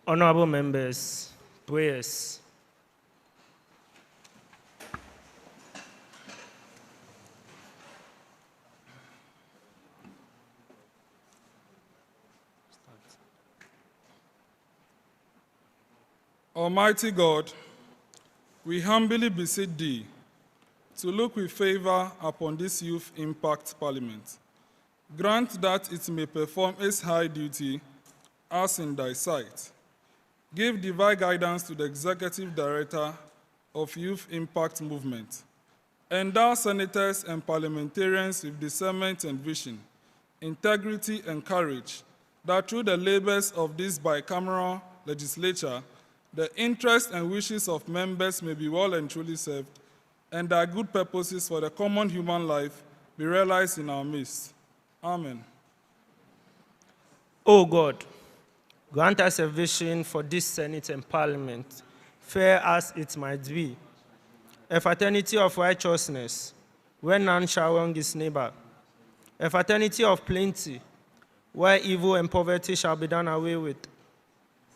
Honorable members, prayers. Almighty God, we humbly beseech Thee to look with favor upon this Youth Impact Parliament. Grant that it may perform its high duty as in Thy sight. Give divine guidance to the Executive Director of Youth Impact Movement. Endow senators and parliamentarians with discernment and vision, integrity and courage, that through the labors of this bicameral legislature, the interests and wishes of members may be well and truly served, and that good purposes for the common human life be realized in our midst. Amen. O God, grant us a vision for this Senate and Parliament, fair as it might be, a fraternity of righteousness, where none shall wrong his neighbor, a fraternity of plenty, where evil and poverty shall be done away with,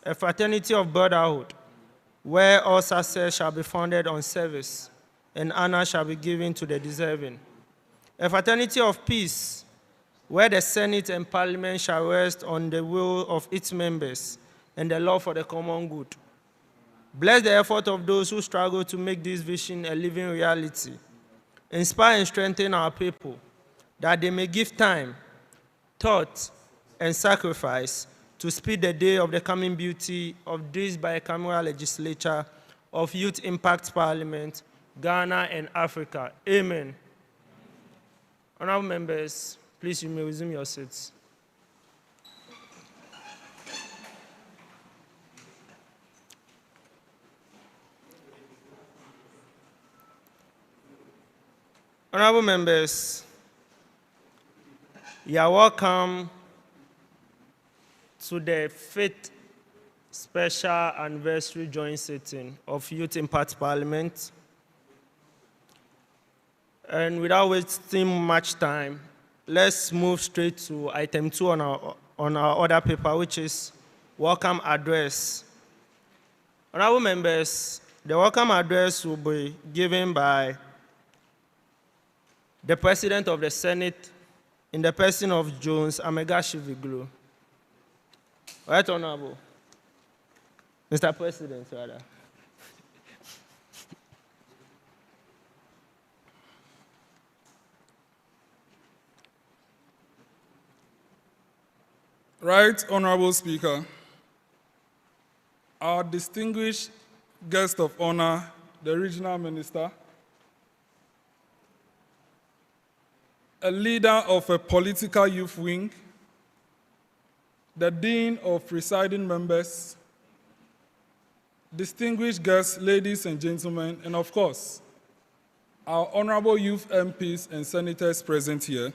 a fraternity of brotherhood, where all success shall be founded on service, and honor shall be given to the deserving. A fraternity of peace, where the Senate and Parliament shall rest on the will of its members and the love for the common good. Bless the effort of those who struggle to make this vision a living reality. Inspire and strengthen our people, that they may give time, thought, and sacrifice to speed the day of the coming beauty of this bicameral legislature of Youth Impact Parliament, Ghana and Africa. Amen. Honorable members, please, you may resume your seats. Honorable members, you are welcome to the 5th special anniversary joint sitting of Youth Impact Parliament. And without wasting much time, let's move straight to item 2 on our order paper, which is welcome address. Honorable members, the welcome address will be given by the President of the Senate in the person of Jones Amegashiviglu. Right, Honorable? Mr. President, rather. Right, Honorable Speaker, our distinguished guest of honor, the Regional Minister, a leader of a political youth wing, the Dean of Presiding Members, distinguished guests, ladies and gentlemen, and of course, our honorable youth MPs and senators present here.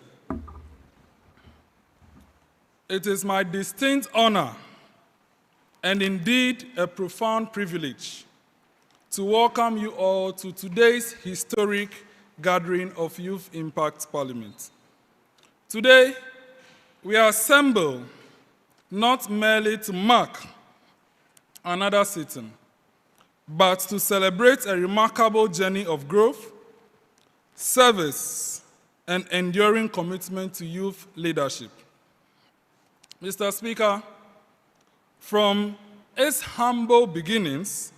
It is my distinct honor and indeed a profound privilege to welcome you all to today's historic gathering of Youth Impact Parliament. Today, we are assembled not merely to mark another sitting, but to celebrate a remarkable journey of growth, service, and enduring commitment to youth leadership. Mr. Speaker, from its humble beginnings,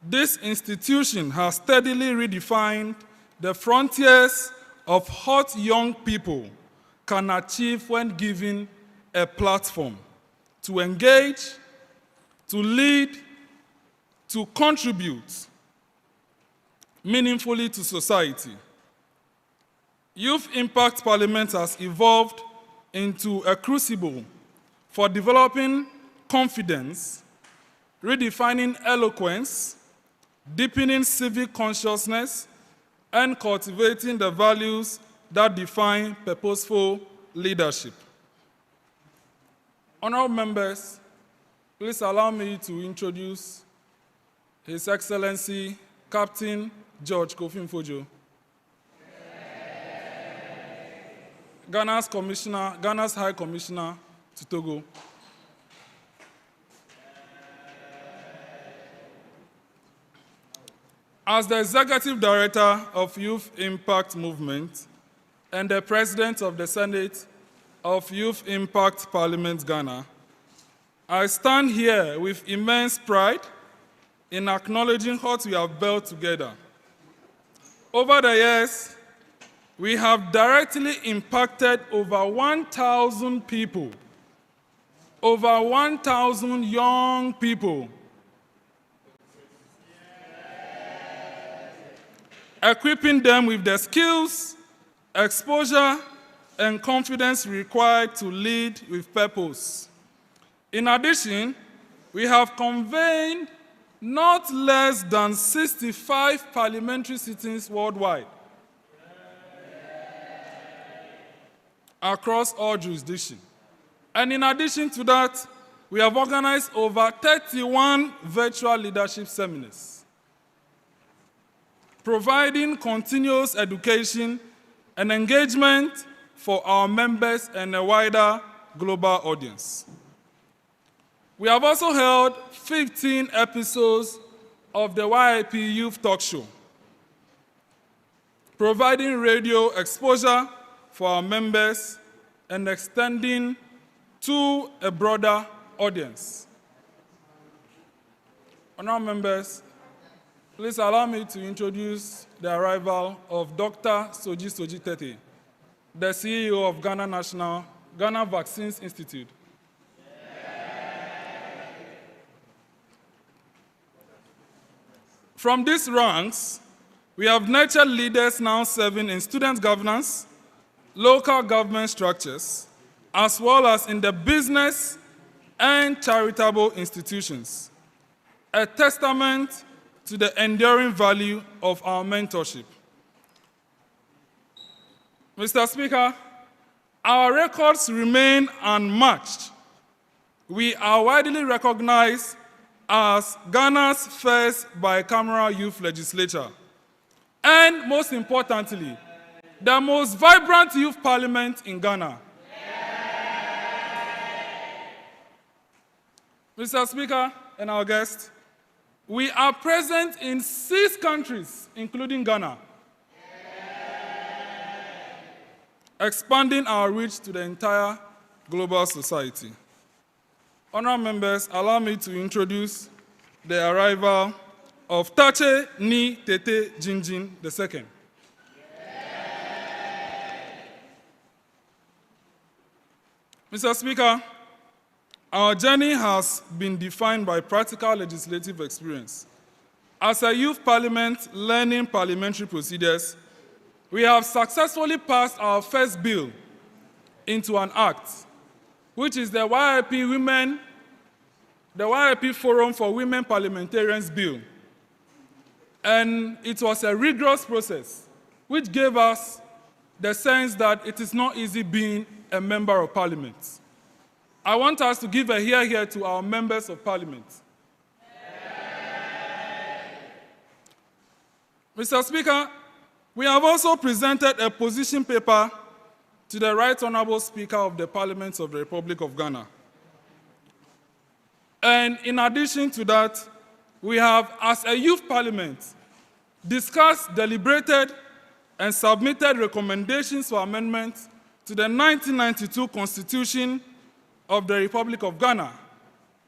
this institution has steadily redefined the frontiers of what young people can achieve when given a platform to engage, to lead, to contribute meaningfully to society. Youth Impact Parliament has evolved into a crucible for developing confidence, redefining eloquence, deepening civic consciousness, and cultivating the values that define purposeful leadership. Honorable members, please allow me to introduce His Excellency Captain George Kofi Mfojo, Ghana's High Commissioner to Togo. As the Executive Director of Youth Impact Movement and the President of the Senate of Youth Impact Parliament Ghana, I stand here with immense pride in acknowledging what we have built together. Over the years, we have directly impacted over 1,000 people, over 1,000 young people, equipping them with the skills, exposure, and confidence required to lead with purpose. In addition, we have convened not less than 65 parliamentary sittings worldwide across all jurisdictions. And in addition to that, we have organized over 31 virtual leadership seminars, providing continuous education and engagement for our members and a wider global audience. We have also held 15 episodes of the YIP Youth Talk Show, providing radio exposure for our members and extending to a broader audience. Honourable members, please allow me to introduce the arrival of Dr. Soji Tete, the CEO of Ghana Vaccines Institute. From these ranks, we have nurtured leaders now serving in student governance, local government structures, as well as in the business and charitable institutions, a testament to the enduring value of our mentorship. Mr. Speaker, our records remain unmatched. We are widely recognized as Ghana's first bicameral youth legislature, and most importantly, the most vibrant youth parliament in Ghana. Mr. Speaker and our guests, we are present in 6 countries, including Ghana, expanding our reach to the entire global society. Honourable members, allow me to introduce the arrival of Tache Ni Tete Jinjin II. Mr. Speaker, our journey has been defined by practical legislative experience. As a youth parliament learning parliamentary procedures, we have successfully passed our first bill into an act, which is the YIP Forum for Women Parliamentarians Bill. And it was a rigorous process, which gave us the sense that it is not easy being a member of parliament. I want us to give a hear to our members of parliament. Mr. Speaker, we have also presented a position paper to the Right Honourable Speaker of the Parliament of the Republic of Ghana. And in addition to that, we have, as a youth parliament, discussed, deliberated, and submitted recommendations for amendment to the 1992 Constitution of the Republic of Ghana.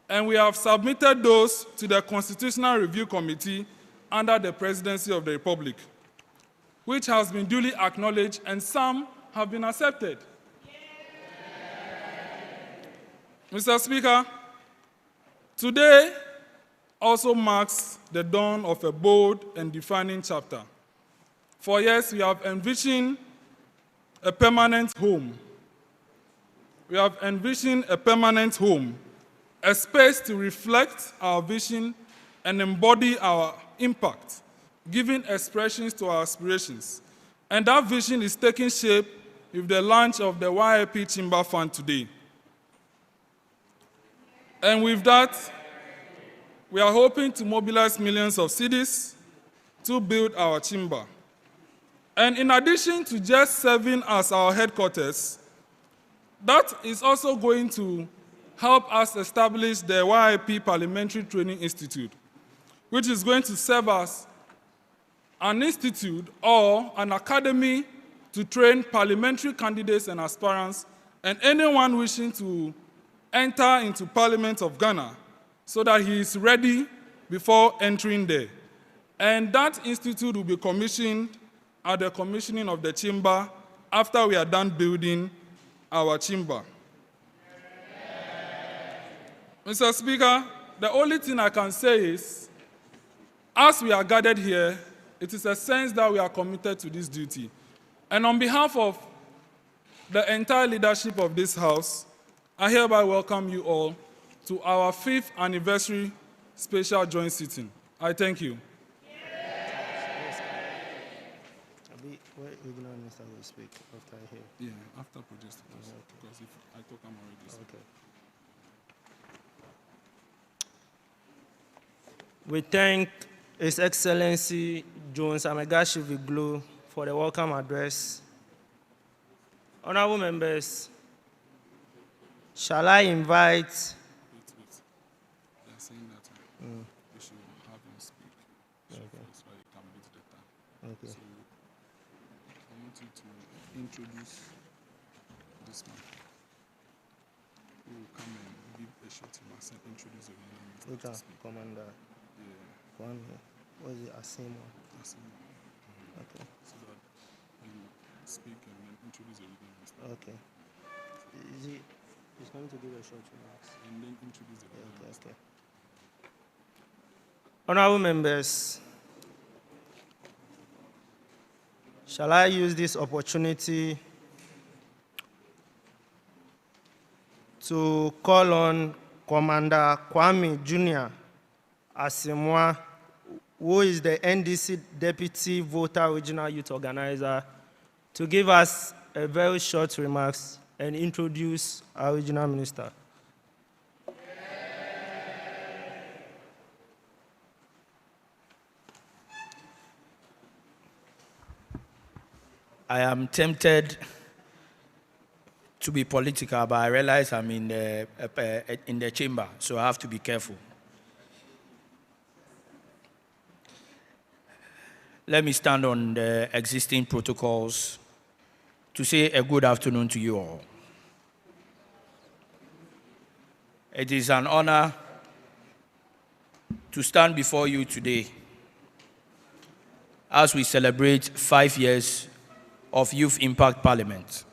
And we have submitted those to the Constitutional Review Committee under the Presidency of the Republic, which has been duly acknowledged, and some have been accepted. Mr. Speaker, today also marks the dawn of a bold and defining chapter. For years, we have envisioned a permanent home. We have envisioned a permanent home, a space to reflect our vision and embody our impact, giving expressions to our aspirations. And that vision is taking shape with the launch of the YIP Chamber Fund today. And with that, we are hoping to mobilize millions of cedis to build our chamber. And in addition to just serving as our headquarters, that is also going to help us establish the YIP Parliamentary Training Institute, which is going to serve us an institute or an academy to train parliamentary candidates and aspirants and anyone wishing to enter into Parliament of Ghana so that he is ready before entering there. And that institute will be commissioned at the commissioning of the chamber after we are done building our chamber. Mr. Speaker, the only thing I can say is, as we are gathered here, it is a sense that we are committed to this duty. And on behalf of the entire leadership of this House, I hereby welcome you all to our 5th anniversary special joint sitting. I thank you. Minister will speak after I hear. Yeah, after protest, because if I talk, I'm already speaking. Okay. We thank His Excellency Jones Amegashi Viglo for the welcome address. Honorable members, shall I invite... Wait. They're saying that we should have him speak. Okay. So he can beat the time. Okay. So I want you to introduce this man who will come and give a short remarks and introduce the minister. Which one? Commander. Yeah, One. What is it? Asimo. that's him. Okay. So that you speak and then introduce the minister. Okay. Is he? He's going to give a short remarks. And then introduce the minister. Okay. Honorable members, shall I use this opportunity to call on Commander Kwame Jr. Asimwa, who is the NDC Deputy Volta Regional Youth Organizer, to give us a very short remarks and introduce our regional minister. I am tempted to be political, but I realize I'm in the chamber, so I have to be careful. Let me stand on the existing protocols to say a good afternoon to you all. It is an honor to stand before you today as we celebrate 5 years of Youth Impact Parliament.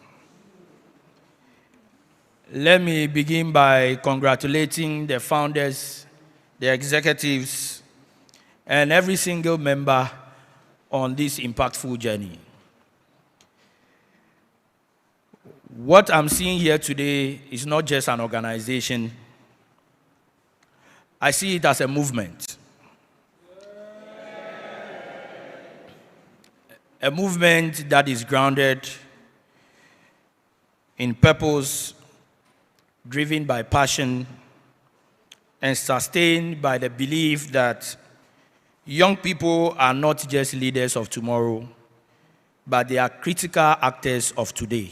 Let me begin by congratulating the founders, the executives, and every single member on this impactful journey. What I'm seeing here today is not just an organization. I see it as a movement. A movement that is grounded in purpose, driven by passion, and sustained by the belief that young people are not just leaders of tomorrow, but they are critical actors of today.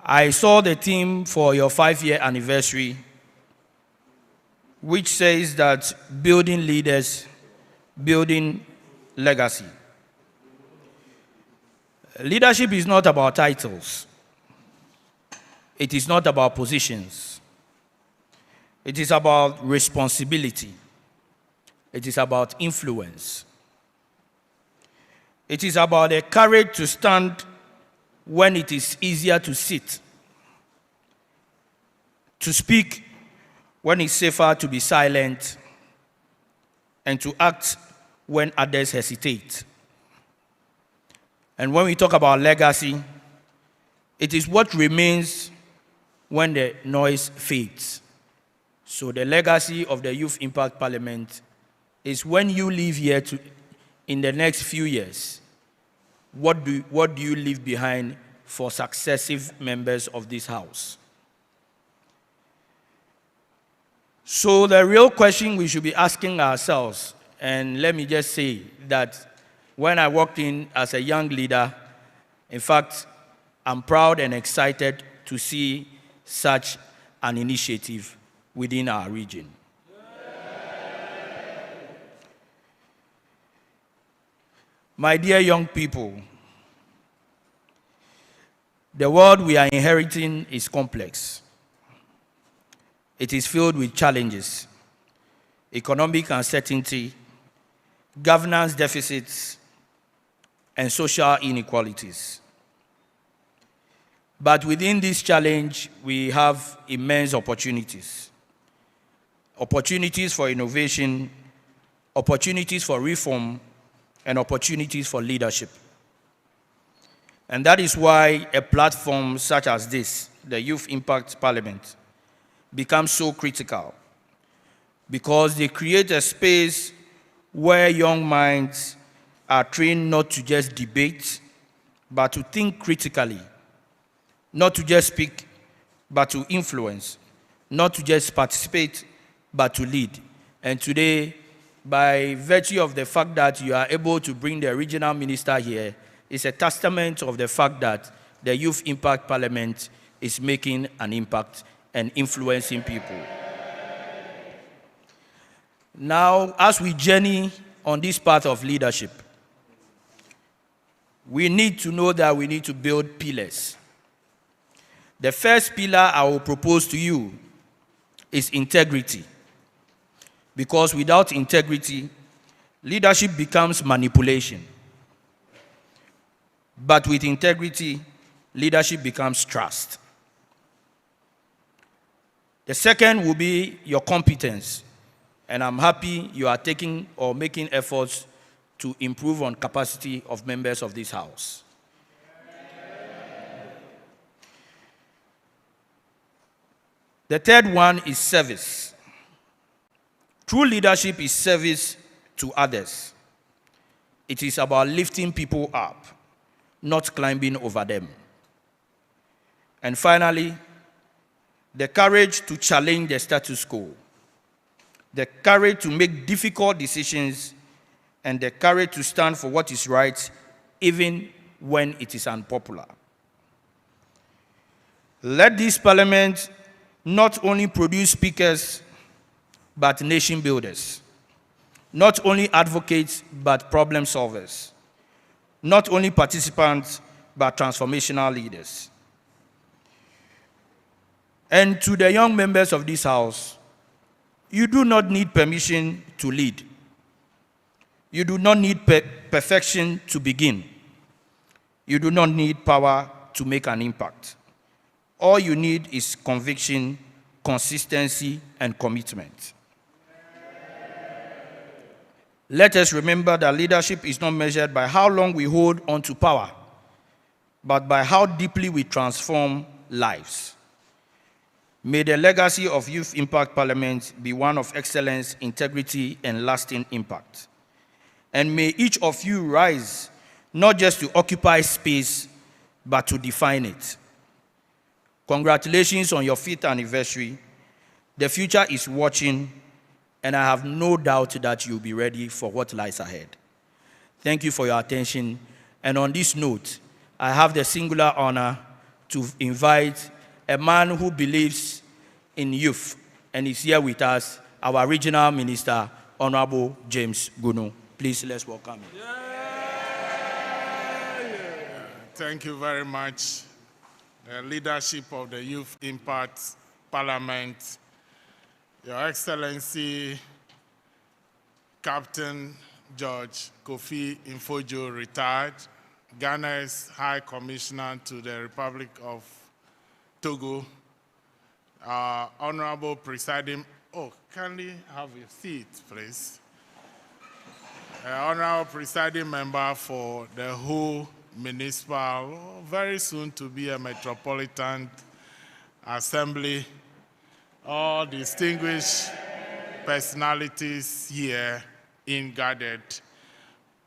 I saw the theme for your 5-year anniversary, which says that building leaders, building legacy. Leadership is not about titles. It is not about positions. It is about responsibility. It is about influence. It is about the courage to stand when it is easier to sit, to speak when it's safer to be silent, and to act when others hesitate. And when we talk about legacy, it is what remains when the noise fades. So the legacy of the Youth Impact Parliament is when you leave here in the next few years, what do you leave behind for successive members of this House? So the real question we should be asking ourselves, and let me just say that when I walked in as a young leader, in fact, I'm proud and excited to see such an initiative within our region. My dear young people, the world we are inheriting is complex. It is filled with challenges, economic uncertainty, governance deficits, and social inequalities. But within this challenge, we have immense opportunities. Opportunities for innovation, opportunities for reform, and opportunities for leadership. And that is why a platform such as this, the Youth Impact Parliament, becomes so critical, because they create a space where young minds are trained not to just debate, but to think critically, not to just speak, but to influence, not to just participate, but to lead. And today, by virtue of the fact that you are able to bring the regional minister here, is a testament of the fact that the Youth Impact Parliament is making an impact and influencing people. Now, as we journey on this path of leadership, we need to know that we need to build pillars. The first pillar I will propose to you is integrity. Because without integrity, leadership becomes manipulation. But with integrity, leadership becomes trust. The second will be your competence. And I'm happy you are taking or making efforts to improve on capacity of members of this house. The third one is service. True leadership is service to others. It is about lifting people up, not climbing over them. And finally, the courage to challenge the status quo, the courage to make difficult decisions, and the courage to stand for what is right, even when it is unpopular. Let this parliament not only produce speakers, but nation builders. Not only advocates, but problem solvers. Not only participants, but transformational leaders. And to the young members of this house, you do not need permission to lead. You do not need perfection to begin. You do not need power to make an impact. All you need is conviction, consistency, and commitment. Let us remember that leadership is not measured by how long we hold on to power, but by how deeply we transform lives. May the legacy of Youth Impact Parliament be one of excellence, integrity, and lasting impact. And may each of you rise not just to occupy space, but to define it. Congratulations on your 5th anniversary. The future is watching, and I have no doubt that you'll be ready for what lies ahead. Thank you for your attention. And on this note, I have the singular honor to invite a man who believes in youth and is here with us, our regional minister, Honorable James Gunu. Please, let's welcome him. Thank you very much. The leadership of the Youth Impact Parliament, Your Excellency, Captain George Kofi Infojo, retired, Ghana's High Commissioner to the Republic of Togo, Honorable Presiding, kindly have a seat, please. Honorable Presiding Member for the whole municipal, very soon to be a metropolitan assembly, all distinguished personalities here gathered.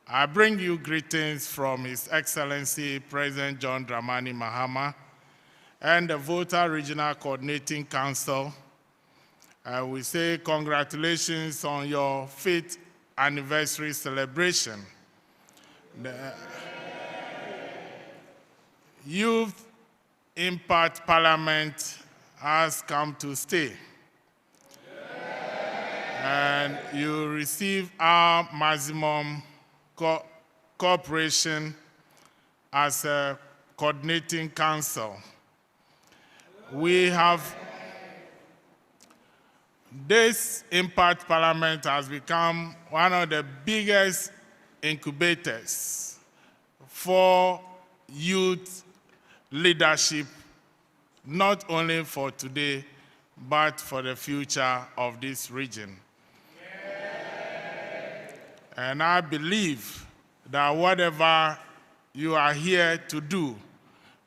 I bring you greetings from His Excellency President John Dramani Mahama and the Volta Regional Coordinating Council. We say congratulations on your 5th anniversary celebration. The Youth Impact Parliament has come to stay. And you receive our maximum cooperation as a coordinating council. This Impact Parliament has become one of the biggest incubators for youth leadership, not only for today, but for the future of this region. And I believe that whatever you are here to do,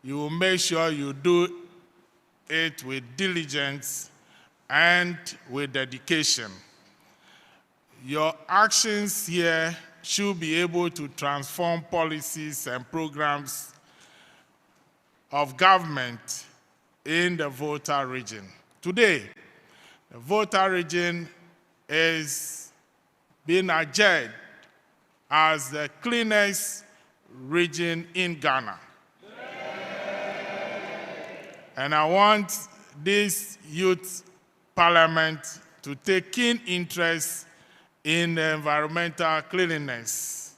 you will make sure you do it with diligence and with dedication. Your actions here should be able to transform policies and programs of government in the Volta region. Today, the Volta region is being adjudged as the cleanest region in Ghana. And I want this youth parliament to take keen interest in the environmental cleanliness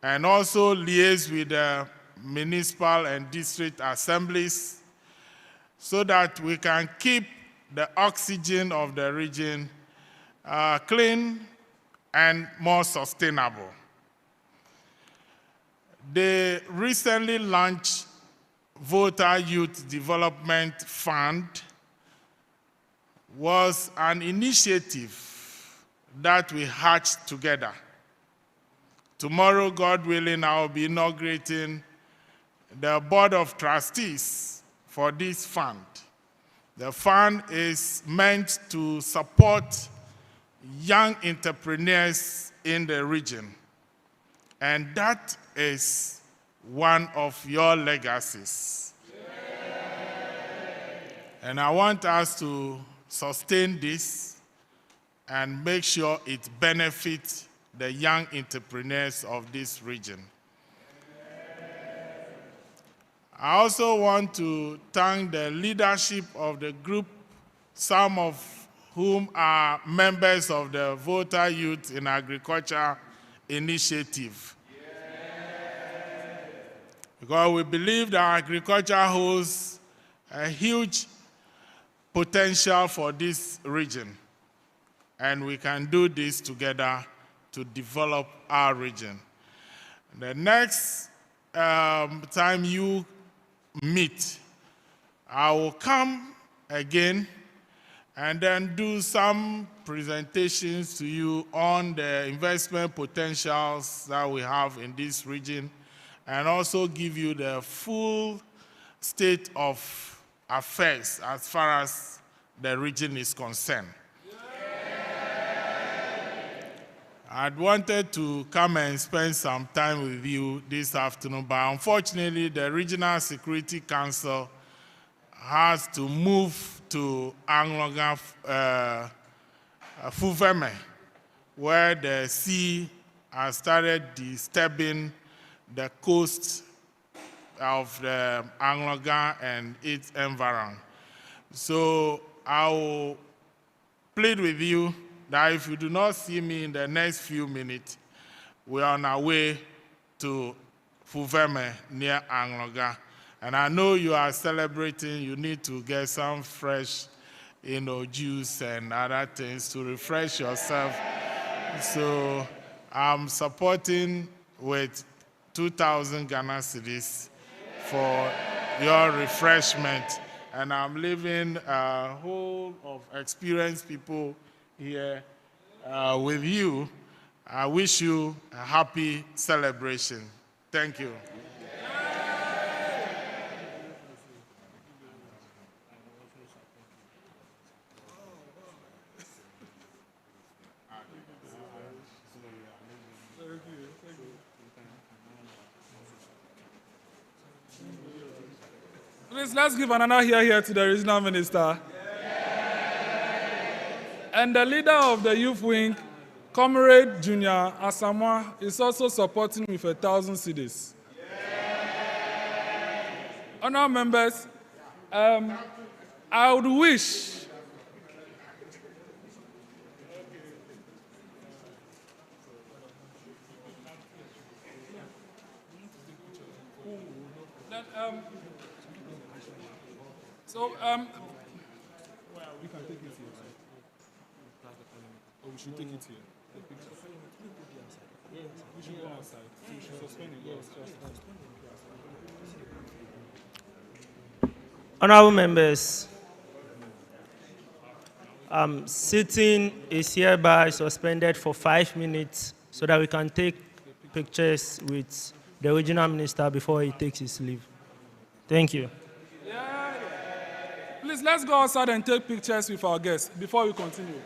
and also liaise with the municipal and district assemblies so that we can keep the oxygen of the region clean and more sustainable. The recently launched Volta Youth Development Fund was an initiative that we hatched together. Tomorrow, God willing, I will be inaugurating the Board of Trustees for this fund. The fund is meant to support young entrepreneurs in the region, and that is one of your legacies. And I want us to sustain this and make sure it benefits the young entrepreneurs of this region. I also want to thank the leadership of the group, some of whom are members of the Volta Youth in Agriculture Initiative. Because we believe that agriculture holds a huge potential for this region, and we can do this together to develop our region. The next time you meet, I will come again and then do some presentations to you on the investment potentials that we have in this region, and also give you the full state of affairs as far as the region is concerned. I'd wanted to come and spend some time with you this afternoon, but unfortunately, the Regional Security Council has to move to Angloga, Fuveme, where the sea has started disturbing the coast of the Angloga and its environment. So I will plead with you that if you do not see me in the next few minutes, we are on our way to Fuveme near Angloga. And I know you are celebrating, you need to get some fresh juice and other things to refresh yourself. So I'm supporting with 2,000 Ghana cedis for your refreshment. And I'm leaving a whole of experienced people here with you. I wish you a happy celebration. Thank you. Please, let's give another here to the regional minister. And the leader of the youth wing, Comrade Junior Asamoah, is also supporting with 1,000 cedis. Honourable members, I would wish Then, we can take it here. Or we should take it here. The picture. We should go outside. We should suspend it. Go outside. Honorable members, sitting is hereby suspended for 5 minutes so that we can take pictures with the original minister before he takes his leave. Thank you. Please, let's go outside and take pictures with our guests before we continue.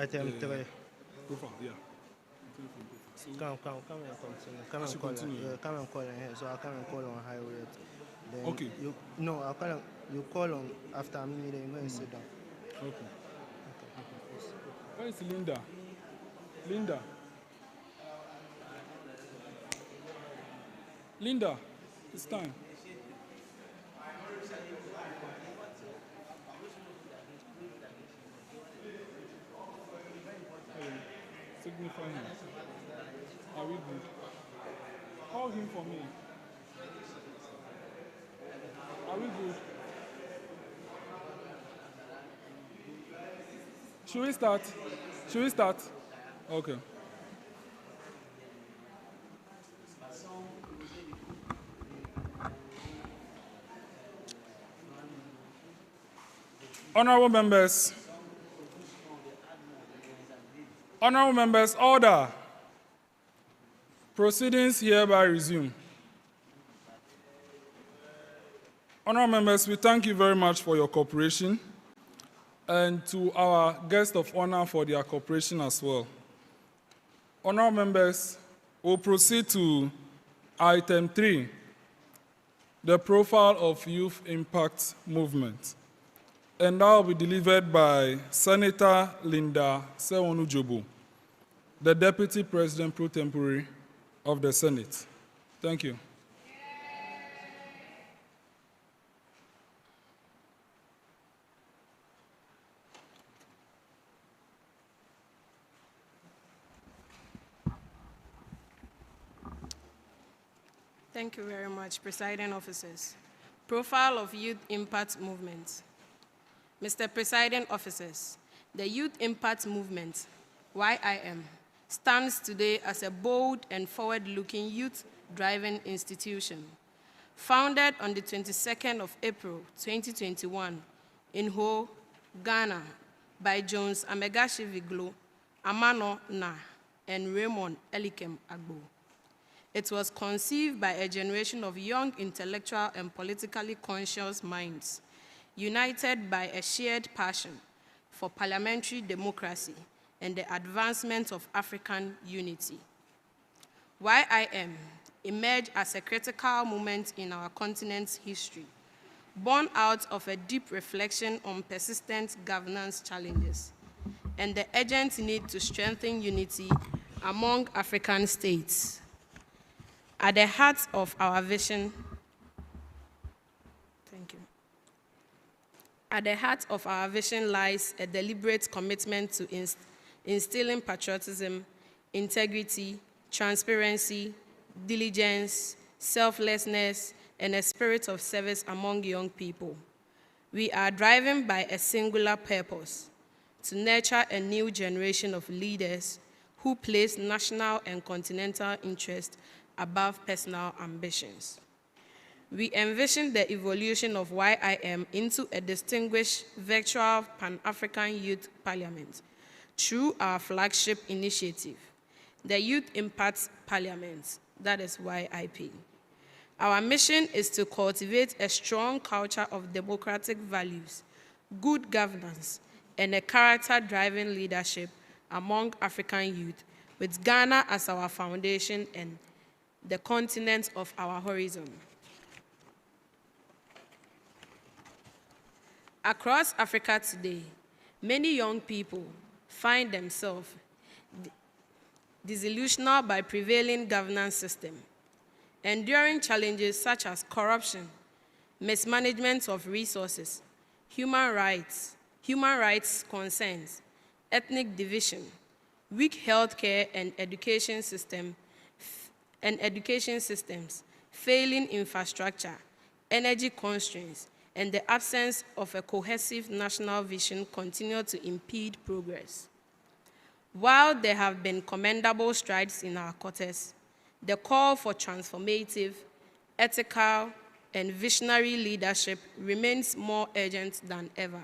Item 3. Profile, yeah. Come and continue. Come I and should call continue. on, yeah, come and call on here. So I'll come and call on highway. Then Okay. I'll call on, you call on after me, then you go and sit down. Okay. Where is Linda? Linda. Linda, it's time. Signify him. Are we good? Call him for me. Are we good? Should we start? Should we start? Okay. Honorable members, order. Proceedings hereby resume. Honorable members, we thank you very much for your cooperation, and to our guests of honor for their cooperation as well. Honorable members, we'll proceed to item 3, the profile of youth impact movement. And that will be delivered by Senator Linda Sewonu-Jobo, the Deputy President pro tempore of the Senate. Thank you. Thank you very much, Presiding Officers. Profile of Youth Impact Movement. Mr. Presiding Officers, the Youth Impact Movement, YIM, stands today as a bold and forward-looking youth-driven institution. Founded on the 22nd of April, 2021, in Ho, Ghana, by Jones Amegashiviglo, Amano Na, and Raymond Elikem Agbo. It was conceived by a generation of young intellectual and politically conscious minds, united by a shared passion for parliamentary democracy and the advancement of African unity. YIM emerged as a critical moment in our continent's history, born out of a deep reflection on persistent governance challenges and the urgent need to strengthen unity among African states. At the heart of our vision, At the heart of our vision lies a deliberate commitment to instilling patriotism, integrity, transparency, diligence, selflessness, and a spirit of service among young people. We are driven by a singular purpose: to nurture a new generation of leaders who place national and continental interest above personal ambitions. We envision the evolution of YIM into a distinguished virtual Pan-African Youth Parliament through our flagship initiative, the Youth Impact Parliament, that is YIP. Our mission is to cultivate a strong culture of democratic values, good governance, and a character-driven leadership among African youth, with Ghana as our foundation and the continent of our horizon. Across Africa today, many young people find themselves disillusioned by prevailing governance system, enduring challenges such as corruption, mismanagement of resources, human rights concerns, ethnic division, weak healthcare and education systems, failing infrastructure, energy constraints, and the absence of a cohesive national vision continue to impede progress. While there have been commendable strides in our quarters, the call for transformative, ethical, and visionary leadership remains more urgent than ever.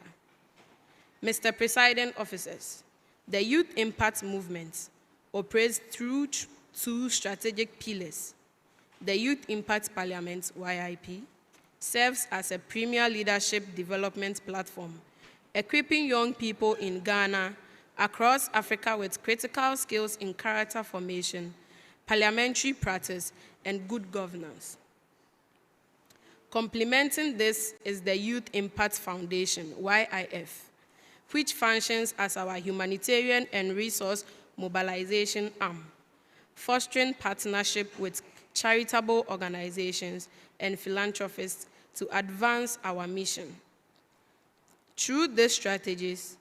Mr. Presiding Officers, the Youth Impact Movement operates through two strategic pillars. The Youth Impact Parliament, YIP, serves as a premier leadership development platform, equipping young people in Ghana across Africa with critical skills in character formation, parliamentary practice, and good governance. Complementing this is the Youth Impact Foundation, YIF, which functions as our humanitarian and resource mobilization arm, fostering partnership with charitable organizations and philanthropists to advance our mission. Through these structures,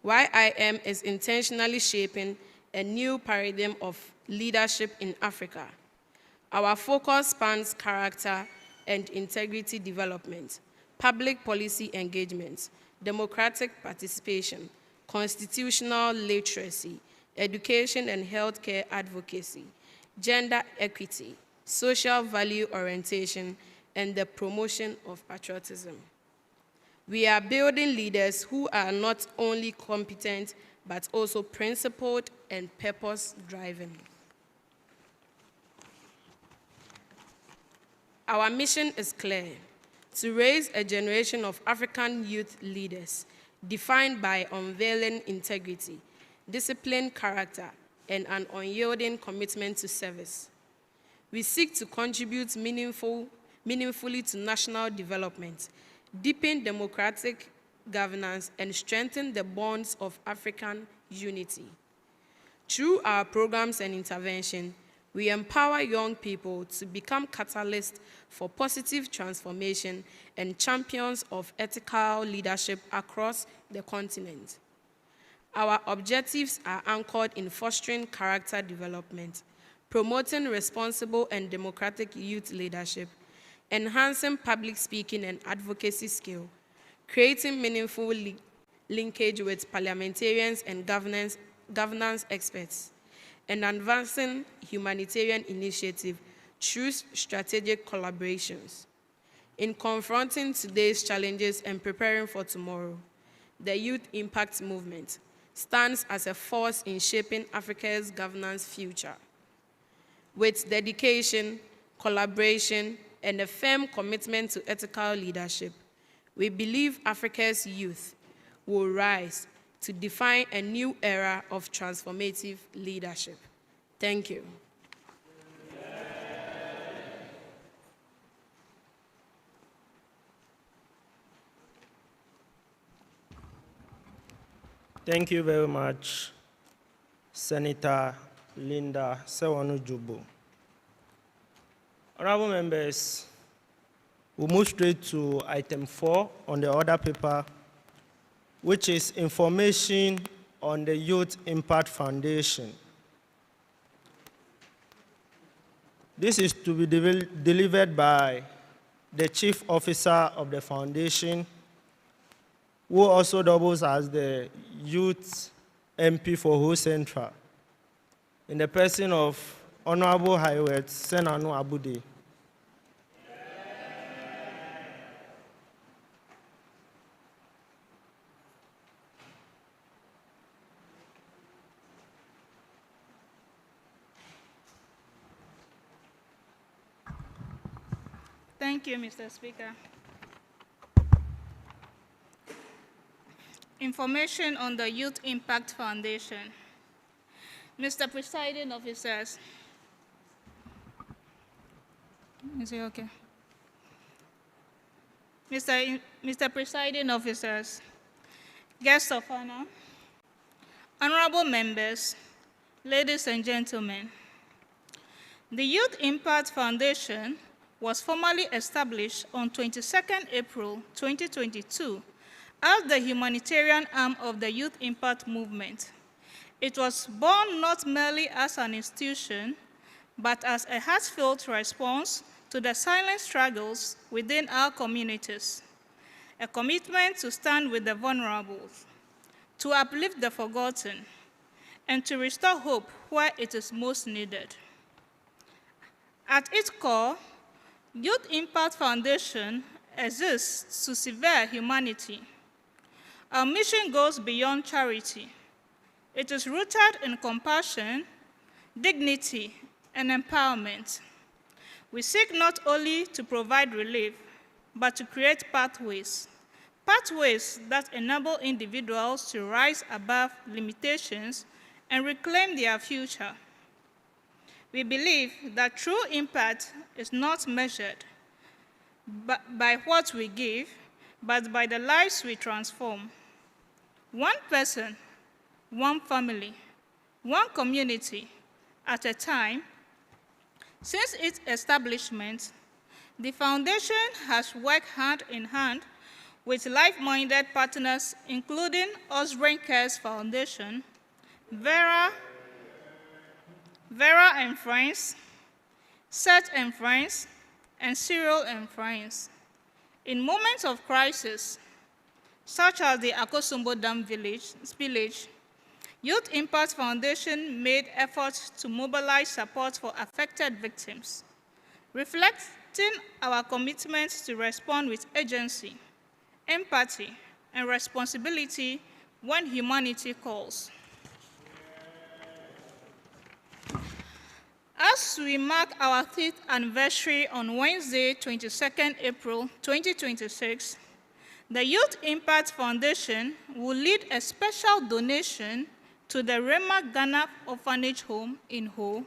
YIM is intentionally shaping a new paradigm of leadership in Africa. Our focus spans character and integrity development, public policy engagement, democratic participation, constitutional literacy, education and healthcare advocacy, gender equity, social value orientation, and the promotion of patriotism. We are building leaders who are not only competent, but also principled and purpose-driven. Our mission is clear: to raise a generation of African youth leaders defined by unveiling integrity, disciplined character, and an unyielding commitment to service. We seek to contribute meaningfully to national development, deepen democratic governance, and strengthen the bonds of African unity. Through our programs and intervention, we empower young people to become catalysts for positive transformation and champions of ethical leadership across the continent. Our objectives are anchored in fostering character development, promoting responsible and democratic youth leadership, enhancing public speaking and advocacy skill, creating meaningful linkage with parliamentarians and governance experts, and advancing humanitarian initiatives through strategic collaborations. In confronting today's challenges and preparing for tomorrow, the Youth Impact Movement stands as a force in shaping Africa's governance future. With dedication, collaboration, and a firm commitment to ethical leadership, we believe Africa's youth will rise to define a new era of transformative leadership. Thank you. Thank you very much, Senator Linda Sewanu-Jubo. Honorable members, we'll move straight to item 4 on the order paper, which is information on the Youth Impact Foundation. This is to be delivered by the Chief Officer of the Foundation, who also doubles as the Youth MP for Ho Central, in the person of Honorable Highway Senanu Abude. Thank you, Mr. Speaker. Information on the Youth Impact Foundation. Mr. Presiding Officers. Is it okay? Mr. Presiding Officers, guests of honor, honorable members, ladies and gentlemen, the Youth Impact Foundation was formally established on 22nd April 2022 as the humanitarian arm of the Youth Impact Movement. It was born not merely as an institution, but as a heartfelt response to the silent struggles within our communities, a commitment to stand with the vulnerable, to uplift the forgotten, and to restore hope where it is most needed. At its core, Youth Impact Foundation exists to serve humanity. Our mission goes beyond charity. It is rooted in compassion, dignity, and empowerment. We seek not only to provide relief, but to create pathways, pathways that enable individuals to rise above limitations and reclaim their future. We believe that true impact is not measured by what we give, but by the lives we transform. One person, one family, one community at a time. Since its establishment, the Foundation has worked hand in hand with like-minded partners, including Osborne Cares Foundation, Vera and Friends, Seth and Friends, and Cyril and Friends. In moments of crisis, such as the Akosombo Dam spillage, Youth Impact Foundation made efforts to mobilize support for affected victims, reflecting our commitment to respond with agency, empathy, and responsibility when humanity calls. As we mark our 5th anniversary on Wednesday, 22nd April 2026, the Youth Impact Foundation will lead a special donation to the Rema Ghana Orphanage Home in Ho.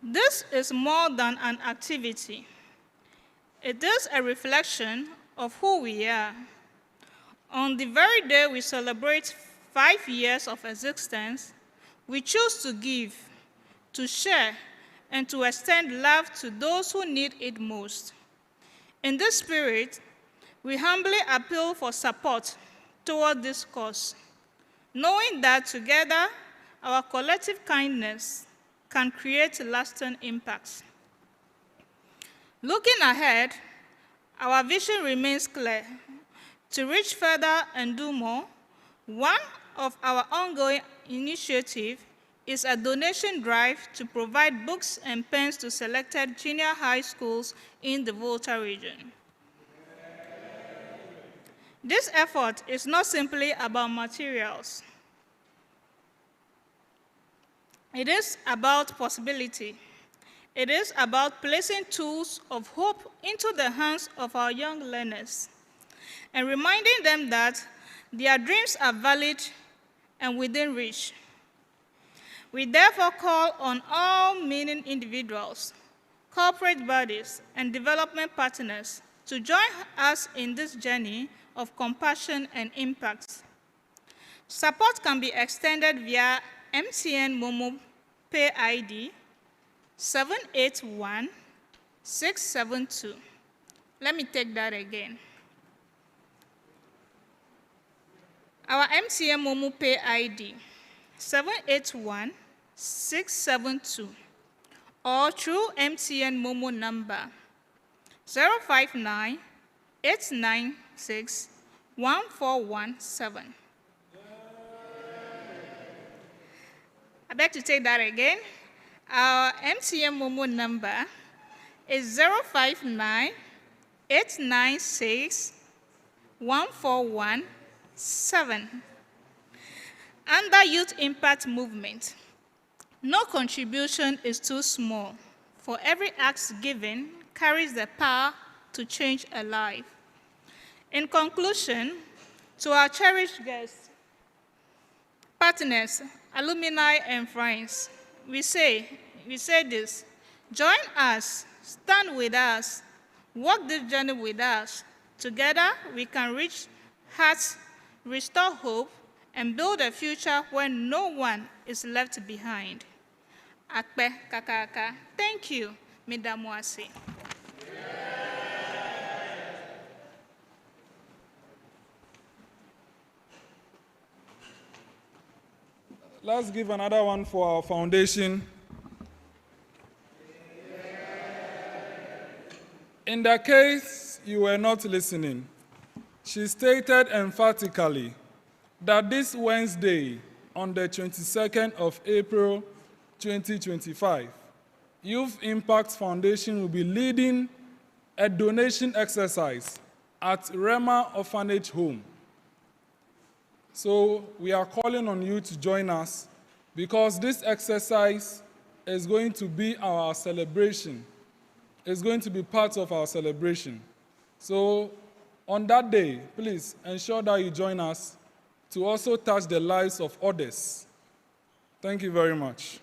This is more than an activity. It is a reflection of who we are. On the very day we celebrate 5 years of existence, we choose to give, to share, and to extend love to those who need it most. In this spirit, we humbly appeal for support toward this cause, knowing that together, our collective kindness can create lasting impacts. Looking ahead, our vision remains clear: to reach further and do more. One of our ongoing initiatives is a donation drive to provide books and pens to selected junior high schools in the Volta region. This effort is not simply about materials. It is about possibility. It is about placing tools of hope into the hands of our young learners and reminding them that their dreams are valid and within reach. We therefore call on all meaning individuals, corporate bodies, and development partners to join us in this journey of compassion and impact. Support can be extended via MTN Momo Pay ID 781672. Let me take that again. Our MTN Momo Pay ID 781672, or through MTN Momo number 059-896-1417. I beg to take that again. Our MTN Momo number is 059-896-1417. Under Youth Impact Movement, no contribution is too small, for every act given carries the power to change a life. In conclusion, to our cherished guests, partners, alumni, and friends, we say this: join us, stand with us, walk this journey with us. Together, we can reach hearts, restore hope, and build a future where no one is left behind. Akpe kakaka. Thank you, Midamuasi. Let's give another one for our foundation. In the case you were not listening, she stated emphatically that this Wednesday, on the 22nd of April 2025, Youth Impact Foundation will be leading a donation exercise at Rema Orphanage Home. So we are calling on you to join us, because this exercise is going to be our celebration. It's going to be part of our celebration. So on that day, please ensure that you join us to also touch the lives of others. Thank you very much.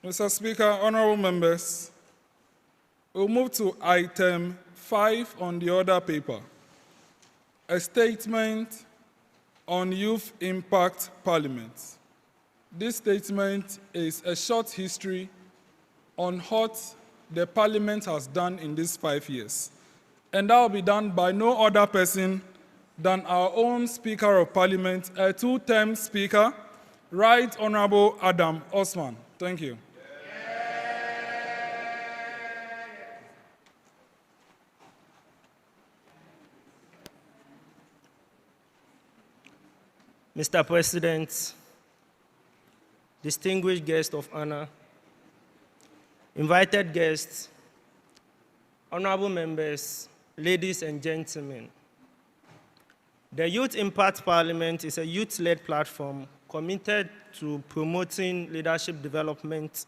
Mr. Speaker, honorable members, we'll move to item 5 on the order paper, a statement on Youth Impact Parliament. This statement is a short history on what the Parliament has done in these 5 years. And that will be done by no other person than our own Speaker of Parliament, a 2-term Speaker, Right Honorable Adam Osman. Thank you. Mr. President, distinguished guests of honor, invited guests, honorable members, ladies and gentlemen. The Youth Impact Parliament is a youth-led platform committed to promoting leadership development,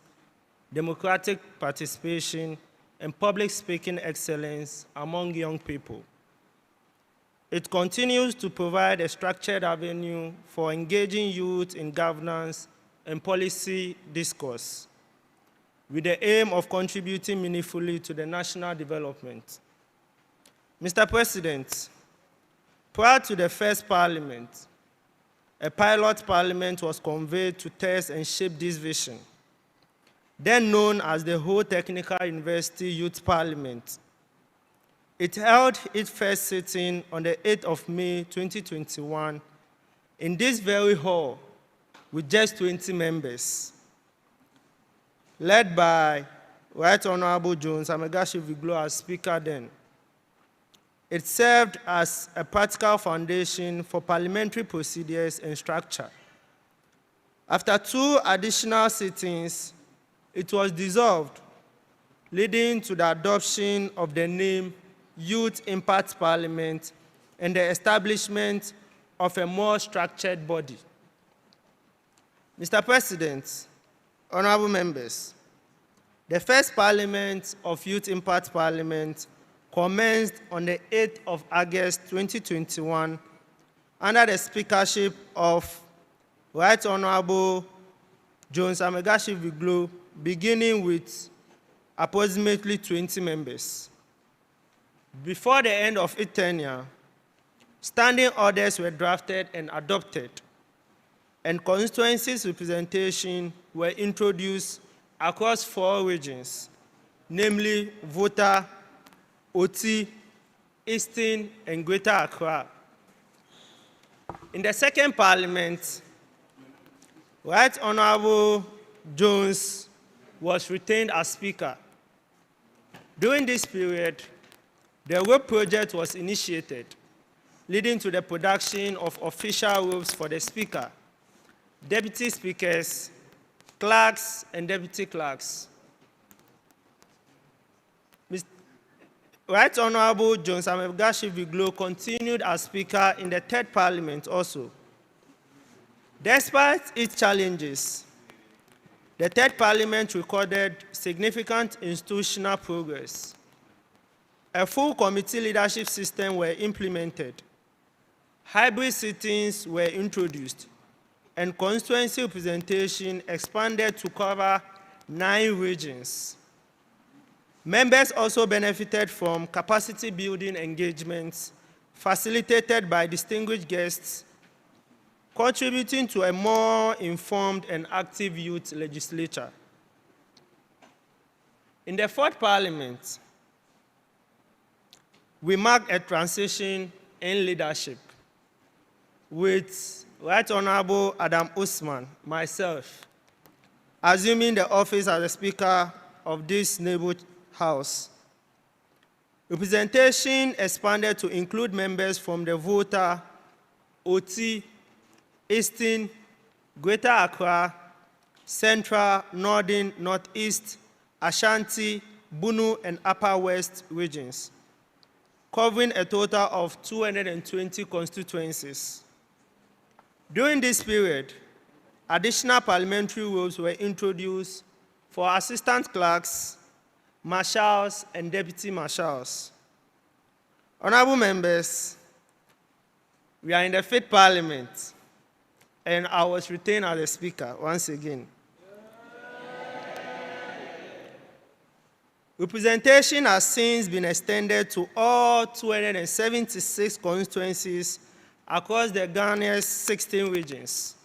democratic participation, and public speaking excellence among young people. It continues to provide a structured avenue for engaging youth in governance and policy discourse, with the aim of contributing meaningfully to the national development. Mr. President, prior to the first parliament, a pilot parliament was convened to test and shape this vision, then known as the Whole Technical University Youth Parliament. It held its first sitting on the 8th of May 2021 in this very hall with just 20 members, led by Right Honorable Jones Amegashi-Viglo as Speaker then. It served as a practical foundation for parliamentary procedures and structure. After 2 additional sittings, it was dissolved, leading to the adoption of the name Youth Impact Parliament and the establishment of a more structured body. Mr. President, honorable members, the first parliament of Youth Impact Parliament commenced on the 8th of August 2021 under the speakership of Right Honorable Jones Amegashi-Viglo, beginning with approximately 20 members. Before the end of its tenure, standing orders were drafted and adopted, and constituencies representation were introduced across 4 regions, namely Volta, Oti, Eastern, and Greater Accra. In the second parliament, Right Honorable Jones was retained as Speaker. During this period, the rope project was initiated, leading to the production of official ropes for the Speaker, Deputy Speakers, clerks, and deputy clerks. Right Honorable Jones Amegashi-Viglo continued as Speaker in the 3rd Parliament also. Despite its challenges, the 3rd Parliament recorded significant institutional progress. A full committee leadership system were implemented, hybrid sittings were introduced, and constituency representation expanded to cover 9 regions. Members also benefited from capacity building engagements facilitated by distinguished guests, contributing to a more informed and active youth legislature. In the 4th Parliament, we marked a transition in leadership with Right Honorable Adam Osman, myself, assuming the office as the Speaker of this neighborhood house. Representation expanded to include members from the Volta, Oti, Eastern, Greater Accra, Central, Northern, Northeast, Ashanti, Bunu, and Upper West regions, covering a total of 220 constituencies. During this period, additional parliamentary roles were introduced for assistant clerks, marshals, and deputy marshals. Honorable members, we are in the 5th Parliament, and I was retained as a speaker once again. Representation has since been extended to all 276 constituencies across the Ghana's 16 regions.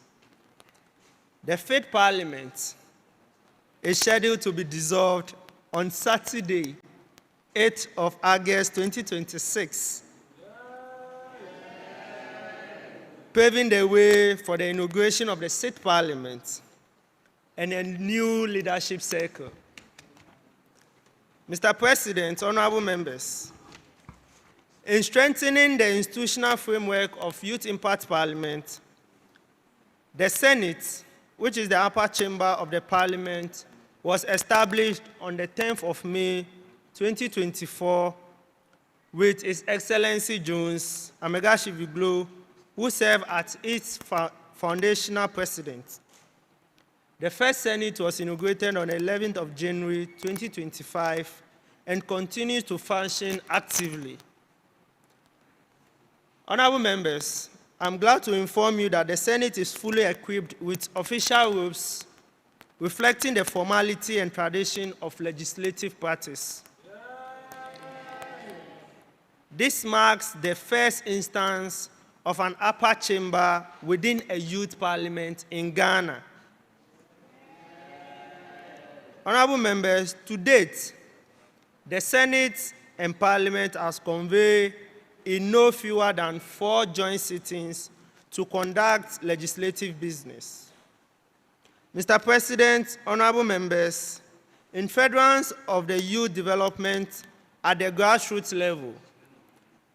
The 5th Parliament is scheduled to be dissolved on Saturday, 8th of August 2026, paving the way for the inauguration of the 6th Parliament and a new leadership cycle. Mr. President, honorable members, in strengthening the institutional framework of Youth Impact Parliament, the Senate, which is the upper chamber of the Parliament, was established on the 10th of May 2024 with His Excellency Jones Amegashiviglo, who served as its foundational president. The first Senate was inaugurated on the 11th of January 2025 and continues to function actively. Honorable members, I'm glad to inform you that the Senate is fully equipped with official robes reflecting the formality and tradition of legislative practice. This marks the first instance of an upper chamber within a youth parliament in Ghana. Honorable members, to date, the Senate and Parliament has convened in no fewer than 4 joint sittings to conduct legislative business. Mr. President, honorable members, in furtherance of the youth development at the grassroots level,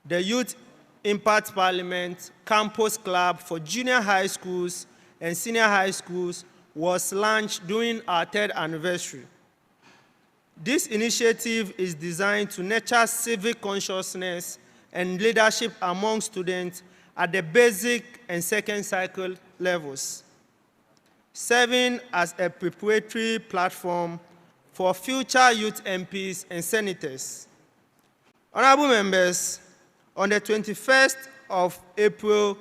the Youth Impact Parliament Campus Club for junior high schools and senior high schools was launched during our 3rd anniversary. This initiative is designed to nurture civic consciousness and leadership among students at the basic and second cycle levels, serving as a preparatory platform for future youth MPs and senators. Honorable members, on the 21st of April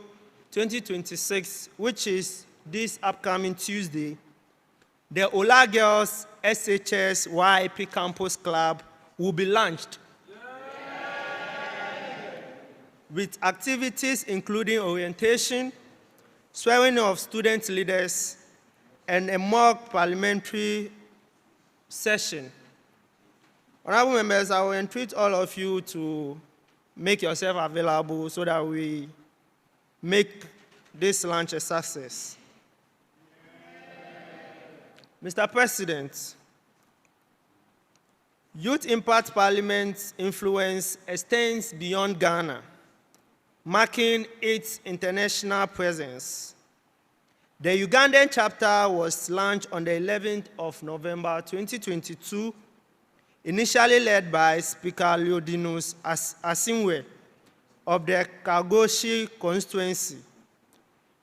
2026, which is this upcoming Tuesday, the Ola Girls SHS YIP Campus Club will be launched with activities including orientation, swearing of student leaders, and a mock parliamentary session. Honorable members, I will entreat all of you to make yourself available so that we make this launch a success. Mr. President, Youth Impact Parliament's influence extends beyond Ghana, marking its international presence. The Ugandan chapter was launched on the 11th of November 2022, initially led by Speaker Leodinus Asimwe of the Kagoshi constituency,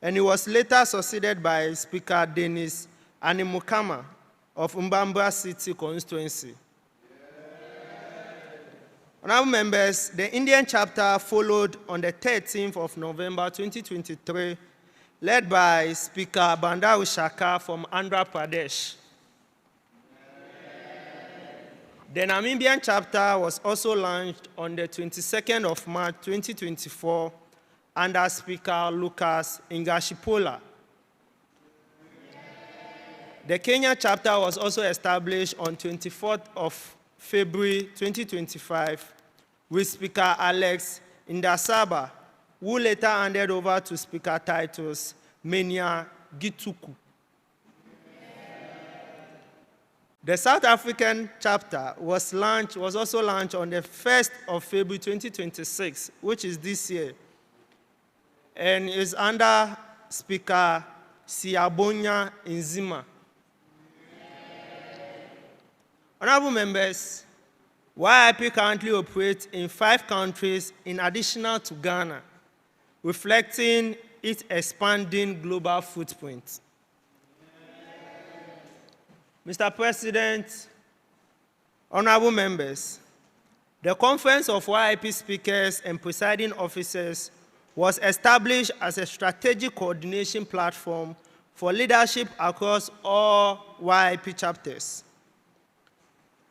and it was later succeeded by Speaker Dennis Animukama of Mbambra City constituency. Honorable members, the Indian chapter followed on the 13th of November 2023, led by Speaker Bandaru Shaka from Andhra Pradesh. The Namibian chapter was also launched on the 22nd of March 2024 under Speaker Lucas Ingashipola. The Kenya chapter was also established on 24th of February 2025 with Speaker Alex Indasaba, who later handed over to Speaker Titus Menia Gituku. The South African chapter was also launched on the 1st of February 2026, which is this year, and is under Speaker Siabonya Nzima. Honorable members, YIP currently operates in 5 countries in addition to Ghana, reflecting its expanding global footprint. Mr. President, honorable members, the Conference of YIP Speakers and Presiding Officers was established as a strategic coordination platform for leadership across all YIP chapters.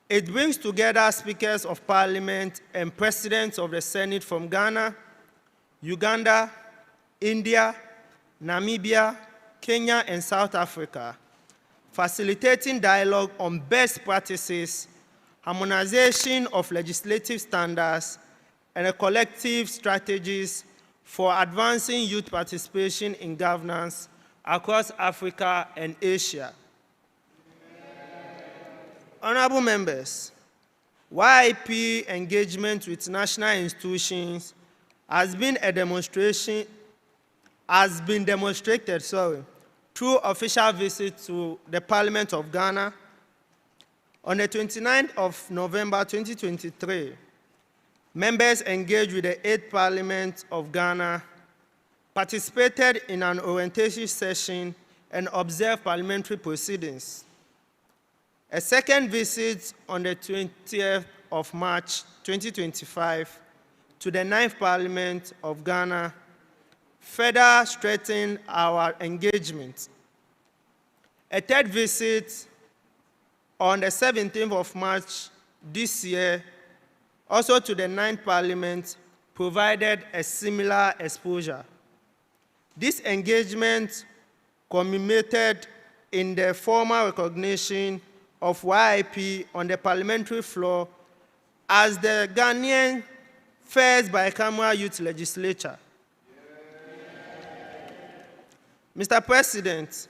It brings together speakers of parliament and presidents of the Senate from Ghana, Uganda, India, Namibia, Kenya, and South Africa, facilitating dialogue on best practices, harmonization of legislative standards, and collective strategies for advancing youth participation in governance across Africa and Asia. Honorable members, YIP engagement with national institutions has been demonstrated through official visits to the Parliament of Ghana. On the 29th of November 2023, members engaged with the 8th Parliament of Ghana, participated in an orientation session, and observed parliamentary proceedings. A second visit on the 20th of March 2025 to the 9th Parliament of Ghana further strengthened our engagement. A third visit on the 17th of March this year, also to the 9th Parliament, provided a similar exposure. This engagement culminated in the formal recognition of YIP on the parliamentary floor as the Ghanaian first bicameral youth legislature. Mr. President,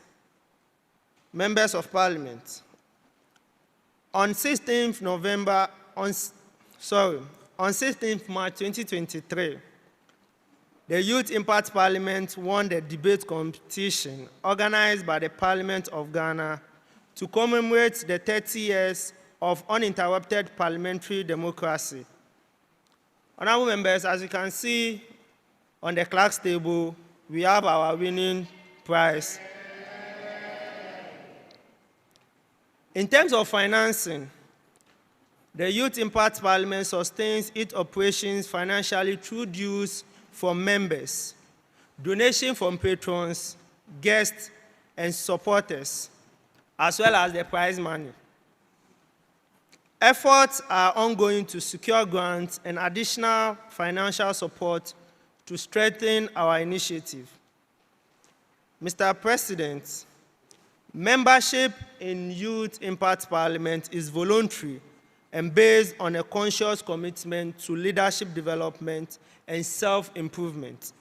members of parliament, on 16th March 2023, the Youth Impact Parliament won the debate competition organized by the Parliament of Ghana to commemorate the 30 years of uninterrupted parliamentary democracy. Honorable members, as you can see on the clerk's table, we have our winning prize. In terms of financing, the Youth Impact Parliament sustains its operations financially through dues from members, donation from patrons, guests, and supporters, as well as the prize money. Efforts are ongoing to secure grants and additional financial support to strengthen our initiative. Mr. President, membership in Youth Impact Parliament is voluntary and based on a conscious commitment to leadership development and self-improvement.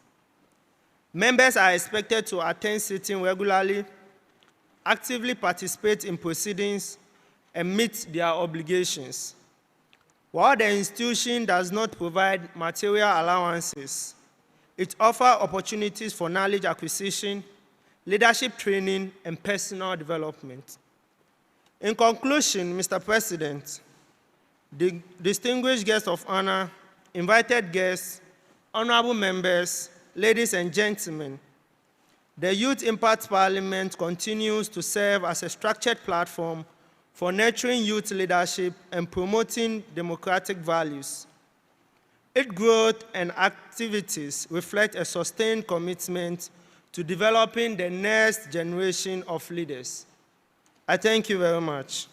Members are expected to attend sittings regularly, actively participate in proceedings, and meet their obligations. While the institution does not provide material allowances, it offers opportunities for knowledge acquisition, leadership training, and personal development. In conclusion, Mr. President, the distinguished guests of honor, invited guests, honorable members, ladies and gentlemen, the Youth Impact Parliament continues to serve as a structured platform for nurturing youth leadership and promoting democratic values. Its growth and activities reflect a sustained commitment to developing the next generation of leaders. I thank you very much.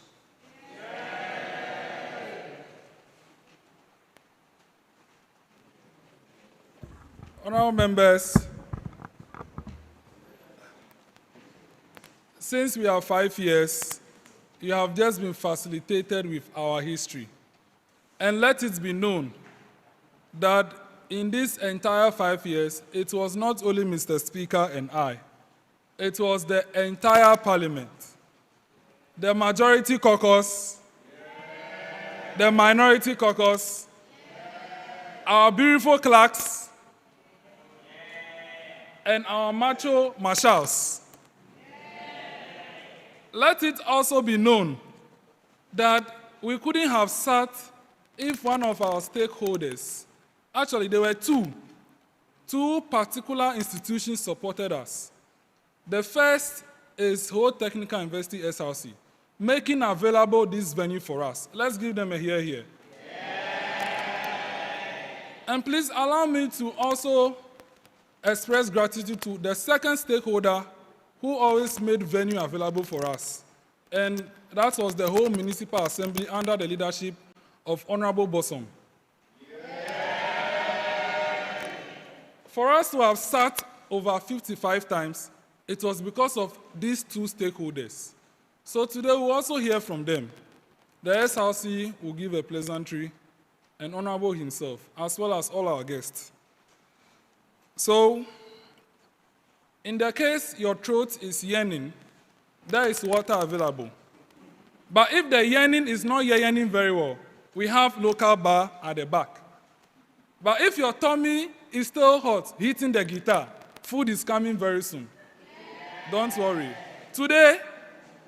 Honorable members, since we are 5 years, you have just been facilitated with our history. And let it be known that in this entire 5 years, it was not only Mr. Speaker and I, it was the entire Parliament, the majority caucus, the minority caucus, our beautiful clerks, and our macho marshals. Let it also be known that we couldn't have sat if one of our stakeholders, actually there were two particular institutions supported us. The first is Whole Technical University SRC. making available this venue for us. Let's give them a hear here. And please allow me to also express gratitude to the second stakeholder who always made venue available for us. And that was the whole municipal assembly under the leadership of Honorable Bosom. For us to have sat over 55 times, it was because of these two stakeholders. So today we'll also hear from them. The SRC will give a pleasantry, and Honorable himself, as well as all our guests. So, in the case your throat is yearning, there is water available. But if the yearning is not yearning very well, we have local bar at the back. But if your tummy is still hot, hitting the guitar, food is coming very soon. Don't worry. Today,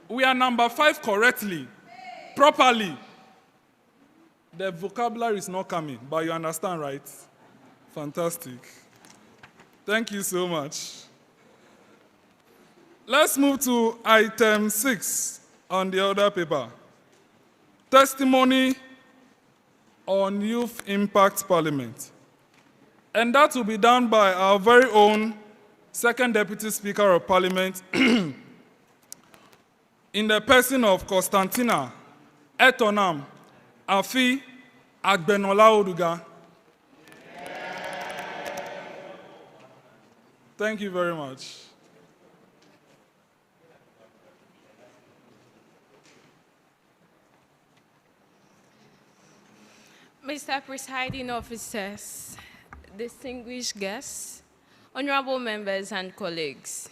we are number 5 correctly, properly. The vocabulary is not coming, but you understand, right? Fantastic. Thank you so much. Let's move to item 6 on the other paper. Testimony on Youth Impact Parliament. And that will be done by our very own Second Deputy Speaker of Parliament in the person of Constantina Etonam Afi Agbenola Oduga. Thank you very much. Mr. Presiding Officers, distinguished guests, honorable members and colleagues.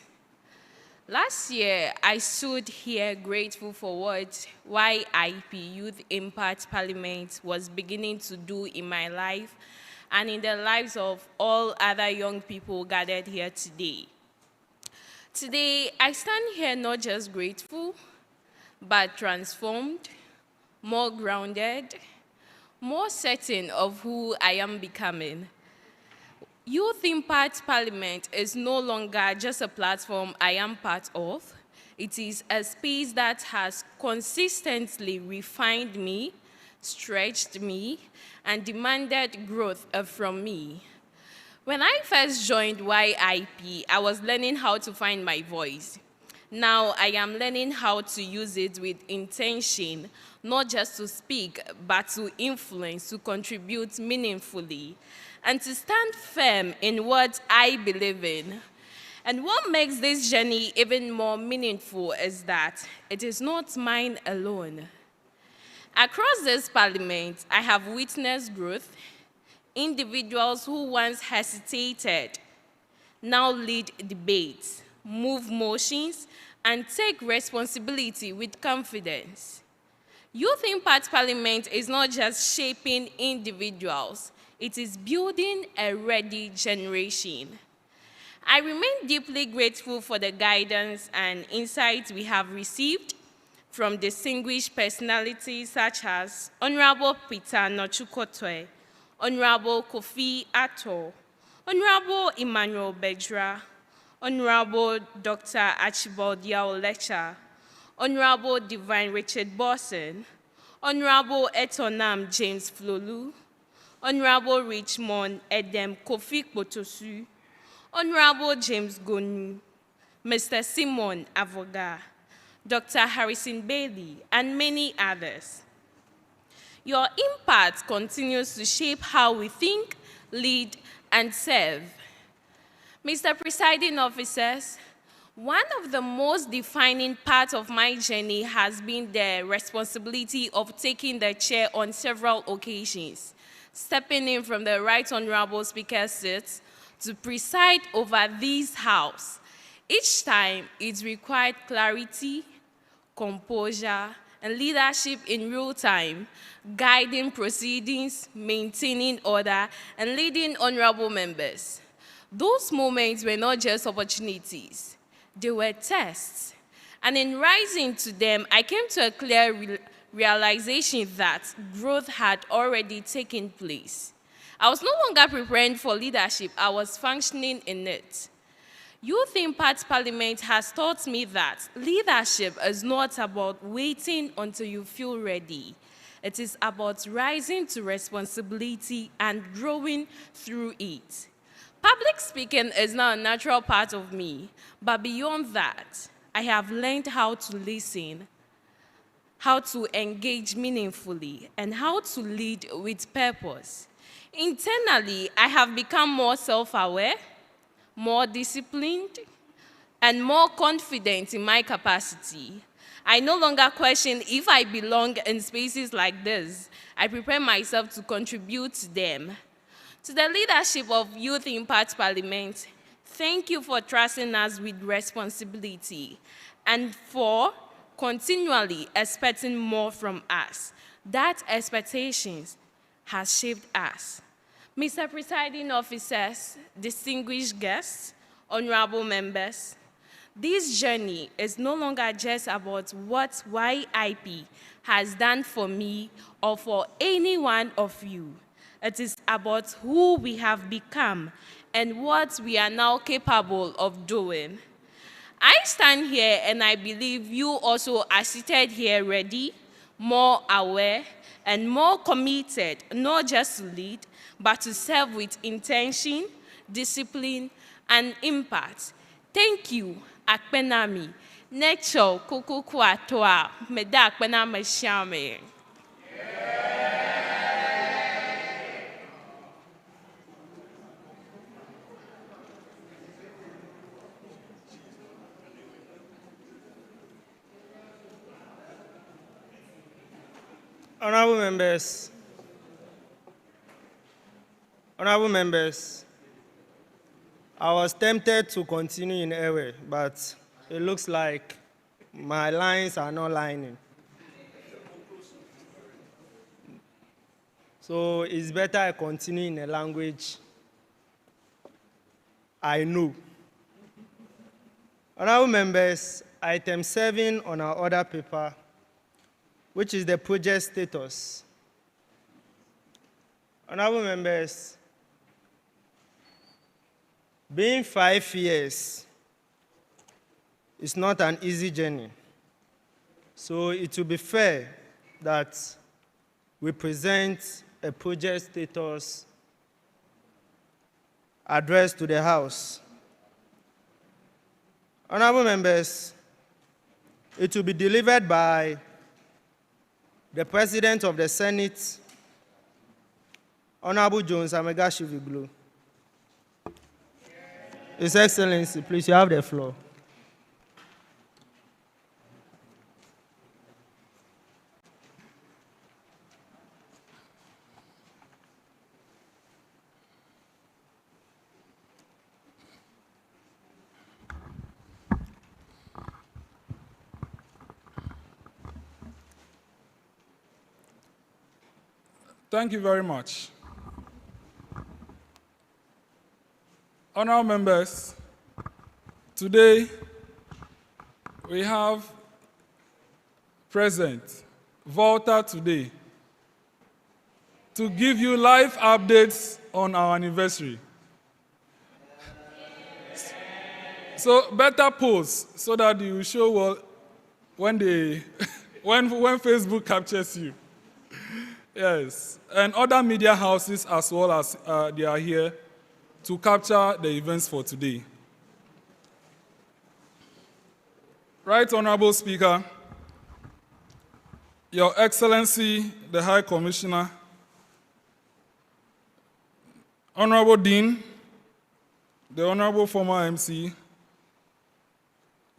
Last year, I stood here grateful for what YIP Youth Impact Parliament was beginning to do in my life and in the lives of all other young people gathered here today. Today, I stand here not just grateful, but transformed, more grounded, more certain of who I am becoming. Youth Impact Parliament is no longer just a platform I am part of. It is a space that has consistently refined me, stretched me, and demanded growth from me. When I first joined YIP, I was learning how to find my voice. Now I am learning how to use it with intention, not just to speak, but to influence, to contribute meaningfully, and to stand firm in what I believe in. And what makes this journey even more meaningful is that it is not mine alone. Across this parliament, I have witnessed growth. Individuals who once hesitated now lead debates, move motions, and take responsibility with confidence. Youth Impact Parliament is not just shaping individuals, it is building a ready generation. I remain deeply grateful for the guidance and insights we have received from distinguished personalities such as Honorable Peter Nochukotwe, Honorable Kofi Atto, Honorable Emmanuel Bedra, Honorable Dr. Archibald Yao Lecha, Honorable Divine Richard Bosson, Honorable Etonam James Flolu, Honorable Richmond Edem Kofi Kpotosu, Honorable James Gonu, Mr. Simon Avoga, Dr. Harrison Bailey, and many others. Your impact continues to shape how we think, lead, and serve. Mr. Presiding Officers, one of the most defining parts of my journey has been the responsibility of taking the chair on several occasions, stepping in from the Right Honorable Speaker's seat to preside over this House. Each time, it required clarity, composure, and leadership in real time, guiding proceedings, maintaining order, and leading honorable members. Those moments were not just opportunities, they were tests. And in rising to them, I came to a clear realization that growth had already taken place. I was no longer preparing for leadership, I was functioning in it. Youth Impact Parliament has taught me that leadership is not about waiting until you feel ready. It is about rising to responsibility and growing through it. Public speaking is now a natural part of me, but beyond that, I have learned how to listen, how to engage meaningfully, and how to lead with purpose. Internally, I have become more self-aware, more disciplined, and more confident in my capacity. I no longer question if I belong in spaces like this. I prepare myself to contribute to them. To the leadership of Youth Impact Parliament, thank you for trusting us with responsibility and for continually expecting more from us. That expectations has shaped us. Mr. Presiding Officers, distinguished guests, honorable members, this journey is no longer just about what YIP has done for me or for any one of you. It is about who we have become and what we are now capable of doing. I stand here and I believe you also are seated here ready, more aware, and more committed, not just to lead, but to serve with intention, discipline, and impact. Thank you, Akpenami. Necho kukuku atoa, meda Akpenami shame. Honorable members, I was tempted to continue in Ewe, but it looks like my lines are not lining. So it's better I continue in a language I know. Honorable members, item 7 on our order paper, which is the project status. Honorable members, being 5 years is not an easy journey. So it will be fair that we present a project status addressed to the House. Honorable members, it will be delivered by the President of the Senate, Honorable Jones Amegashiviglu. His Excellency, please, you have the floor. Thank you very much. Honorable members, today we have present Volta today to give you live updates on our anniversary. So better post so that you show what when when Facebook captures you. Yes, and other media houses as well as they are here to capture the events for today. Right Honorable Speaker, Your Excellency, the High Commissioner, Honorable Dean, the Honorable former MC,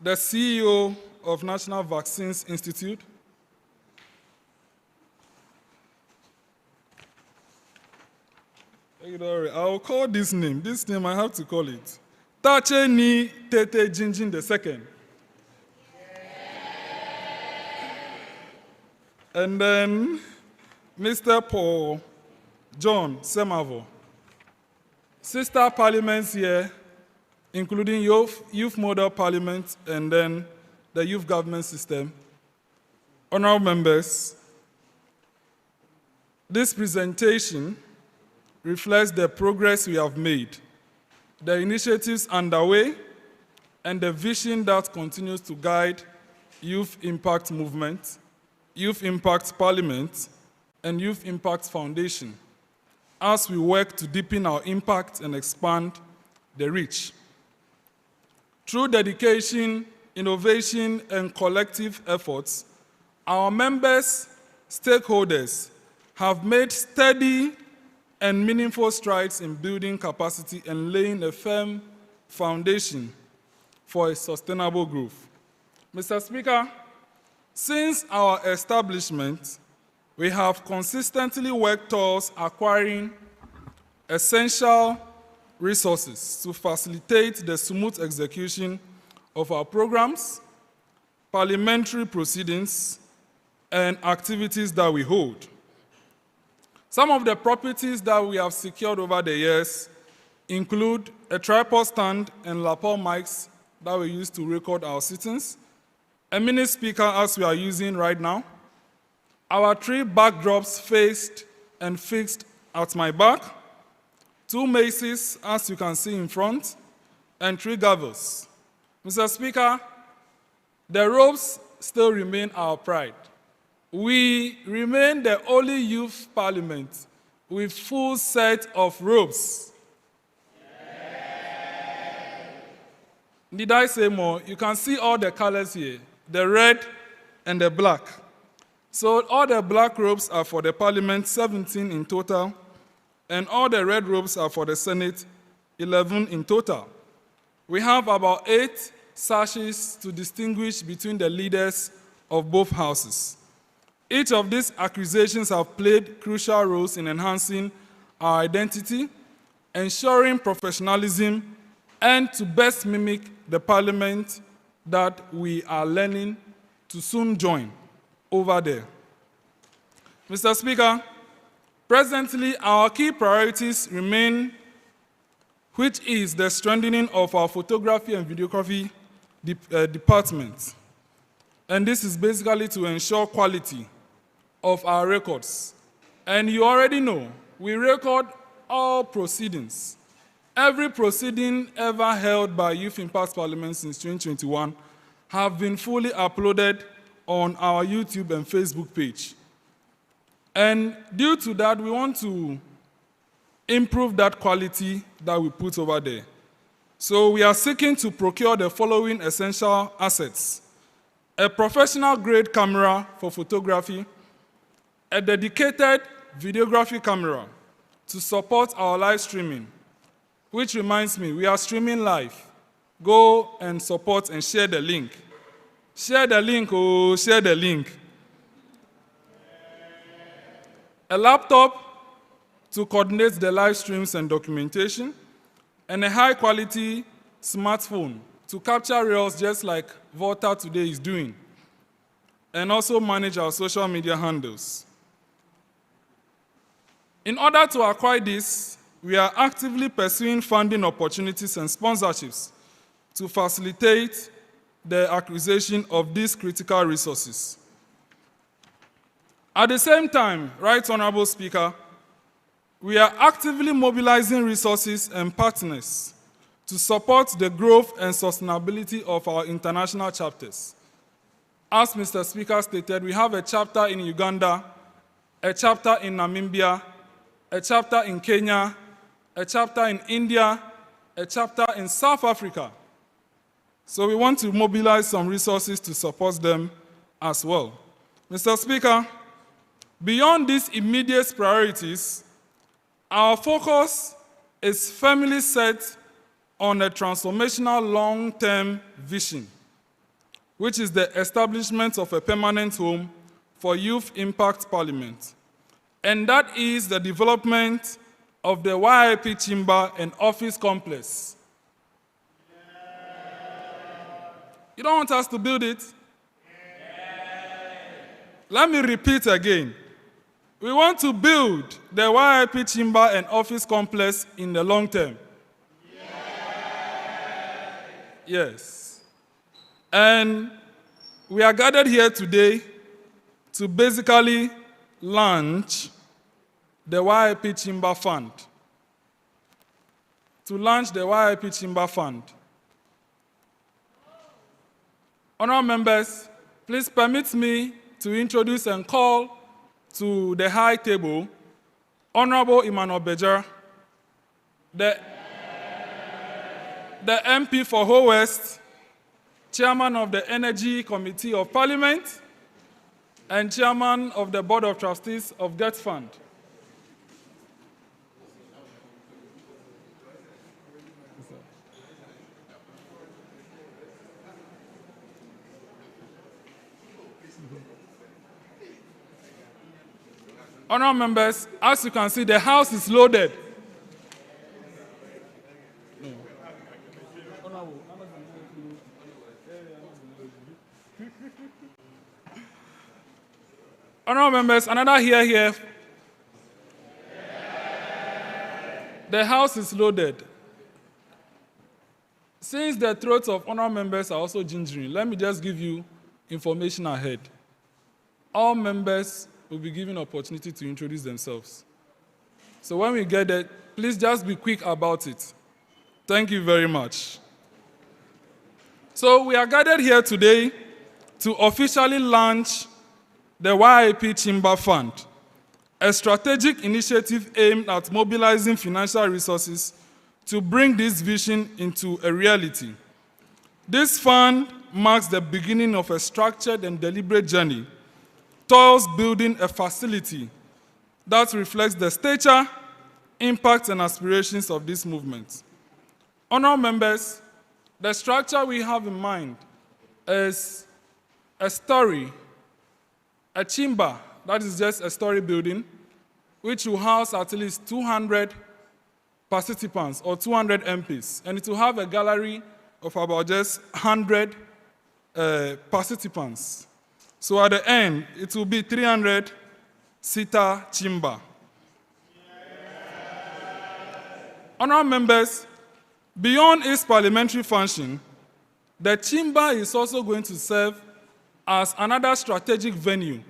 the CEO of National Vaccines Institute, I will call this name. This name I have to call it. Tache Ni Tete Jinjin II. And then Mr. Paul John Semavo. Sister parliaments here, including Youth Model Parliament and then the Youth Government System. Honorable members, this presentation reflects the progress we have made, the initiatives underway, and the vision that continues to guide Youth Impact Movement, Youth Impact Parliament, and Youth Impact Foundation as we work to deepen our impact and expand the reach. Through dedication, innovation, and collective efforts, our members, stakeholders, have made steady and meaningful strides in building capacity and laying a firm foundation for a sustainable growth. Mr. Speaker, since our establishment, we have consistently worked towards acquiring essential resources to facilitate the smooth execution of our programs, parliamentary proceedings, and activities that we hold. Some of the properties that we have secured over the years include a tripod stand and lapel mics that we use to record our sittings, a mini speaker as we are using right now, our 3 backdrops faced and fixed at my back, 2 maces as you can see in front, and 3 gavels. Mr. Speaker, the ropes still remain our pride. We remain the only youth parliament with full set of ropes. Did I say more? You can see all the colors here, the red and the black. So all the black ropes are for the parliament, 17 in total, and all the red ropes are for the Senate, 11 in total. We have about 8 sashes to distinguish between the leaders of both houses. Each of these accusations have played crucial roles in enhancing our identity, ensuring professionalism, and to best mimic the parliament that we are learning to soon join over there. Mr. Speaker, presently our key priorities remain, which is the strengthening of our photography and videography department. And this is basically to ensure quality of our records. And you already know, we record all proceedings. Every proceeding ever held by Youth Impact Parliament since 2021 have been fully uploaded on our YouTube and Facebook page. And due to that, we want to improve that quality that we put over there. So we are seeking to procure the following essential assets: a professional-grade camera for photography, a dedicated videography camera to support our live streaming, which reminds me, we are streaming live. Go and support and share the link. Share the link, oh, share the link. A laptop to coordinate the live streams and documentation, and a high-quality smartphone to capture reels just like Volta today is doing, and also manage our social media handles. In order to acquire this, we are actively pursuing funding opportunities and sponsorships to facilitate the acquisition of these critical resources. At the same time, Right Honorable Speaker, we are actively mobilizing resources and partners to support the growth and sustainability of our international chapters. As Mr. Speaker stated, we have a chapter in Uganda, a chapter in Namibia, a chapter in Kenya, a chapter in India, a chapter in South Africa. So we want to mobilize some resources to support them as well. Mr. Speaker, beyond these immediate priorities, our focus is firmly set on a transformational long-term vision, which is the establishment of a permanent home for Youth Impact Parliament. And that is the development of the YIP chamber and office complex. You don't want us to build it? Let me repeat again. We want to build the YIP chamber and office complex in the long term. Yes. And we are gathered here today to basically launch the YIP Chamber Fund. To launch the YIP Chamber Fund. Honorable members, please permit me to introduce and call to the high table Honorable Emmanuel Bejar, the MP for Ho West, Chairman of the Energy Committee of Parliament, and Chairman of the Board of Trustees of Get Fund. Honourable members, as you can see, the House is loaded. Honourable members, another here. The House is loaded. Since the throats of honourable members are also gingering, let me just give you information ahead. All members will be given opportunity to introduce themselves. So when we get there, please just be quick about it. Thank you very much. So we are gathered here today to officially launch the YIP Chamber Fund, a strategic initiative aimed at mobilizing financial resources to bring this vision into a reality. This fund marks the beginning of a structured and deliberate journey towards building a facility that reflects the stature, impact, and aspirations of this movement. Honourable members, the structure we have in mind is a story, a chamber, that is just a story building, which will house at least 200 participants or 200 MPs, and it will have a gallery of about just 100 participants. So at the end, it will be 300-seater chamber. Honourable members, beyond its parliamentary function, the chamber is also going to serve as another strategic venue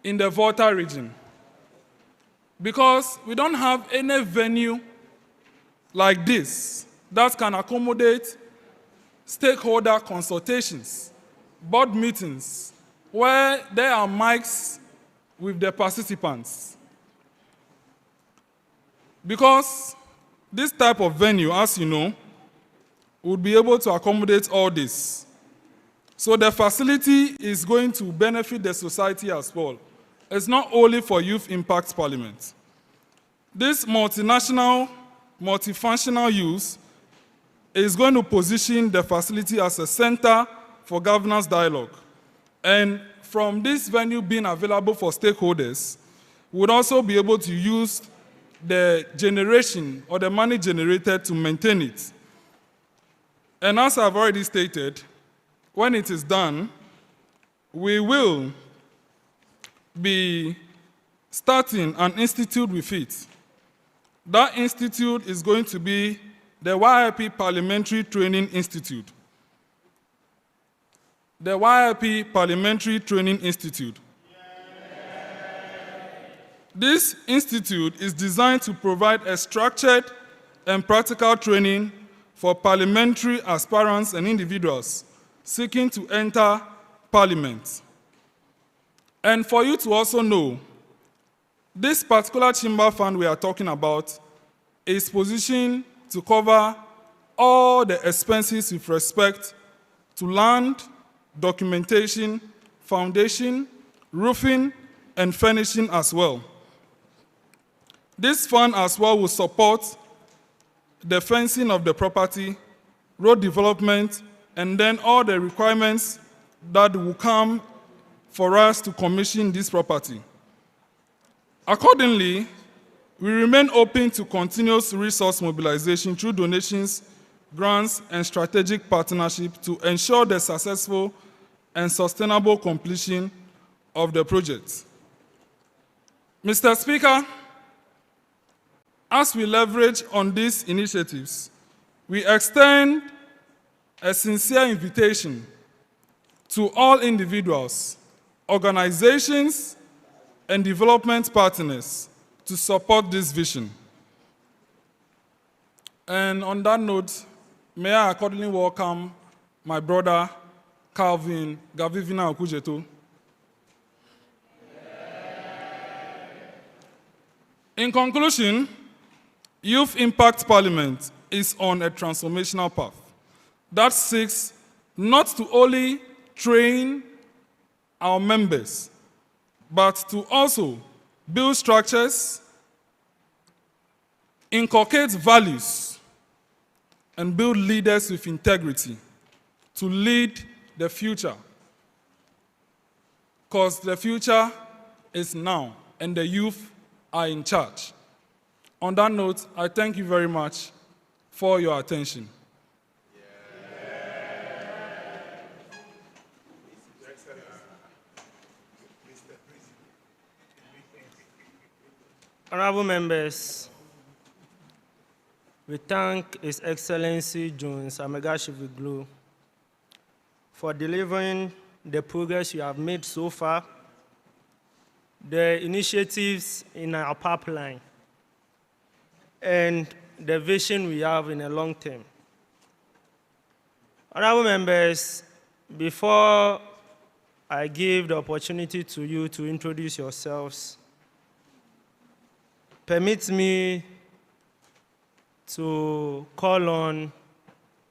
in the Volta region. Because we don't have any venue like this that can accommodate stakeholder consultations, board meetings, where there are mics with the participants. Because this type of venue, as you know, would be able to accommodate all this. So the facility is going to benefit the society as well. It's not only for Youth Impact Parliament. This multinational, multifunctional use is going to position the facility as a center for governance dialogue. And from this venue being available for stakeholders, we would also be able to use the generation or the money generated to maintain it. And as I've already stated, when it is done, we will be starting an institute with it. That institute is going to be the YIP Parliamentary Training Institute. The YIP Parliamentary Training Institute. This institute is designed to provide a structured and practical training for parliamentary aspirants and individuals seeking to enter Parliament. And for you to also know, this particular chamber fund we are talking about is positioned to cover all the expenses with respect to land, documentation, foundation, roofing, and furnishing as well. This fund as well will support the fencing of the property, road development, and then all the requirements that will come for us to commission this property. Accordingly, we remain open to continuous resource mobilization through donations, grants, and strategic partnership to ensure the successful and sustainable completion of the project. Mr. Speaker, as we leverage on these initiatives, we extend a sincere invitation to all individuals, organizations, and development partners to support this vision. And on that note, may I accordingly welcome my brother, Calvin Gavivina Okujeto. In conclusion, Youth Impact Parliament is on a transformational path that seeks not to only train our members, but to also build structures, inculcate values, and build leaders with integrity to lead the future. Because the future is now, and the youth are in charge. On that note, I thank you very much for your attention. Honorable members, we thank His Excellency Jones Amegashiviglu for delivering the progress you have made so far, the initiatives in our pipeline, and the vision we have in the long term. Honorable members, before I give the opportunity to you to introduce yourselves, permit me to call on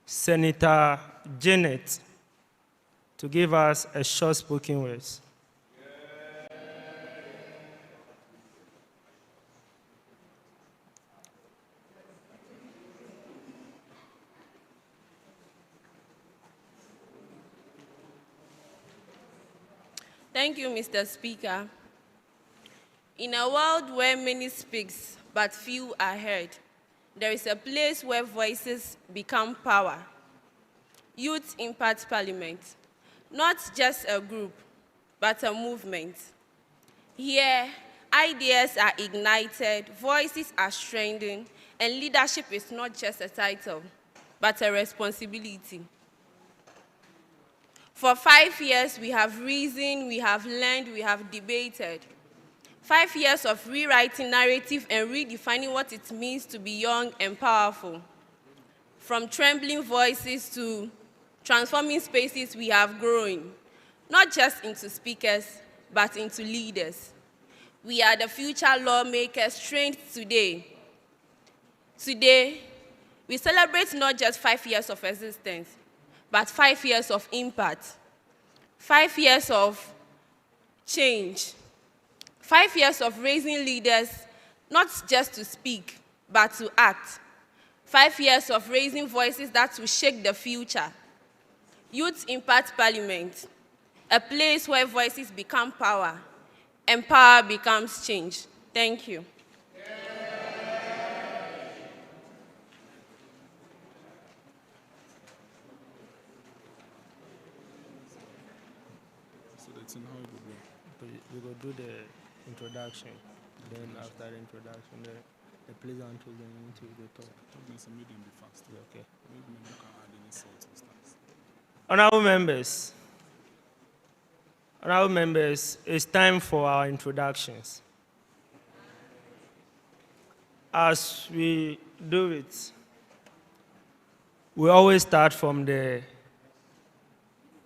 Senator Janet to give us a short spoken words. Thank you, Mr. Speaker. In a world where many speak, but few are heard, there is a place where voices become power. Youth Impact Parliament, not just a group, but a movement. Here, ideas are ignited, voices are strengthened, and leadership is not just a title, but a responsibility. For 5 years, we have reasoned, we have learned, we have debated. 5 years of rewriting narrative and redefining what it means to be young and powerful. From trembling voices to transforming spaces, we have grown, not just into speakers, but into leaders. We are the future lawmakers trained today. Today, we celebrate not just 5 years of existence, but 5 years of impact, 5 years of change, 5 years of raising leaders, not just to speak, but to act, 5 years of raising voices that will shake the future. Youth Impact Parliament, a place where voices become power, and power becomes change. Thank you. We will do the introduction. Then after the introduction, the pleasant will then into the talk. Okay. Honorable members, it's time for our introductions. As we do it, we always start from the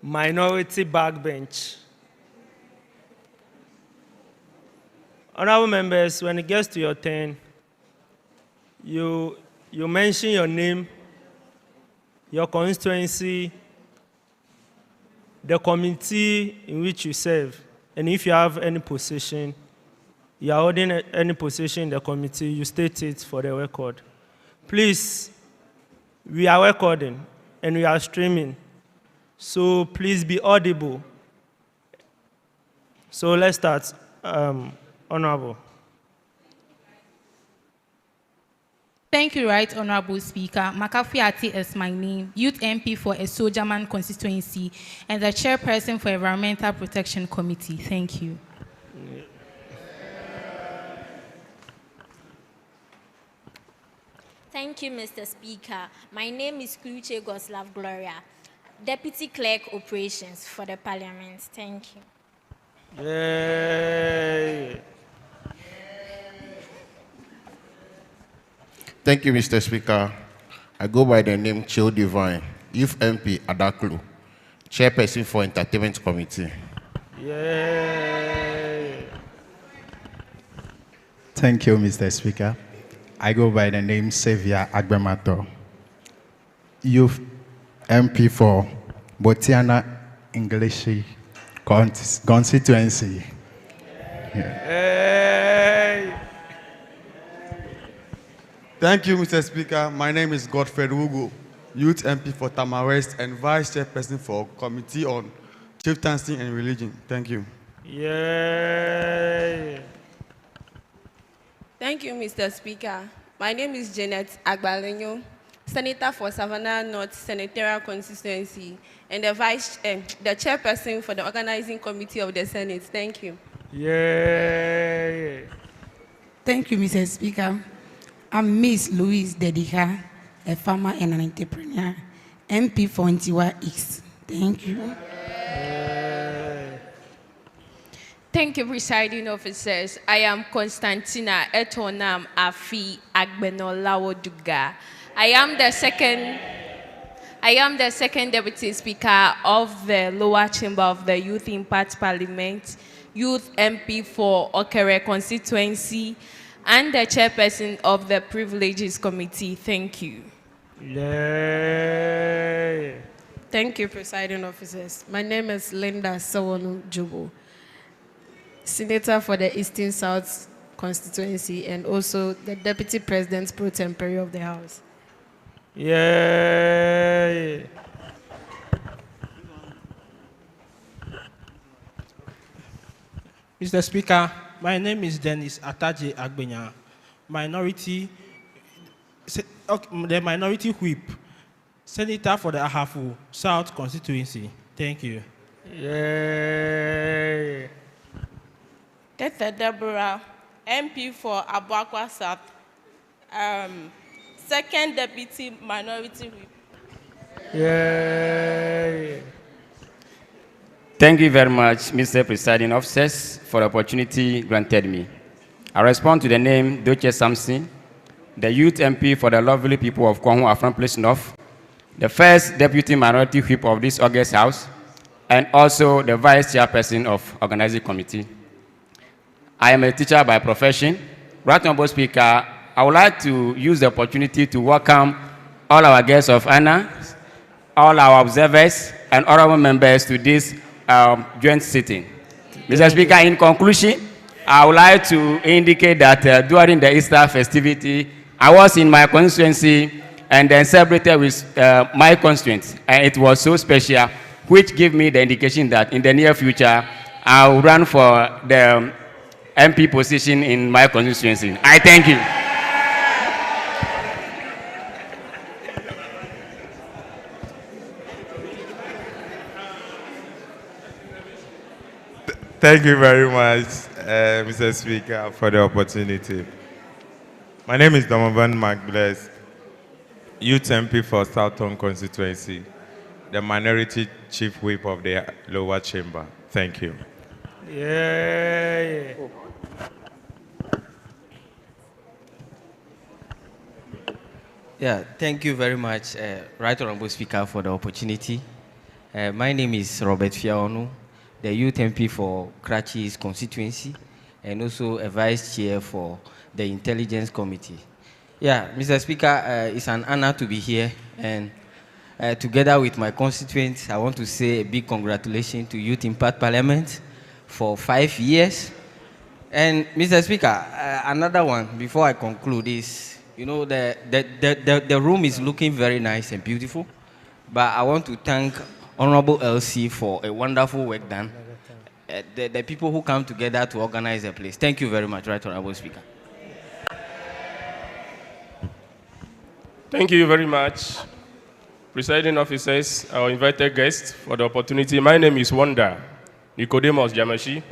minority backbench. Honorable members, when it gets to your turn, you mention your name, your constituency, the committee in which you serve, and if you have any position, you are holding any position in the committee, you state it for the record. Please, we are recording and we are streaming, so please be audible. So let's start. Honorable. Thank you, Right Honorable Speaker. Makafiati is my name, Youth MP for a Sojaman constituency and the Chairperson for Environmental Protection Committee. Thank you. Thank you, Mr. Speaker. My name is Kluche Goslav Gloria, Deputy Clerk Operations for the Parliament. Thank you. Yay. Thank you, Mr. Speaker. I go by the name Chill Divine, Youth MP Adaklu, Chairperson for Entertainment Committee. Yay. Thank you, Mr. Speaker. I go by the name Xavier Agbemato, Youth MP for Botiana English constituency. Hey. Thank you, Mr. Speaker. My name is Godfrey Wugo, Youth MP for Tama West and Vice Chairperson for Committee on Chieftaincy and Religion. Thank you. Yay. Thank you, Mr. Speaker. My name is Janet Agbalenyo, Senator for Savannah North Senatorial Constituency and the Chairperson for the Organizing Committee of the Senate. Thank you. Yay. Thank you, Mr. Speaker. I'm Miss Louise Dedica, a farmer and an entrepreneur, MP for Ntiwa East. Thank you. Thank you, presiding officers. I am Constantina Etonam Afi Agbenolawo Duga. I am the second deputy speaker of the lower chamber of the Youth Impact Parliament, Youth MP for Okere constituency, and the chairperson of the Privileges Committee. Thank you. Yay. Thank you, presiding officers. My name is Linda Sawonu Jubo, Senator for the Eastern South constituency and also the Deputy President pro tempore of the House. Yay. Mr. Speaker, my name is Dennis Ataje Agbenya, the minority whip, Senator for the Ahafu South constituency. Thank you. Yay. Tete Deborah, MP for Abuakwa South, second deputy minority whip. Yay. Thank you very much, Mr. Presiding Officers, for the opportunity granted me. I respond to the name Doche Samson, the Youth MP for the lovely people of Kwanhu Afran Place North, the first deputy minority whip of this August House, and also the vice chairperson of Organizing Committee. I am a teacher by profession. Right Honorable Speaker, I would like to use the opportunity to welcome all our guests of honor, all our observers, and honorable members to this joint sitting. Mr. Speaker, in conclusion, I would like to indicate that during the Easter festivity, I was in my constituency and then celebrated with my constituents, and it was so special, which gave me the indication that in the near future, I will run for the MP position in my constituency. I thank you. Thank you very much, Mr. Speaker, for the opportunity. My name is Donovan McBless, Youth MP for Southern Constituency, the Minority Chief Whip of the Lower Chamber. Thank you. Yay. Yeah, thank you very much, Right Honorable Speaker, for the opportunity. My name is Robert Fiaonu, the Youth MP for Kratchi's constituency, and also a Vice Chair for the Intelligence Committee. Yeah, Mr. Speaker, it's an honor to be here, and together with my constituents, I want to say a big congratulations to Youth Impact Parliament for 5 years. And Mr. Speaker, another one before I conclude is, you know, the room is looking very nice and beautiful, but I want to thank Honorable LC for a wonderful work done. The people who come together to organize the place. Thank you very much, Right Honorable Speaker. Thank you very much, presiding officers, our invited guests, for the opportunity. My name is Wanda Nicodemus Jamashi,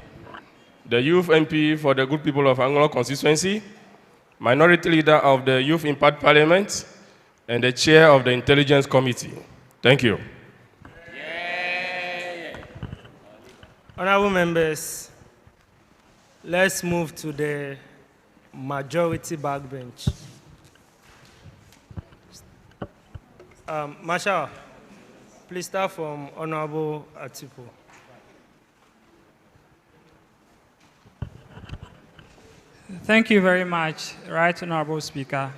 the Youth MP for the good people of Anglo constituency, minority leader of the Youth Impact Parliament, and the chair of the Intelligence Committee. Thank you. Honorable members, let's move to the majority backbench. Marshal, Please start from Honorable Atipo. Thank you very much, Right Honorable Speaker.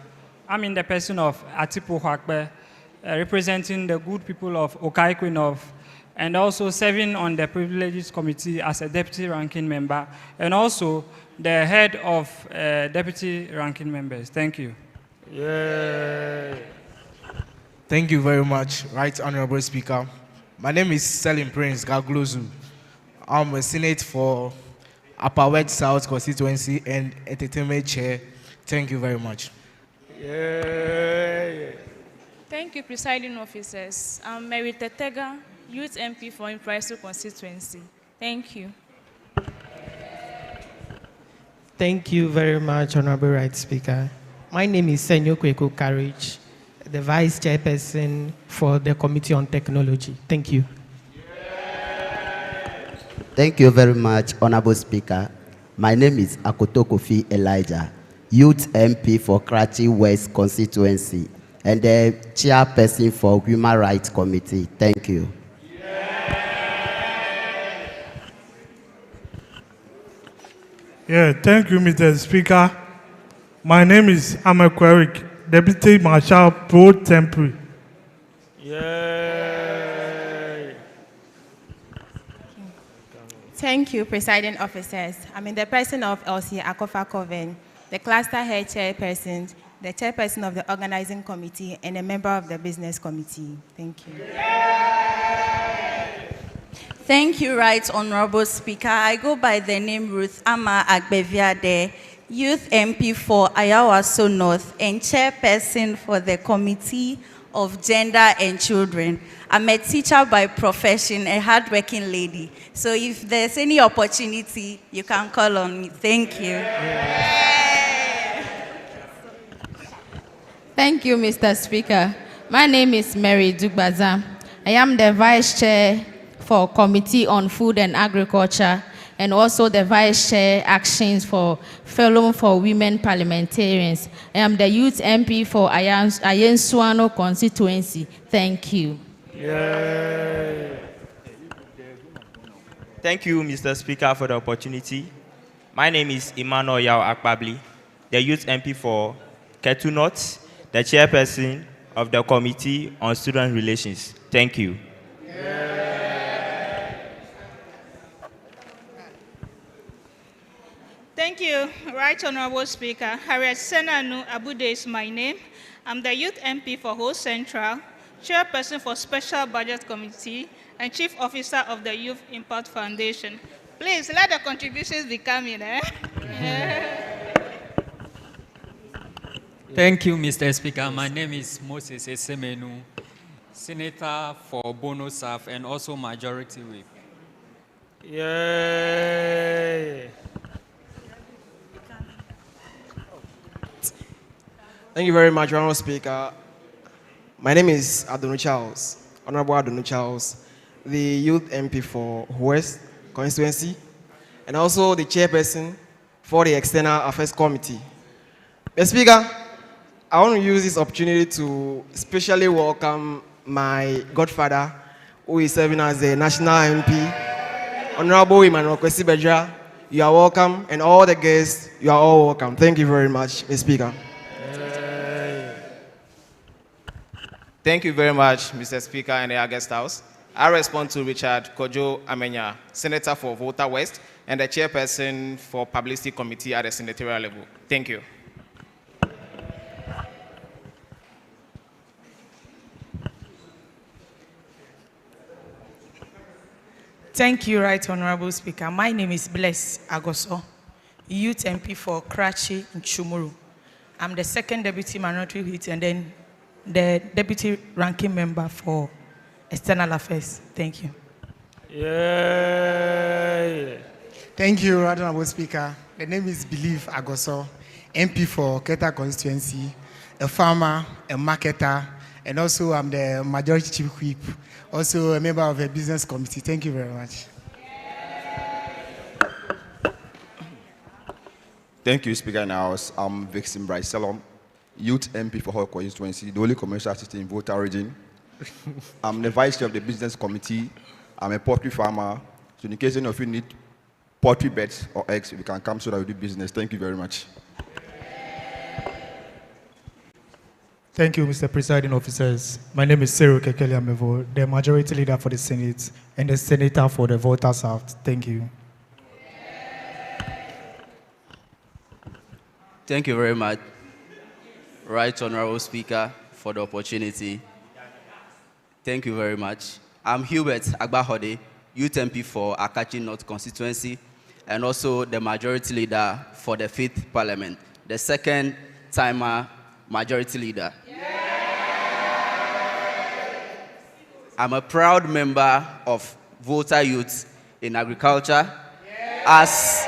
I'm in the person of Atipo Hwakbe, representing the good people of Okaikwe North, and also serving on the Privileges Committee as a deputy ranking member, and also the head of deputy ranking members. Thank you. Yeah. Thank you very much, Right Honorable Speaker. My name is Selim Prince Gaglozu. I'm a Senate for Upper West South constituency and entertainment chair. Thank you very much. Yeah. Thank you, presiding officers. I'm Mary Tetega, Youth MP for Impressive constituency. Thank you. Thank you very much, Honorable Right Speaker. My name is Senyo Kweko Courage, the Vice Chairperson for the Committee on Technology. Thank you. Thank you very much, Honorable Speaker. My name is Akoto Kofi Elijah, Youth MP for Karachi West constituency and the Chairperson for Human Rights Committee. Thank you. Yeah, thank you, Mr. Speaker. My name is Amakwerik, Deputy Marshal Pro Tempore. Yeah. Thank you, presiding officers. I'm in the person of Elsie Akofa Convene, the cluster head chairperson, the chairperson of the organizing committee, and a member of the business committee. Thank you. Thank you, Right Honorable Speaker. I go by the name Ruth Ama Agbeviade, Youth MP for Ayawaso North and chairperson for the Committee of Gender and Children. I'm a teacher by profession, a hardworking lady. So if there's any opportunity, you can call on me. Thank you. Thank you, Mr. Speaker. My name is Mary Dugbaza. I am the Vice Chair for Committee on Food and Agriculture and also the Vice Chair Actions for Fellow for Women Parliamentarians. I am the Youth MP for Ayensuano constituency. Thank you. Yeah. Thank you, Mr. Speaker, for the opportunity. My name is Emmanuel Yao Akpabli, the Youth MP for Ketu North, the Chairperson of the Committee on Student Relations. Thank you. Thank you, Right Honorable Speaker. Harriet Senanu Abude is my name. I'm the Youth MP for Ho Central, Chairperson for Special Budget Committee, and Chief Officer of the Youth Impact Foundation. Please let the contributions be coming. Thank you, Mr. Speaker. My name is Moses Esemenu, Senator for Bono South and also Majority Whip. Yeah. Thank you very much, Honorable Speaker. My name is Adonu Charles, Honorable Adonu Charles, the Youth MP for West constituency, and also the Chairperson for the External Affairs Committee. Mr. Speaker, I want to use this opportunity to specially welcome my godfather, who is serving as the National MP, Honorable Emmanuel Kwesi Bedra. You are welcome, and all the guests, you are all welcome. Thank you very much, Mr. Speaker. Thank you very much, Mr. Speaker and the guest house. I respond to Richard Kojo Amenya, Senator for Volta West and the Chairperson for Publicity Committee at the senatorial level. Thank you. Thank you, Right Honorable Speaker. My name is Bless Agoso, Youth MP for Karachi and Chumuru. I'm the second Deputy Minority Whip and then the Deputy Ranking Member for External Affairs. Thank you. Yeah. Thank you, Right Honorable Speaker. The name is Believe Agoso, MP for Keta constituency, a farmer, a marketer, and also I'm the Majority Chief Whip, also a member of the Business Committee. Thank you very much. Thank you, Speaker in the House. I'm Vixen Bryce Salom, Youth MP for Hall constituency, the only commercial city in Volta region. I'm the vice chair of the business committee. I'm a poultry farmer. So in case any of you need poultry beds or eggs, you can come so that we do business. Thank you very much. Thank you, Mr. Presiding Officers. My name is Cyril Kekeli Amevo, the Majority Leader for the Senate and the Senator for the Volta South. Thank you. Thank you very much, Right Honorable Speaker, for the opportunity. Thank you very much. I'm Hubert Agbahode, Youth MP for Akachi North constituency, and also the Majority Leader for the 5th Parliament, the second timer Majority Leader. I'm a proud member of Volta Youth in Agriculture, as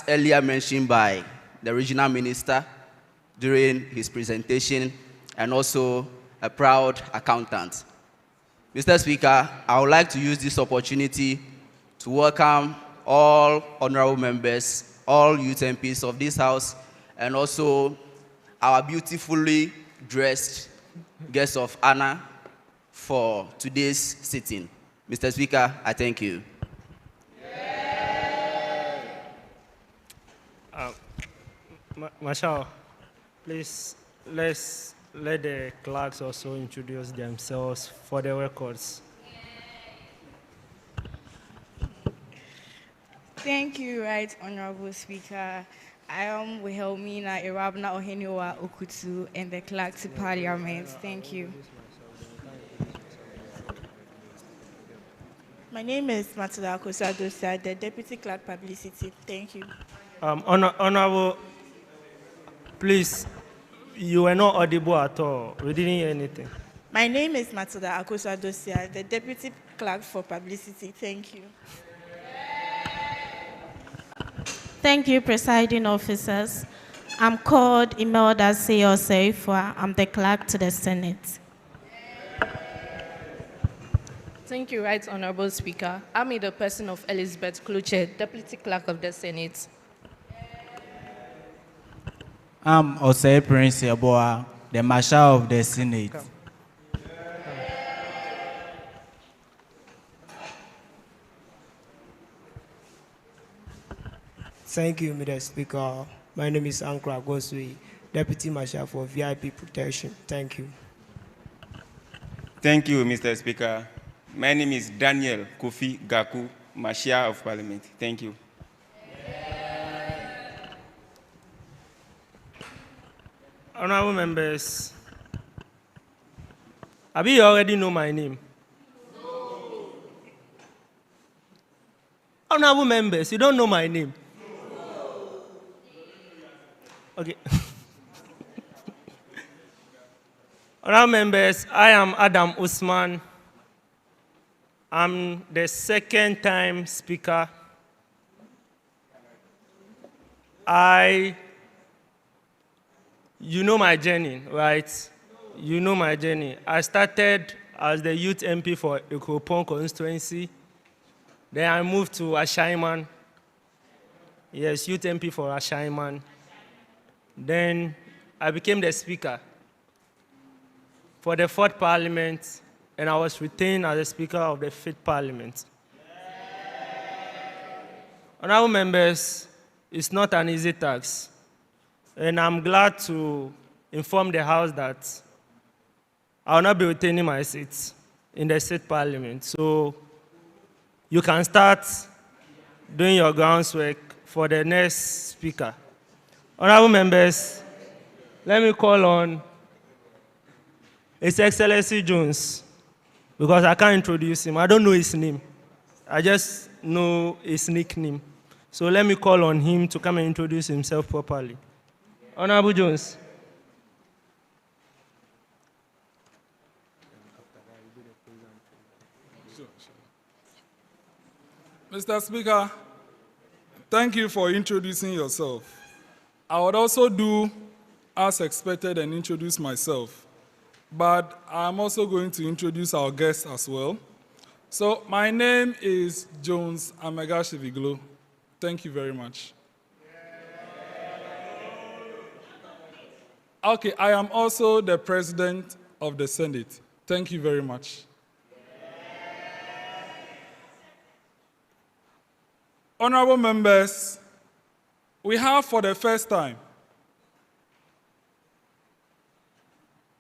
earlier mentioned by the regional minister during his presentation, and also a proud accountant. Mr. Speaker, I would like to use this opportunity to welcome all honorable members, all youth MPs of this House, and also our beautifully dressed guests of honor for today's sitting. Mr. Speaker, I thank you. Marshal, please let the clerks also introduce themselves for the records. Thank you, Right Honorable Speaker. I am Wilhelmina Irabna Oheniwa Okutu and the Clerk to Parliament. Thank you. My name is Matilda Akosa-Dosia, the Deputy Clerk Publicity. Thank you. Honorable, please, you were not audible at all. We didn't hear anything. My name is Matilda Akosa-Dosia, the Deputy Clerk for Publicity. Thank you. Thank you, Presiding Officers. I'm called Imelda Seyosefwa. I'm the Clerk to the Senate. Thank you, Right Honorable Speaker. I'm in the person of Elizabeth Kluche, Deputy Clerk of the Senate. I'm Osei Prince Yeboah, the Marshal of the Senate. Thank you, Mr. Speaker. My name is Ankra Gosui, Deputy Marshal for VIP Protection. Thank you. Thank you, Mr. Speaker. My name is Daniel Kofi Gaku, Marshal of Parliament. Thank you. Honorable members, Abi, you already know my name. No. Honorable members, you don't know my name. No. Okay. Honorable members, I am Adam Usman. I'm the second time speaker. You know my journey, right? You know my journey. I started as the youth MP for Ikropong constituency. Then I moved to Ashaiman. Yes, youth MP for Ashaiman. Then I became the speaker for the 4th Parliament, and I was retained as the Speaker of the 5th Parliament. Honorable members, it's not an easy task. And I'm glad to inform the House that I will not be retaining my seat in the 6th Parliament. So you can start doing your groundwork for the next speaker. Honorable members, let me call on His Excellency Jones, because I can't introduce him. I don't know his name. I just know his nickname. So let me call on him to come and introduce himself properly. Honorable Jones. Mr. Speaker, thank you for introducing yourself. I would also do as expected and introduce myself, but I'm also going to introduce our guests as well. So my name is Jones Amegashiviglo. Thank you very much. Okay, I am also the President of the Senate. Thank you very much. Honorable members, we have for the first time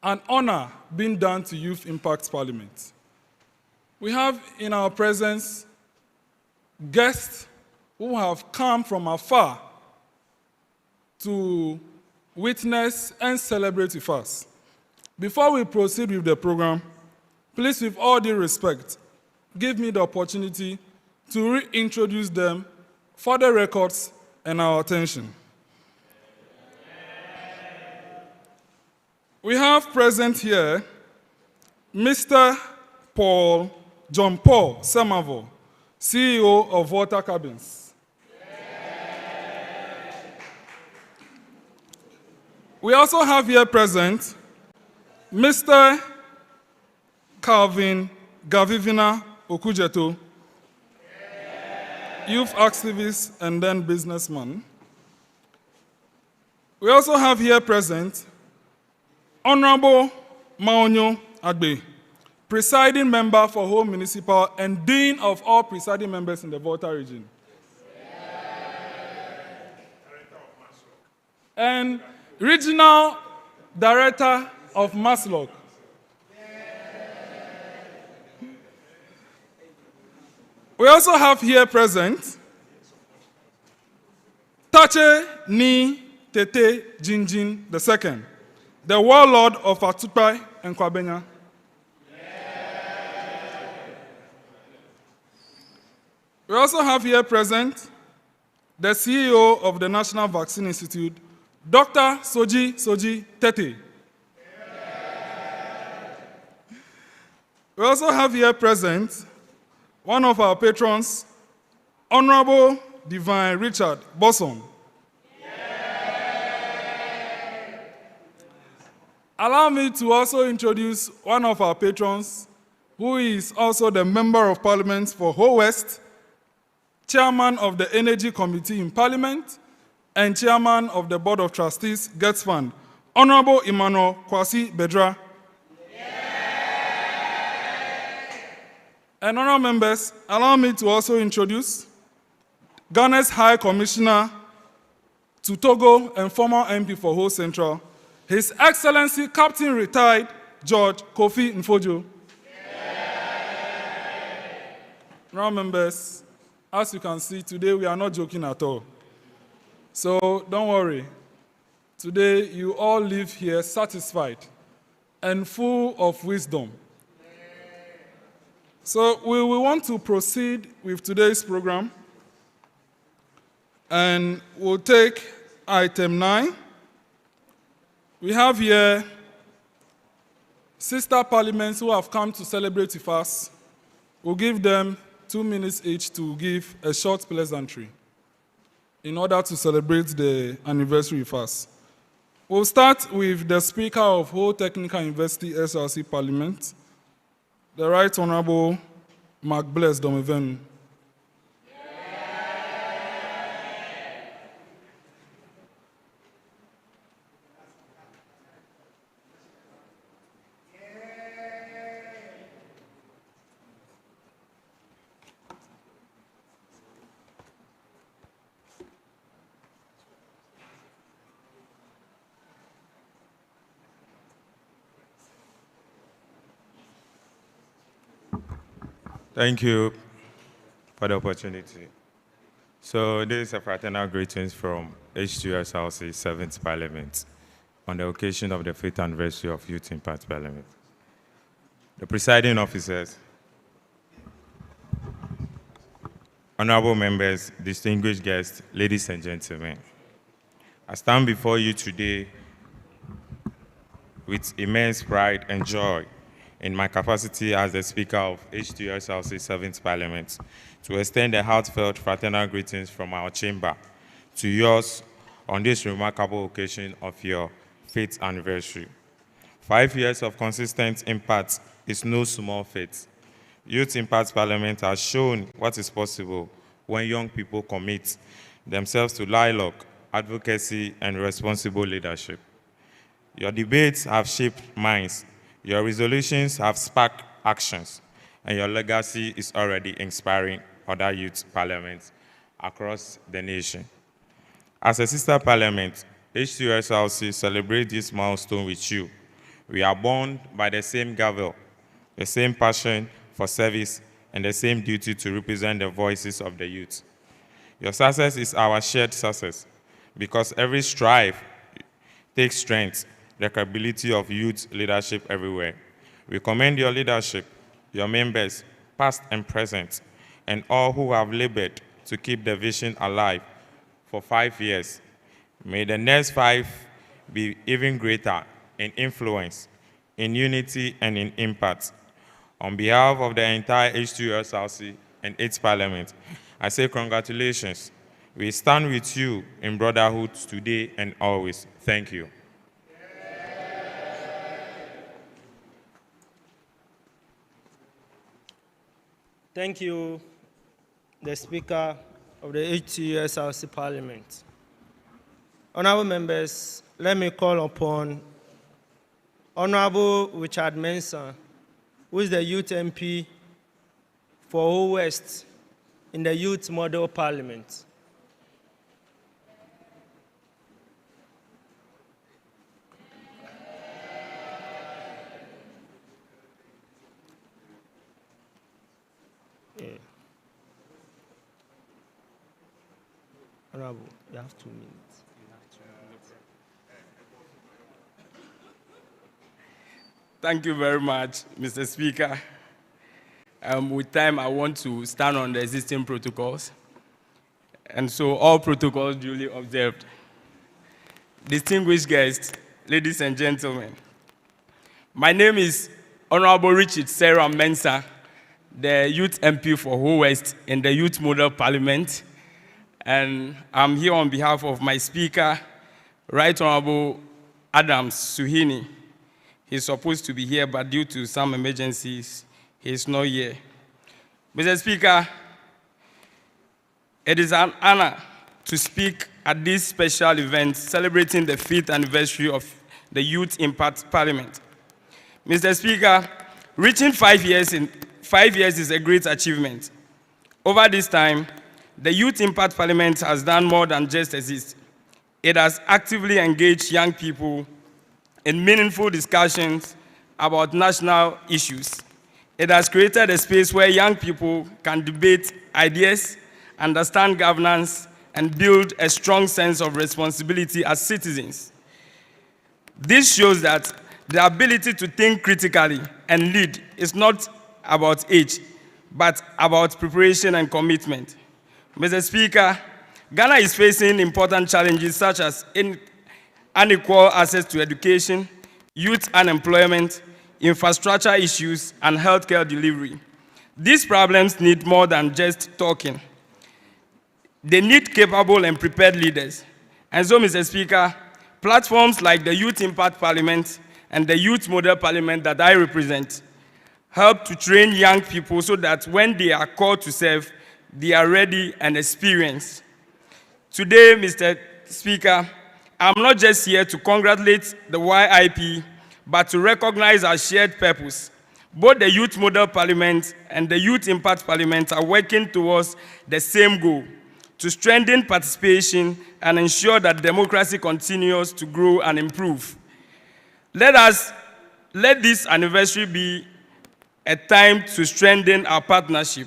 an honor being done to Youth Impact Parliament. We have in our presence guests who have come from afar to witness and celebrate with us. Before we proceed with the program, please, with all due respect, give me the opportunity to reintroduce them for the records and our attention. We have present here Mr. John Paul Semavo, CEO of Volta Cabins. We also have here present Mr. Calvin Gavivina Okujeto, youth activist and then businessman. We also have here present Honorable Maonyo Agbe, presiding member for Home Municipal and Dean of all presiding members in the Volta region. And Regional Director of Maslok. We also have here present Tache Ni Tete Jinjin II, the warlord of Atupai and Kwabenya. We also have here present the CEO of the National Vaccine Institute, Dr. Soji Tete. We also have here present one of our patrons, Honorable Divine Richard Bosson. Allow me to also introduce one of our patrons, who is also the Member of Parliament for Ho West, Chairman of the Energy Committee in Parliament, and Chairman of the Board of Trustees, Gates Fund, Honorable Emmanuel Kwasi Bedra. And honorable members, allow me to also introduce Ghana's High Commissioner to Togo and former MP for Ho Central, His Excellency Captain Retired George Kofi Nfojo. Honorable members, as you can see, today we are not joking at all. So don't worry. Today you all live here satisfied and full of wisdom. So we want to proceed with today's program, and we'll take item 9. We have here sister parliaments who have come to celebrate with us. We'll give them 2 minutes each to give a short pleasantry in order to celebrate the anniversary with us. We'll start with the Speaker of Ho Technical University SRC Parliament, the Right Honorable Mark Bless Domivenu. Thank you for the opportunity. So this is a fraternal greetings from H2SRC 7th Parliament on the occasion of the 5th anniversary of Youth Impact Parliament. The presiding officers, honorable members, distinguished guests, ladies and gentlemen, I stand before you today with immense pride and joy in my capacity as the Speaker of H2SRC 7th Parliament to extend a heartfelt fraternal greetings from our chamber to yours on this remarkable occasion of your 5th anniversary. 5 years of consistent impact is no small feat. Youth Impact Parliament has shown what is possible when young people commit themselves to dialogue, advocacy, and responsible leadership. Your debates have shaped minds, Your resolutions have sparked actions, and your legacy is already inspiring other youth parliaments across the nation. As a sister parliament, H2SLC celebrates this milestone with you. We are born by the same gavel, the same passion for service, and the same duty to represent the voices of the youth. Your success is our shared success, because every strive takes strength, the capability of youth leadership everywhere. We commend your leadership, your members, past and present, and all who have labored to keep the vision alive for 5 years. May the next 5 be even greater in influence, in unity, and in impact. On behalf of the entire H2SRC and its parliament, I say congratulations. We stand with you in brotherhood today and always. Thank you. Thank you, the Speaker of the H2SRC Parliament. Honorable members, let me call upon Honorable Richard Mensah, who is the Youth MP for Ho West in the Youth Model Parliament. Honorable, you have 2 minutes. Thank you very much, Mr. Speaker. With time, I want to stand on the existing protocols. And so all protocols duly observed. Distinguished guests, ladies and gentlemen, my name is Honorable Richard Sarah Mensah, the Youth MP for Ho West in the Youth Model Parliament. And I'm here on behalf of my Speaker, Right Honorable Adams Suhini. He's supposed to be here, but due to some emergencies, he's not here. Mr. Speaker, it is an honor to speak at this special event celebrating the 5th anniversary of the Youth Impact Parliament. Mr. Speaker, reaching 5 years is a great achievement. Over this time, the Youth Impact Parliament has done more than just exist. It has actively engaged young people in meaningful discussions about national issues. It has created a space where young people can debate ideas, understand governance, and build a strong sense of responsibility as citizens. This shows that the ability to think critically and lead is not about age, but about preparation and commitment. Mr. Speaker, Ghana is facing important challenges such as unequal access to education, youth unemployment, infrastructure issues, and healthcare delivery. These problems need more than just talking. They need capable and prepared leaders. And so, Mr. Speaker, platforms like the Youth Impact Parliament and the Youth Model Parliament that I represent help to train young people so that when they are called to serve, they are ready and experienced. Today, Mr. Speaker, I'm not just here to congratulate the YIP, but to recognize our shared purpose. Both the Youth Model Parliament and the Youth Impact Parliament are working towards the same goal, to strengthen participation and ensure that democracy continues to grow and improve. Let this anniversary be a time to strengthen our partnership.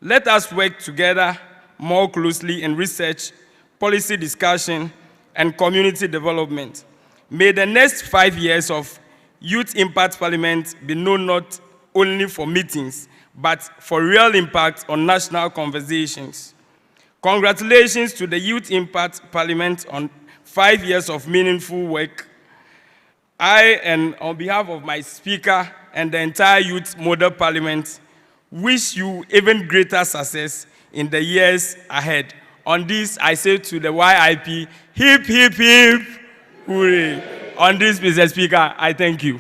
Let us work together more closely in research, policy discussion, and community development. May the next 5 years of Youth Impact Parliament be known not only for meetings, but for real impact on national conversations. Congratulations to the Youth Impact Parliament on 5 years of meaningful work. I, and on behalf of my Speaker and the entire Youth Model Parliament, wish you even greater success in the years ahead. On this, I say to the YIP, hip, hip, hip, hooray. On this, Mr. Speaker, I thank you.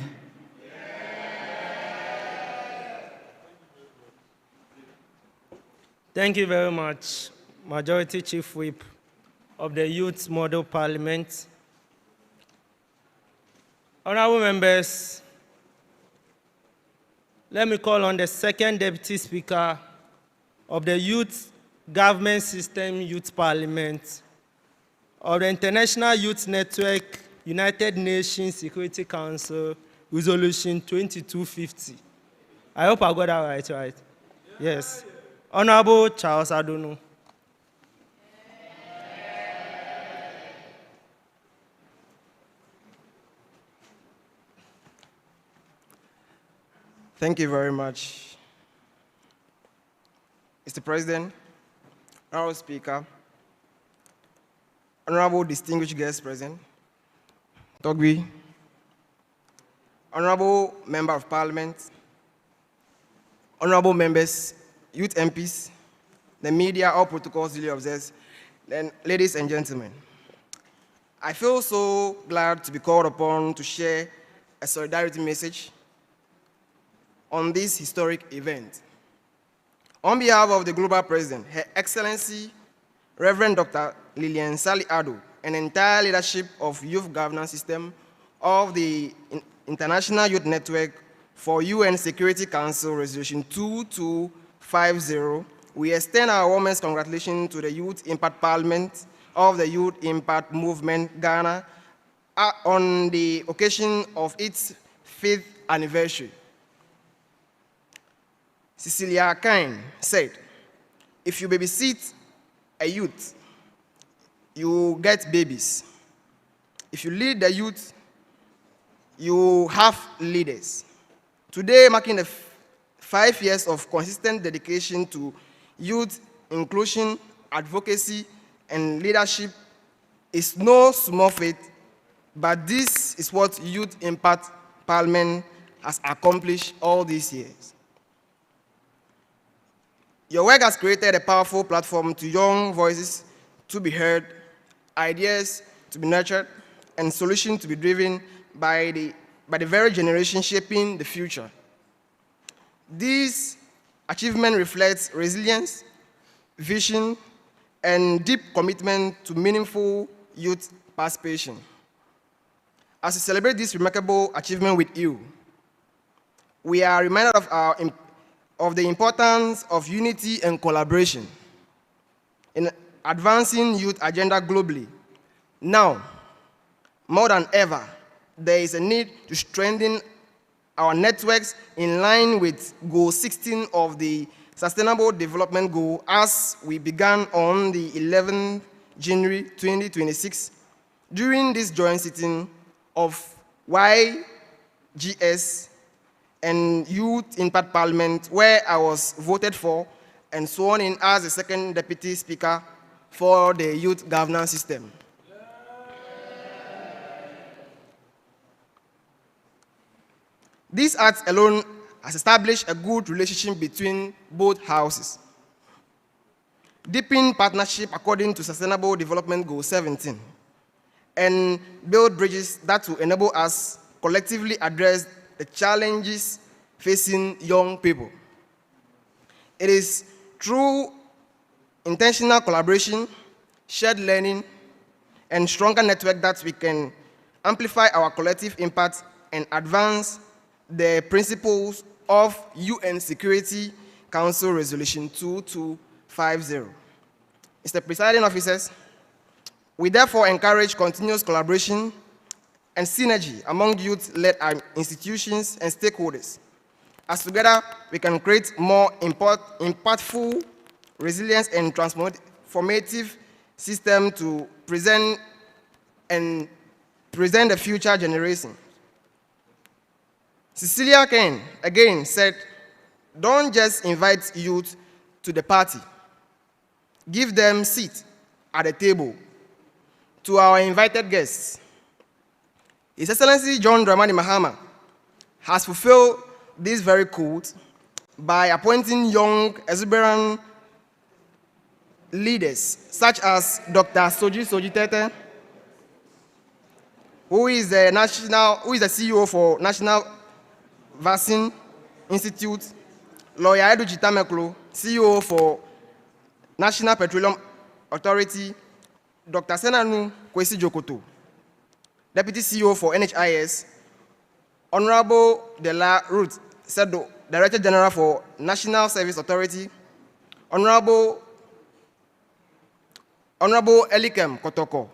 Thank you very much, Majority Chief Whip of the Youth Model Parliament. Honorable members, Let me call on the second Deputy Speaker of the Youth Government System Youth Parliament of the International Youth Network, United Nations Security Council, Resolution 2250. I hope I got that right? Yes. Honorable Charles Adonu. Thank you very much. Mr. President, Honorable Speaker, Honorable distinguished guests present, Togbi, Honorable Member of Parliament, Honorable members, youth MPs, the media, all protocols duly observed, then ladies and gentlemen, I feel so glad to be called upon to share a solidarity message on this historic event. On behalf of the Global President, Her Excellency, Reverend Dr. Lillian Sally Addo, and entire leadership of Youth Governance System of the International Youth Network for UN Security Council Resolution 2250, we extend our warmest congratulations to the Youth Impact Parliament of the Youth Impact Movement Ghana on the occasion of its 5th anniversary. Cecilia Kine said, if you babysit a youth, you get babies. If you lead the youth, you have leaders. Today, marking the 5 years of consistent dedication to youth inclusion, advocacy, and leadership is no small feat, but this is what Youth Impact Parliament has accomplished all these years. Your work has created a powerful platform to young voices to be heard, ideas to be nurtured, and solutions to be driven by the very generation shaping the future. This achievement reflects resilience, vision, and deep commitment to meaningful youth participation. As we celebrate this remarkable achievement with you, we are reminded of the importance of unity and collaboration in advancing youth agenda globally. Now, more than ever, there is a need to strengthen our networks in line with Goal 16 of the Sustainable Development Goal as we began on the 11th January 2026 during this joint sitting of YGS and Youth Impact Parliament, where I was voted for and sworn in as the second Deputy Speaker for the Youth Governance System. This act alone has established a good relationship between both houses. Deepen partnership according to Sustainable Development Goal 17, and build bridges that will enable us collectively address the challenges facing young people. It is through intentional collaboration, shared learning, and stronger network that we can amplify our collective impact and advance the principles of UN Security Council Resolution 2250. Mr. Presiding Officers, we therefore encourage continuous collaboration and synergy among youth-led institutions and stakeholders, as together we can create more impactful, resilient, and transformative system to present the future generation. Cecilia Kane again said, don't just invite youth to the party. Give them seats at the table. To our invited guests, His Excellency John Dramani Mahama has fulfilled this very code by appointing young, exuberant leaders such as Dr. Soji Tete, who is the CEO for National Vaccine Institute, Lawyer Edu Jitameklo, CEO for National Petroleum Authority, Dr. Senanu Kwesi Jokoto, Deputy CEO for NHIS, Honorable Dela Ruth Sedo, Director General for National Service Authority, Honorable Elikem Kotoko,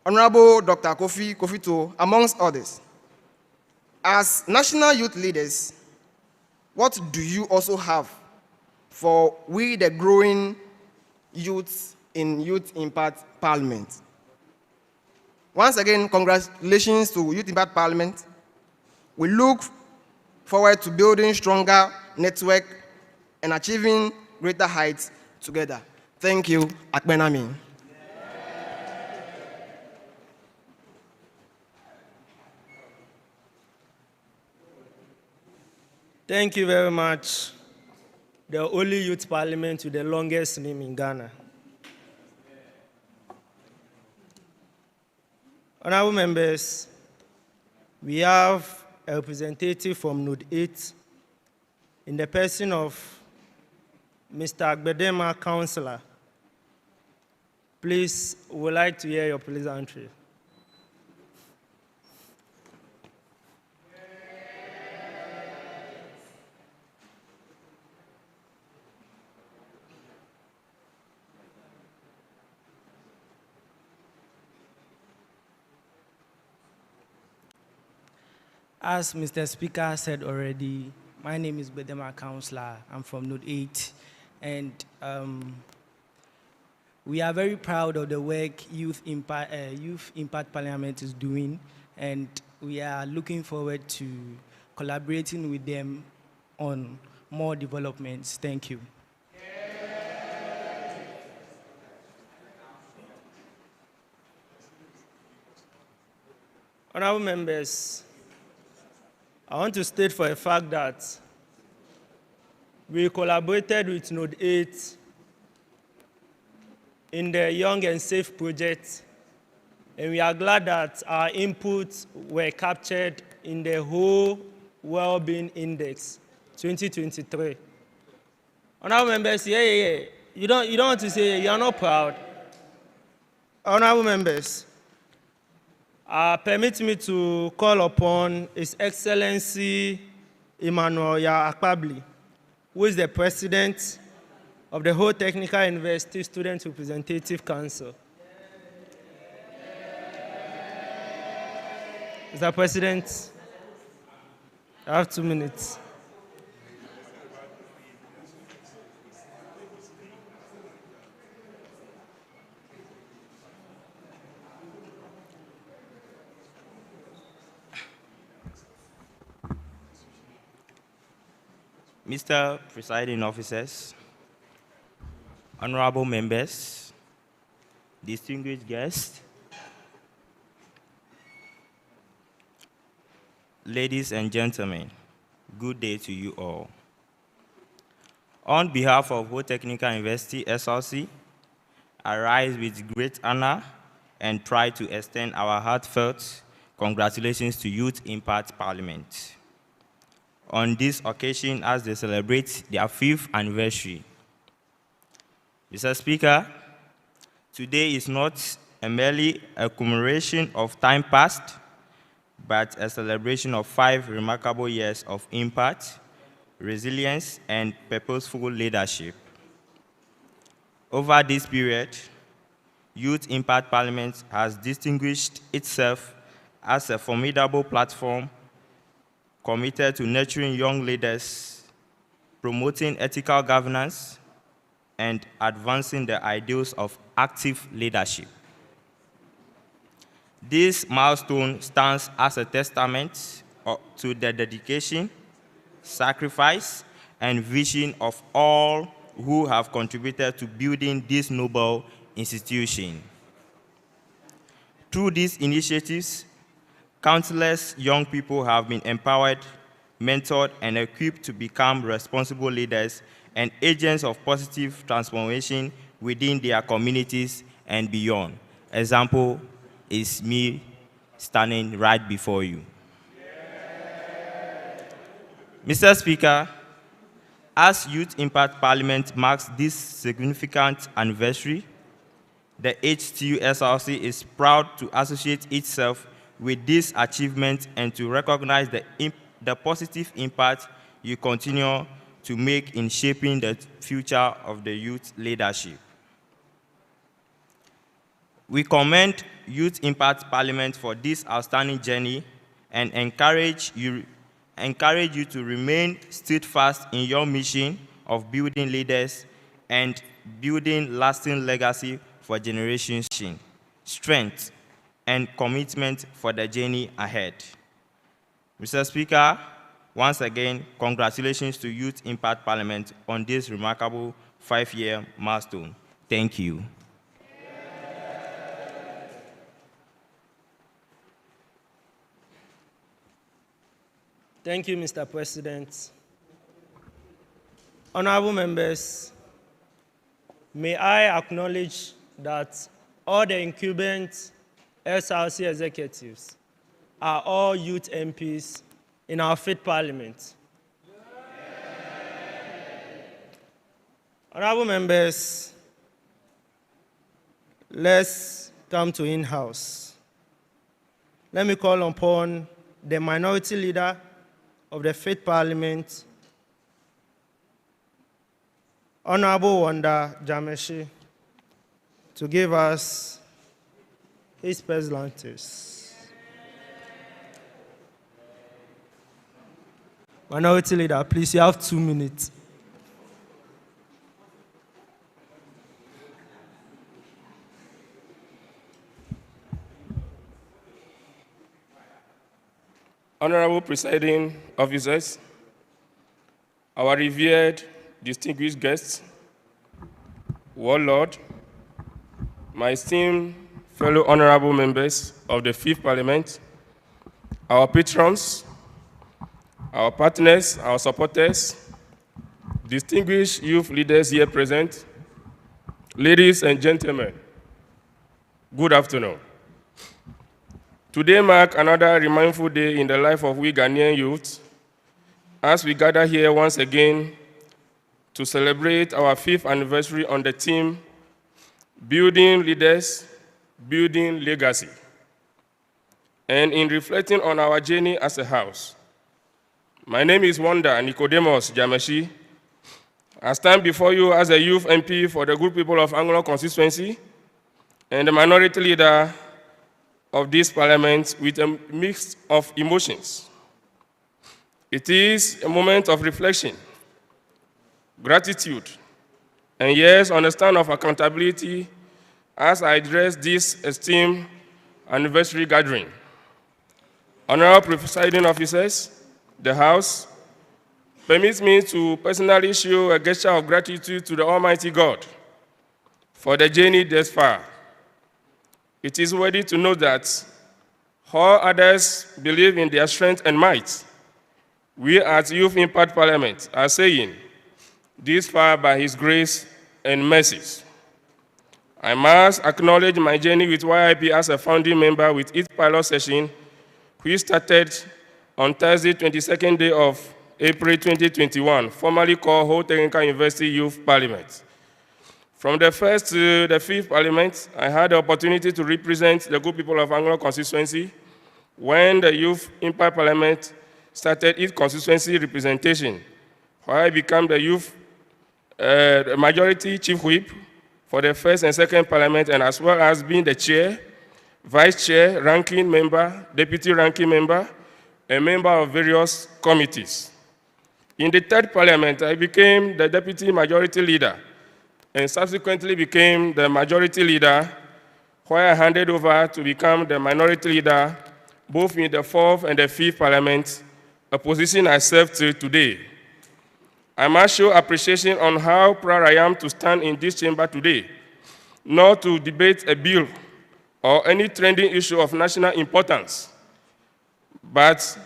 Honorable Dr. Kofi Kofito, amongst others. As national youth leaders, what do you also have for we, the growing youths in Youth Impact Parliament? Once again, congratulations to Youth Impact Parliament. We look forward to building stronger network and achieving greater heights together. Thank you, Akbenami. Thank you very much. The only youth parliament with the longest name in Ghana. Honorable members, we have a representative from Node 8 in the person of Mr. Agbedema, Councillor. Please, we would like to hear your pleasantry. As Mr. Speaker said already, my name is Bedema Councillor. I'm from Node 8. And we are very proud of the work Youth Impact Parliament is doing. And we are looking forward to collaborating with them on more developments. Thank you. Honorable members, I want to state for a fact that we collaborated with Node 8 in the Young and Safe project, and we are glad that our inputs were captured in the whole Well-being Index 2023. Honorable members, you don't want to say you are not proud. Honorable members, permit me to call upon His Excellency Emmanuel Akpabli, who is the President of the whole Technical University Student Representative Council. Mr. President, I have 2 minutes. Mr. Presiding Officers, honorable members, distinguished guests, ladies and gentlemen, good day to you all. On behalf of Volta Technical University, SLC, I rise with great honor and pride to extend our heartfelt congratulations to Youth Impact Parliament on this occasion as they celebrate their 5th anniversary. Mr. Speaker, today is not merely a commemoration of time past, but a celebration of 5 remarkable years of impact, resilience, and purposeful leadership. Over this period, Youth Impact Parliament has distinguished itself as a formidable platform committed to nurturing young leaders, promoting ethical governance, and advancing the ideals of active leadership. This milestone stands as a testament to the dedication, sacrifice, and vision of all who have contributed to building this noble institution. Through these initiatives, countless young people have been empowered, mentored, and equipped to become responsible leaders and agents of positive transformation within their communities and beyond. Example is me standing right before you. Mr. Speaker, as Youth Impact Parliament marks this significant anniversary, the HTU SRC is proud to associate itself with this achievement and to recognize the the positive impact you continue to make in shaping the future of the youth leadership. We commend Youth Impact Parliament for this outstanding journey and encourage you to remain steadfast in your mission of building leaders and building lasting legacy for generations. Strength and commitment for the journey ahead. Mr. Speaker, once again, congratulations to Youth Impact Parliament on this remarkable 5-year milestone. Thank you. Thank you, Mr. President. Honorable members, may I acknowledge that all the incumbent SRC executives are all youth MPs in our 5th Parliament. Honorable members, let's come to in-house. Let me call upon the minority leader of the 5th Parliament, Honorable Wanda Jameshi, to give us his pleasantries. Minority leader, please, you have 2 minutes. Honorable presiding officers, our revered distinguished guests, warlord, my esteemed fellow honorable members of the 5th Parliament, our patrons, our partners, our supporters, distinguished youth leaders here present, ladies and gentlemen, good afternoon. Today marks another remindful day in the life of we Ghanaian youth as we gather here once again to celebrate our 5th anniversary on the theme, Building Leaders, Building Legacy, and in reflecting on our journey as a house. My name is Wanda Nicodemus Jameshi. I stand before you as a youth MP for the good people of Anglo constituency and the minority leader of this parliament with a mix of emotions. It is a moment of reflection, gratitude, and yes, understand of accountability as I address this esteemed anniversary gathering. Honorable presiding officers, the House, permits me to personally show a gesture of gratitude to the Almighty God for the journey thus far. It is worthy to know that all others believe in their strength and might. We at Youth Impact Parliament are saying, this far by His grace and mercies. I must acknowledge my journey with YIP as a founding member with its pilot session, which started on Thursday, 22nd day of April 2021, formerly called Volta University Youth Parliament. From the 1st to the 5th Parliament, I had the opportunity to represent the good people of Anglo constituency when the Youth Impact Parliament started its constituency representation, where I became the youth majority chief whip for the 1st and 2nd Parliament, and as well as being the chair, vice chair, ranking member, deputy ranking member, and member of various committees. In the 3rd Parliament, I became the deputy majority leader and subsequently became the majority leader, where I handed over to become the minority leader, both in the 4th and the 5th Parliament, a position I serve till today. I must show appreciation on how proud I am to stand in this chamber today, not to debate a bill or any trending issue of national importance, but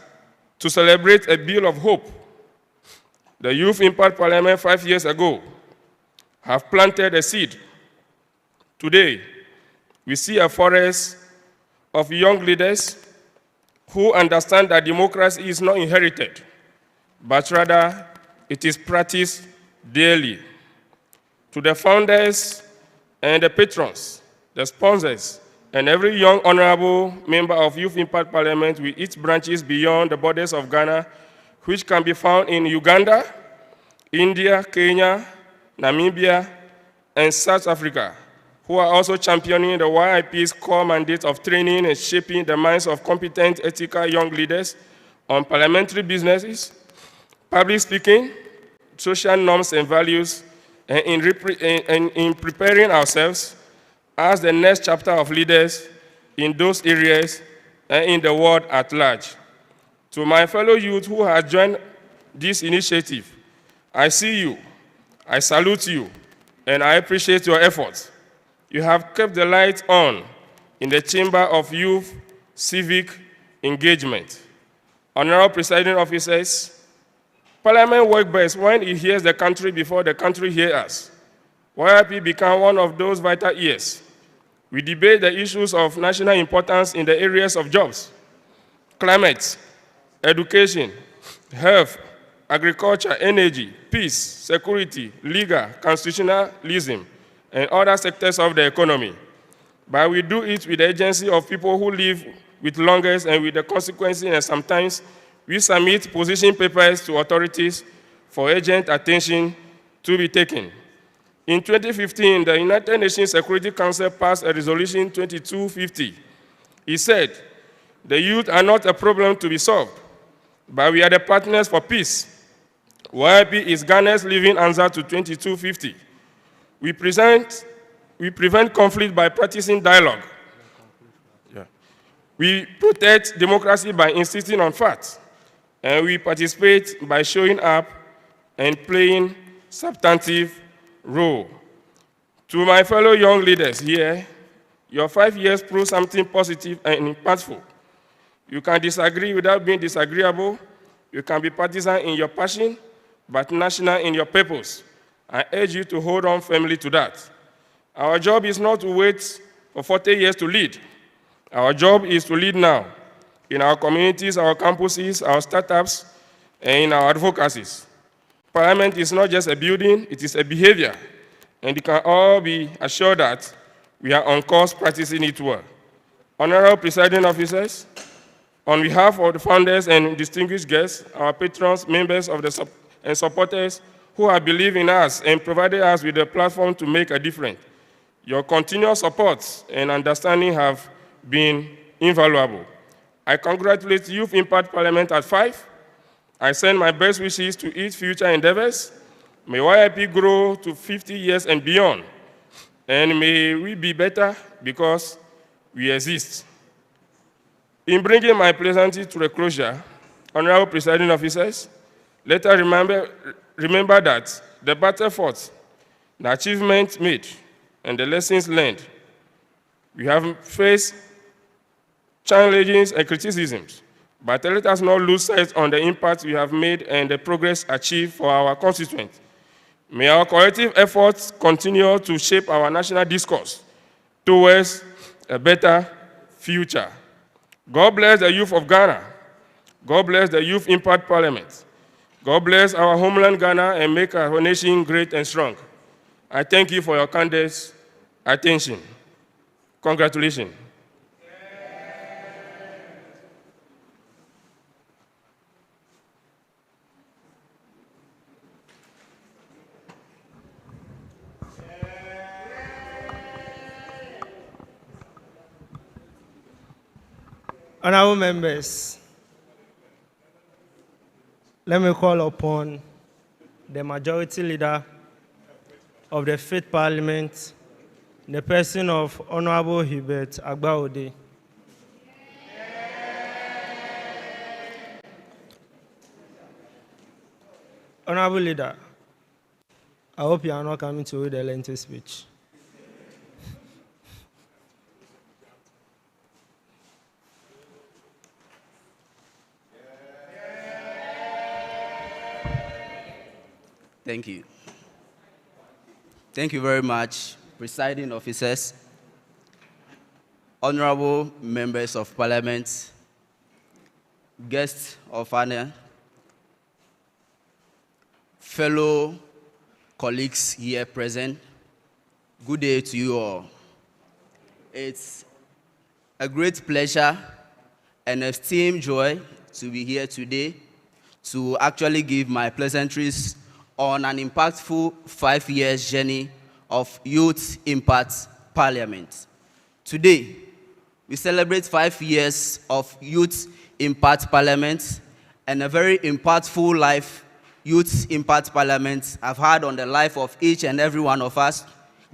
to celebrate a bill of hope. The Youth Impact Parliament 5 years ago have planted a seed. Today, we see a forest of young leaders who understand that democracy is not inherited, but rather it is practiced daily. To the founders and the patrons, the sponsors, and every young honorable member of Youth Impact Parliament with its branches beyond the borders of Ghana, which can be found in Uganda, India, Kenya, Namibia, and South Africa, who are also championing the YIP's core mandate of training and shaping the minds of competent, ethical young leaders on parliamentary businesses, public speaking, social norms and values, and in preparing ourselves as the next chapter of leaders in those areas and in the world at large. To my fellow youth who have joined this initiative, I see you, I salute you, and I appreciate your efforts. You have kept the light on in the chamber of youth civic engagement. Honorable presiding officers, Parliament works best when it hears the country before the country hears us. YIP became one of those vital ears. We debate the issues of national importance in the areas of jobs, climate, education, health, agriculture, energy, peace, security, legal, constitutionalism, and other sectors of the economy. But we do it with the agency of people who live with longest and with the consequences, and sometimes we submit position papers to authorities for urgent attention to be taken. In 2015, the United Nations Security Council passed a resolution 2250. It said, the youth are not a problem to be solved, but we are the partners for peace. YIP is Ghana's living answer to 2250. We prevent conflict by practicing dialogue. We protect democracy by insisting on facts. And we participate by showing up and playing substantive role. To my fellow young leaders here, your 5 years proved something positive and impactful. You can disagree without being disagreeable. You can be partisan in your passion, but national in your purpose. I urge you to hold on firmly to that. Our job is not to wait for 40 years to lead. Our job is to lead now in our communities, our campuses, our startups, and in our advocacies. Parliament is not just a building, it is a behavior, and you can all be assured that we are on course practicing it well. Honorable presiding officers, on behalf of the founders and distinguished guests, our patrons, members of and supporters who have believed in us and provided us with a platform to make a difference, your continuous support and understanding have been invaluable. I congratulate Youth Impact Parliament at 5. I send my best wishes to its future endeavors. May YIP grow to 50 years and beyond. And may we be better because we exist. In bringing my pleasantry to a closure, honorable presiding officers, let us remember that the battle fought, the achievements made, and the lessons learned. We have faced challenges and criticisms, but let us not lose sight on the impact we have made and the progress achieved for our constituents. May our collective efforts continue to shape our national discourse towards a better future. God bless the youth of Ghana. God bless the Youth Impact Parliament. God bless our homeland Ghana and make our nation great and strong. I thank you for your candid attention. Congratulations. Honorable members, let me call upon the majority leader of the 5th Parliament, the person of Honorable Hubert Agbaode. Honorable leader, I hope you are not coming to read a lengthy speech. Thank you. Thank you very much, presiding officers, honorable members of parliament, guests of honor, fellow colleagues here present. Good day to you all. It's a great pleasure and esteemed joy to be here today to actually give my pleasantries on an impactful 5 years journey of Youth Impact Parliament. Today, we celebrate 5 years of Youth Impact Parliament and a very impactful life Youth Impact Parliament have had on the life of each and every one of us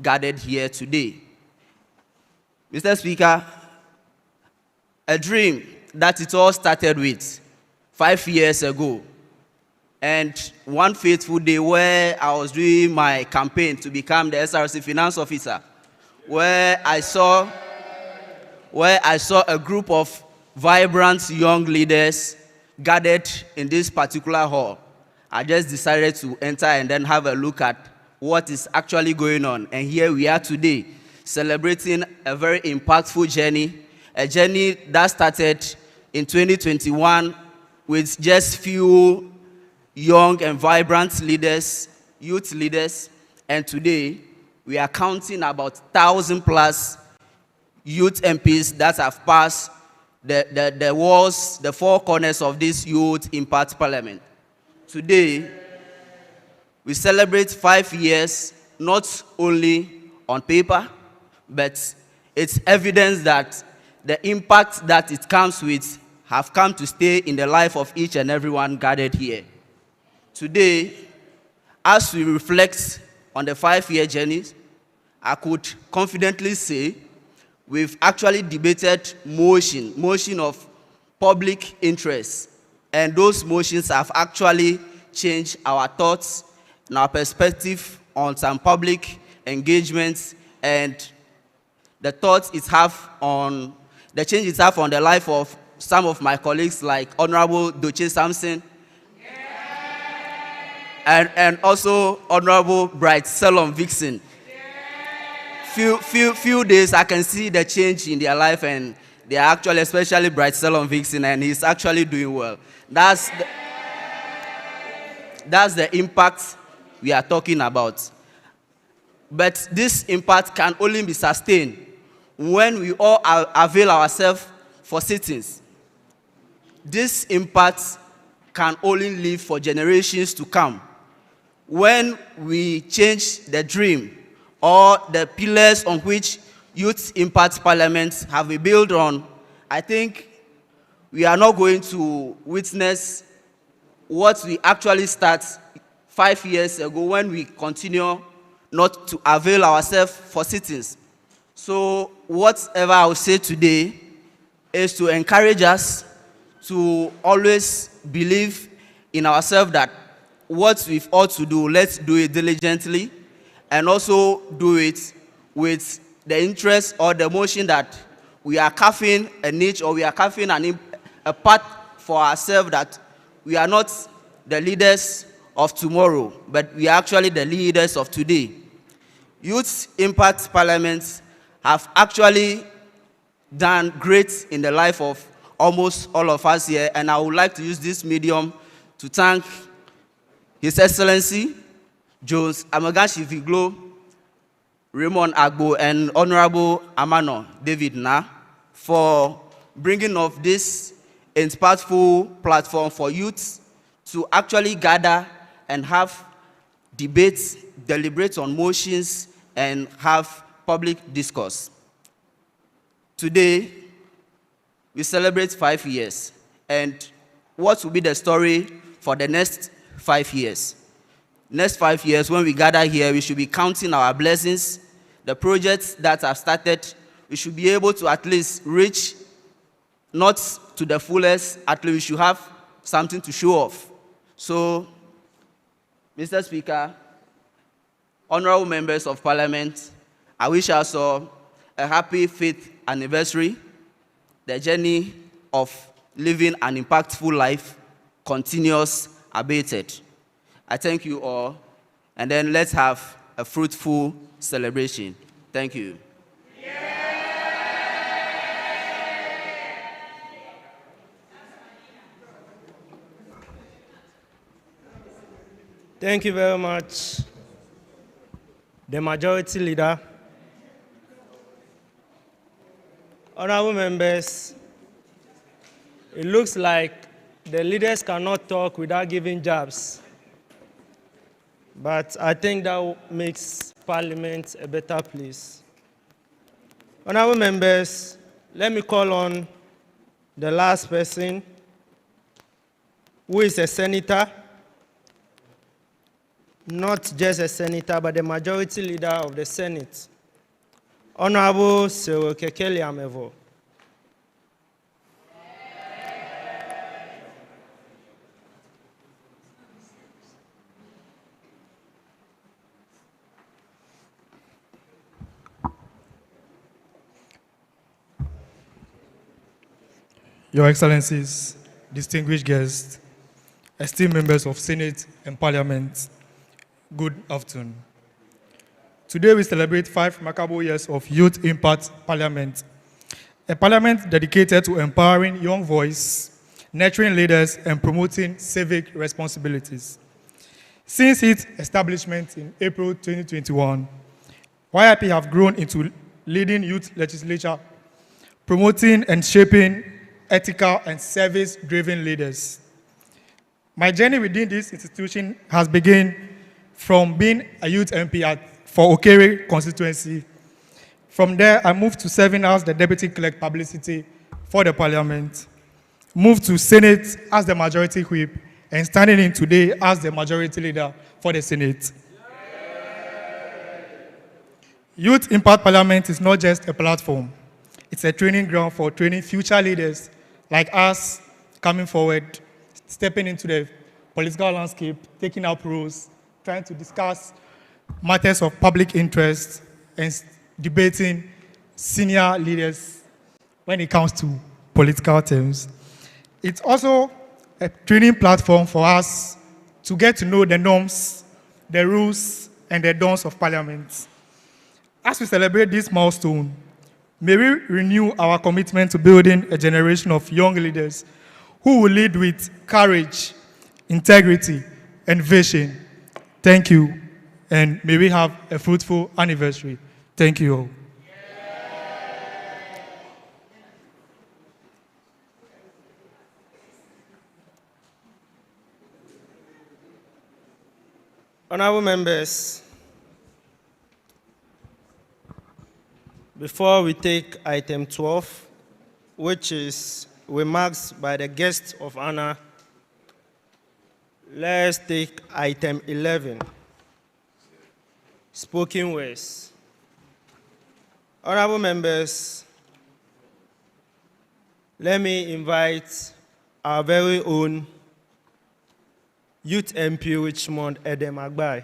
gathered here today. Mr. Speaker, a dream that it all started with 5 years ago. And one fateful day where I was doing my campaign to become the SRC finance officer, where I saw a group of vibrant young leaders gathered in this particular hall. I just decided to enter and then have a look at what is actually going on. And here we are today, celebrating a very impactful journey, a journey that started in 2021 with just few young and vibrant leaders, youth leaders, and today we are counting about 1,000+ youth MPs that have passed the walls, the four corners of this Youth Impact Parliament. Today, we celebrate 5 years, not only on paper, but it's evidence that the impact that it comes with have come to stay in the life of each and everyone gathered here. Today, as we reflect on the 5-year journey, I could confidently say we've actually debated motion of public interest, and those motions have actually changed our thoughts and our perspective on some public engagements and the thoughts it have on the change it have on the life of some of my colleagues like Honorable Doche Samson, and also Honorable Bright Selom Vixen. Few days I can see the change in their life, and they are actually, especially Bright Selom Vixen, and he's actually doing well. That's the impact we are talking about. But this impact can only be sustained when we all avail ourselves for sittings. This impact can only live for generations to come. When we change the dream or the pillars on which Youth Impact Parliament have been built on, I think we are not going to witness what we actually start 5 years ago when we continue not to avail ourselves for sittings. So whatever I will say today is to encourage us to always believe in ourselves that what we've ought to do, let's do it diligently, and also do it with the interest or the motion that we are carving a niche, or we are carving a path for ourselves, that we are not the leaders of tomorrow, but we are actually the leaders of today. Youth Impact Parliaments have actually done great in the life of almost all of us here, and I would like to use this medium to thank His Excellency Jones Amagashi Viglo, Raymond Agbo, and Honorable Amano David Na for bringing up this impactful platform for youths to actually gather and have debates, deliberate on motions, and have public discourse. Today, we celebrate 5 years, and what will be the story for the next 5 years? Next 5 years, when we gather here, we should be counting our blessings, the projects that have started. We should be able to at least reach, not to the fullest, at least we should have something to show off. So, Mr. Speaker, honorable members of Parliament, I wish us all a happy 5th anniversary. The journey of living an impactful life continues abated. I thank you all, and then let's have a fruitful celebration. Thank you. Thank you very much, the Majority Leader. Honorable members, it looks like the leaders cannot talk without giving jabs. But I think that makes Parliament a better place. Honorable members, let me call on the last person, who is a senator, not just a senator, but the majority leader of the Senate, Honorable Cyril Kekeli Amevo. Your Excellencies, distinguished guests, esteemed members of Senate and Parliament, good afternoon. Today we celebrate 5 remarkable years of Youth Impact Parliament, a parliament dedicated to empowering young voice, nurturing leaders, and promoting civic responsibilities. Since its establishment in April 2021, YIP have grown into leading youth legislature, promoting and shaping ethical and service-driven leaders. My journey within this institution has begun from being a youth MP for Okere constituency. From there, I moved to serving as the Deputy Clerk Publicity for the Parliament, moved to Senate as the Majority Whip, and standing in today as the Majority Leader for the Senate. Youth Impact Parliament is not just a platform. It's a training ground for training future leaders like us coming forward, stepping into the political landscape, taking up roles, trying to discuss matters of public interest, and debating senior leaders when it comes to political terms. It's also a training platform for us to get to know the norms, the rules, and the dons of Parliament. As we celebrate this milestone, may we renew our commitment to building a generation of young leaders who will lead with courage, integrity, and vision. Thank you, and may we have a fruitful anniversary. Thank you all. Honorable members, before we take item 12, which is remarks by the guests of honor, let's take item 11, spoken words. Honorable members, let me invite our very own Youth MP Richmond, Edem Agbai.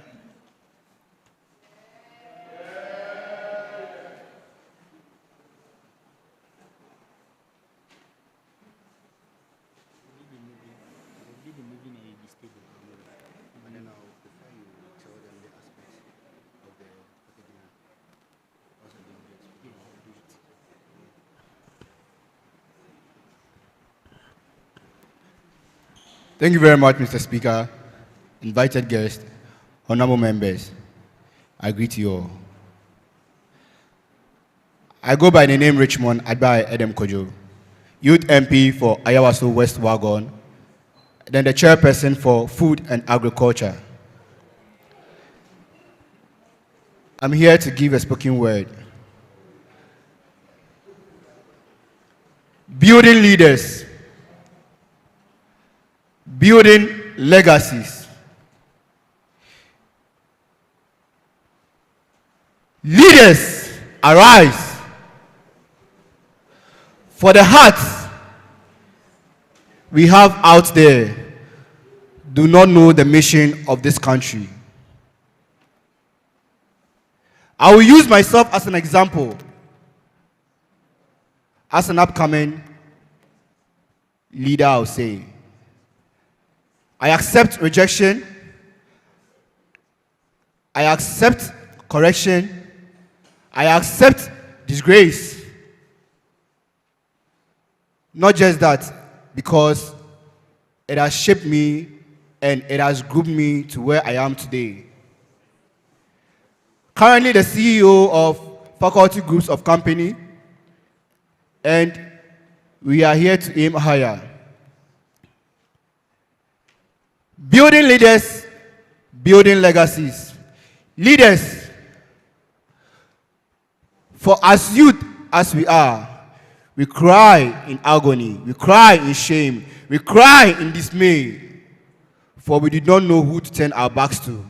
Thank you very much, Mr. Speaker, invited guests, honorable members. I greet you all. I go by the name Richmond Adbai Edem Kojo, Youth MP for Ayawaso West Wagon, then the chairperson for Food and Agriculture. I'm here to give a spoken word. Building leaders, building legacies. Leaders, arise. For the hearts we have out there do not know the mission of this country. I will use myself as an example, as an upcoming leader, I'll say. I accept rejection. I accept correction. I accept disgrace. Not just that, because it has shaped me and it has groomed me to where I am today. Currently the CEO of Faculty Groups of Company, and we are here to aim higher. Building leaders, building legacies. Leaders, for as youth as we are, we cry in agony, we cry in shame, we cry in dismay, for we did not know who to turn our backs to.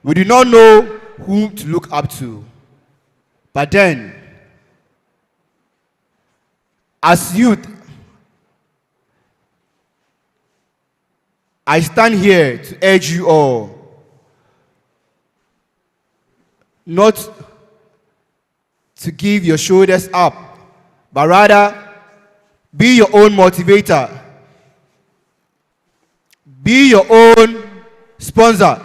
We did not know whom to look up to. But then, as youth, I stand here to urge you all not to give your shoulders up, but rather be your own motivator, be your own sponsor,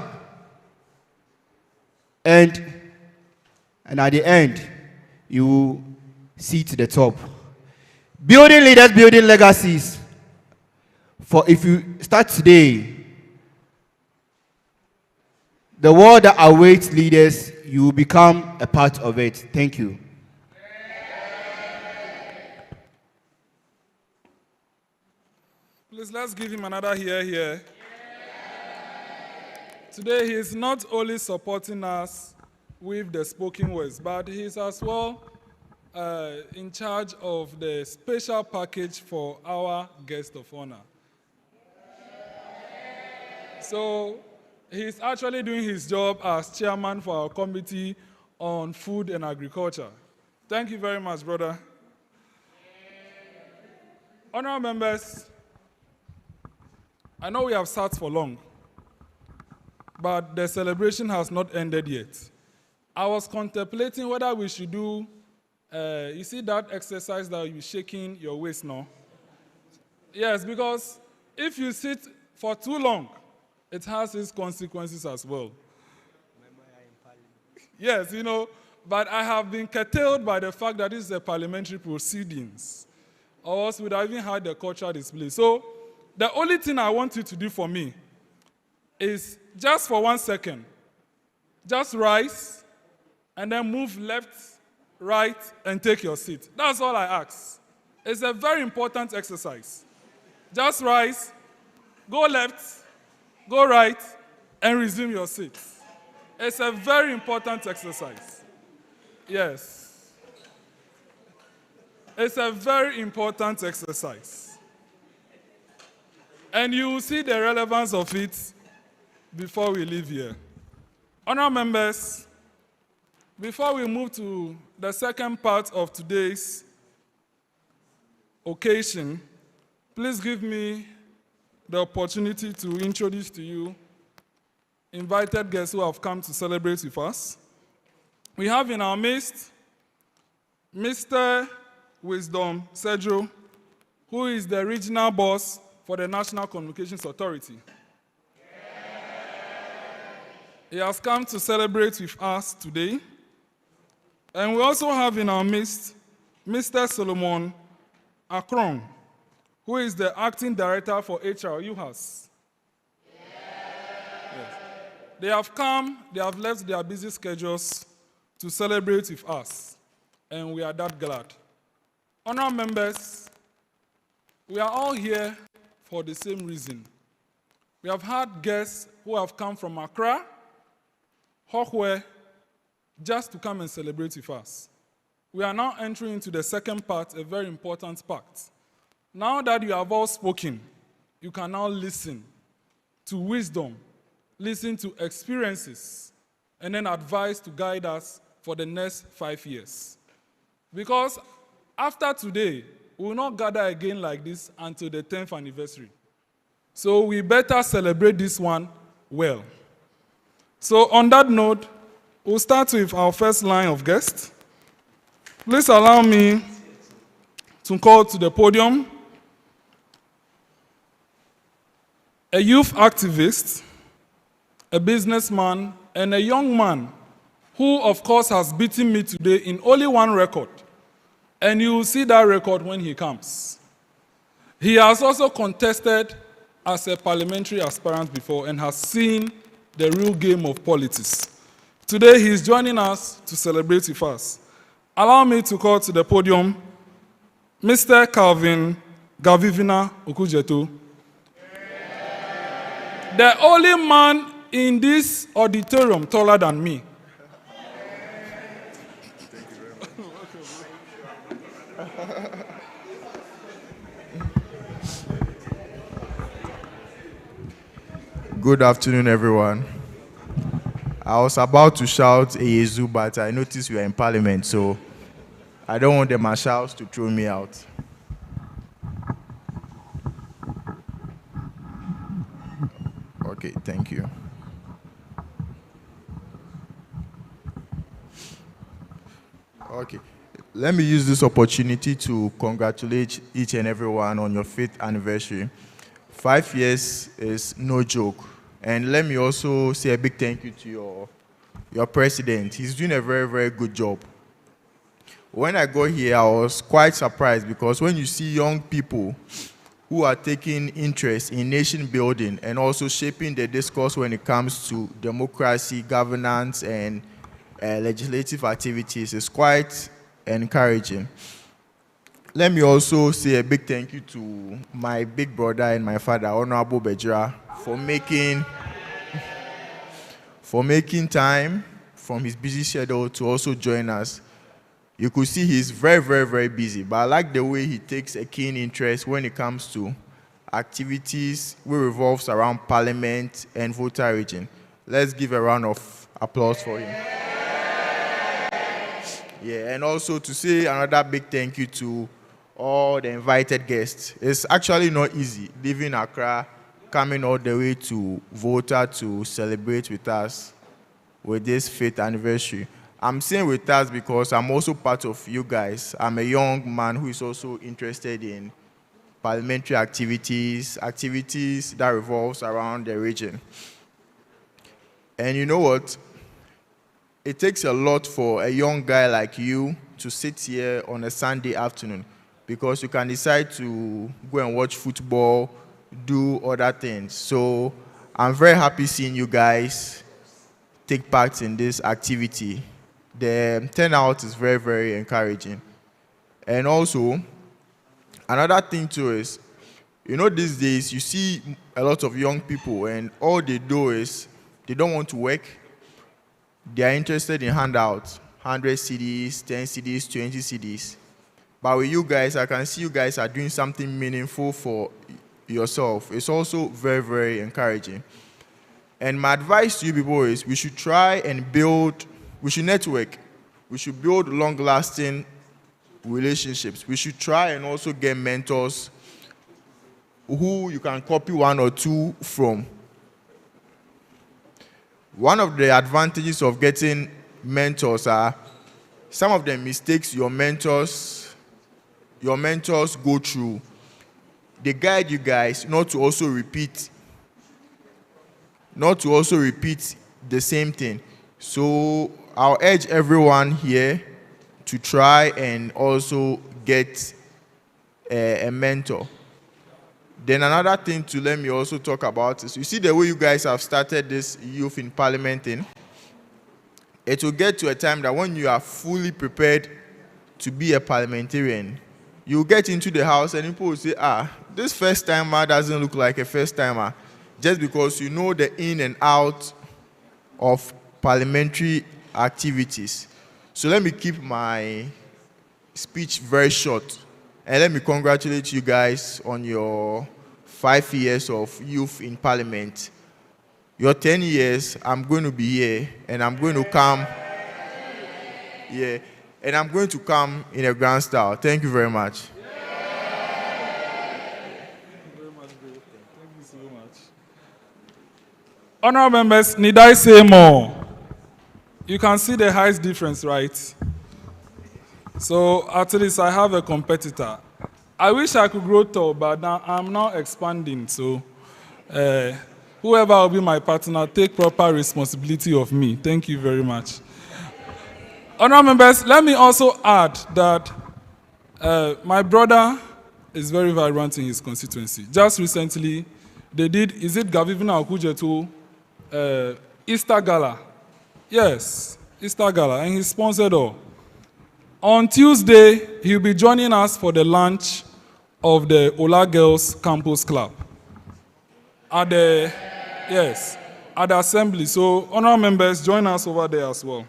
and at the end, you will see to the top. Building leaders, building legacies. For if you start today, the world that awaits leaders, you will become a part of it. Thank you. Please, let's give him another here. Today, he is not only supporting us with the spoken words, but he is as well in charge of the special package for our guest of honor. So he's actually doing his job as chairman for our committee on food and agriculture. Thank you very much, brother. Honorable members, I know we have sat for long, but the celebration has not ended yet. I was contemplating whether we should do, you see that exercise that you're shaking your waist now? Yes, because if you sit for too long, it has its consequences as well. Yes, but I have been curtailed by the fact that this is a parliamentary proceedings, or else we'd have even had the cultural display. So the only thing I want you to do for me is just for 1 second, just rise and then move left, right, and take your seat. That's all I ask. It's a very important exercise. Just rise, go left, go right, and resume your seat. It's a very important exercise. Yes. It's a very important exercise. And you will see the relevance of it before we leave here. Honourable members, before we move to the second part of today's occasion, please give me the opportunity to introduce to you invited guests who have come to celebrate with us. We have in our midst Mr. Wisdom Sedro, who is the regional boss for the National Communications Authority. He has come to celebrate with us today. And we also have in our midst Mr. Solomon Akron, who is the acting director for HR UHAS. Yes. They have come, they have left their busy schedules to celebrate with us, and we are that glad. Honourable members, we are all here for the same reason. We have had guests who have come from Accra, Hokwe, just to come and celebrate with us. We are now entering into the second part, a very important part. Now that you have all spoken, you can now listen to wisdom, listen to experiences, and then advice to guide us for the next 5 years. Because after today, we will not gather again like this until the 10th anniversary. So we better celebrate this one well. So on that note, we'll start with our first line of guests. Please allow me to call to the podium a youth activist, a businessman, and a young man who, of course, has beaten me today in only one record. And you will see that record when he comes. He has also contested as a parliamentary aspirant before and has seen the real game of politics. Today, he is joining us to celebrate with us. Allow me to call to the podium Mr. Calvin Gavivina Okujeto. The only man in this auditorium taller than me. Good afternoon, everyone. I was about to shout Eyezu, but I noticed we are in Parliament, so I don't want the marshals to throw me out. Okay, thank you. Okay, let me use this opportunity to congratulate each and everyone on your 5th anniversary. 5 years is no joke. And let me also say a big thank you to your president. He's doing a very, very good job. When I got here, I was quite surprised because when you see young people who are taking interest in nation building and also shaping the discourse when it comes to democracy, governance, and legislative activities, it's quite encouraging. Let me also say a big thank you to my big brother and my father, Honorable Bejra, for making time from his busy schedule to also join us. You could see he's very, very, very busy, but I like the way he takes a keen interest when it comes to activities which revolves around Parliament and Volta region. Let's give a round of applause for him. Yeah, and also to say another big thank you to all the invited guests. It's actually not easy leaving Accra, coming all the way to Volta to celebrate with us with this 5th anniversary. I'm saying with us because I'm also part of you guys. I'm a young man who is also interested in parliamentary activities that revolves around the region. And you know what? It takes a lot for a young guy like you to sit here on a Sunday afternoon because you can decide to go and watch football, do other things. So I'm very happy seeing you guys take part in this activity. The turnout is very, very encouraging. And also, another thing too is, you know, these days you see a lot of young people and all they do is they don't want to work. They are interested in handouts, 100 CDs, 10 CDs, 20 CDs. But with you guys, I can see you guys are doing something meaningful for yourself. It's also very, very encouraging. And my advice to you people is we should try and build, we should network. We should build long-lasting relationships. We should try and also get mentors who you can copy one or two from. One of the advantages of getting mentors are some of the mistakes your mentors go through. They guide you guys not to also repeat the same thing. So I'll urge everyone here to try and also get a mentor. Then another thing to let me also talk about is, you see the way you guys have started this youth in parliament thing? It will get to a time that when you are fully prepared to be a parliamentarian, you get into the house and people will say, this first timer doesn't look like a first timer, just because you know the in and out of parliamentary activities. So let me keep my speech very short. And let me congratulate you guys on your 5 years of youth in parliament. Your 10 years, I'm going to be here, and I'm going to come. Yeah, and I'm going to come in a grand style. Thank you very much. Thank you so much. Honorable members, need I say more? You can see the height difference, right? So at least I have a competitor. I wish I could grow tall, but now I'm now expanding. So whoever will be my partner, take proper responsibility of me. Thank you very much. Honorable members, let me also add that my brother is very vibrant in his constituency. Just recently, they did, is it Gavivina Okujetu, Easter Gala? Yes, Easter Gala, and he sponsored all. On Tuesday, he'll be joining us for the launch of the Ola Girls Campus Club at the Yes, at the assembly. So, honorable members, join us over there as well.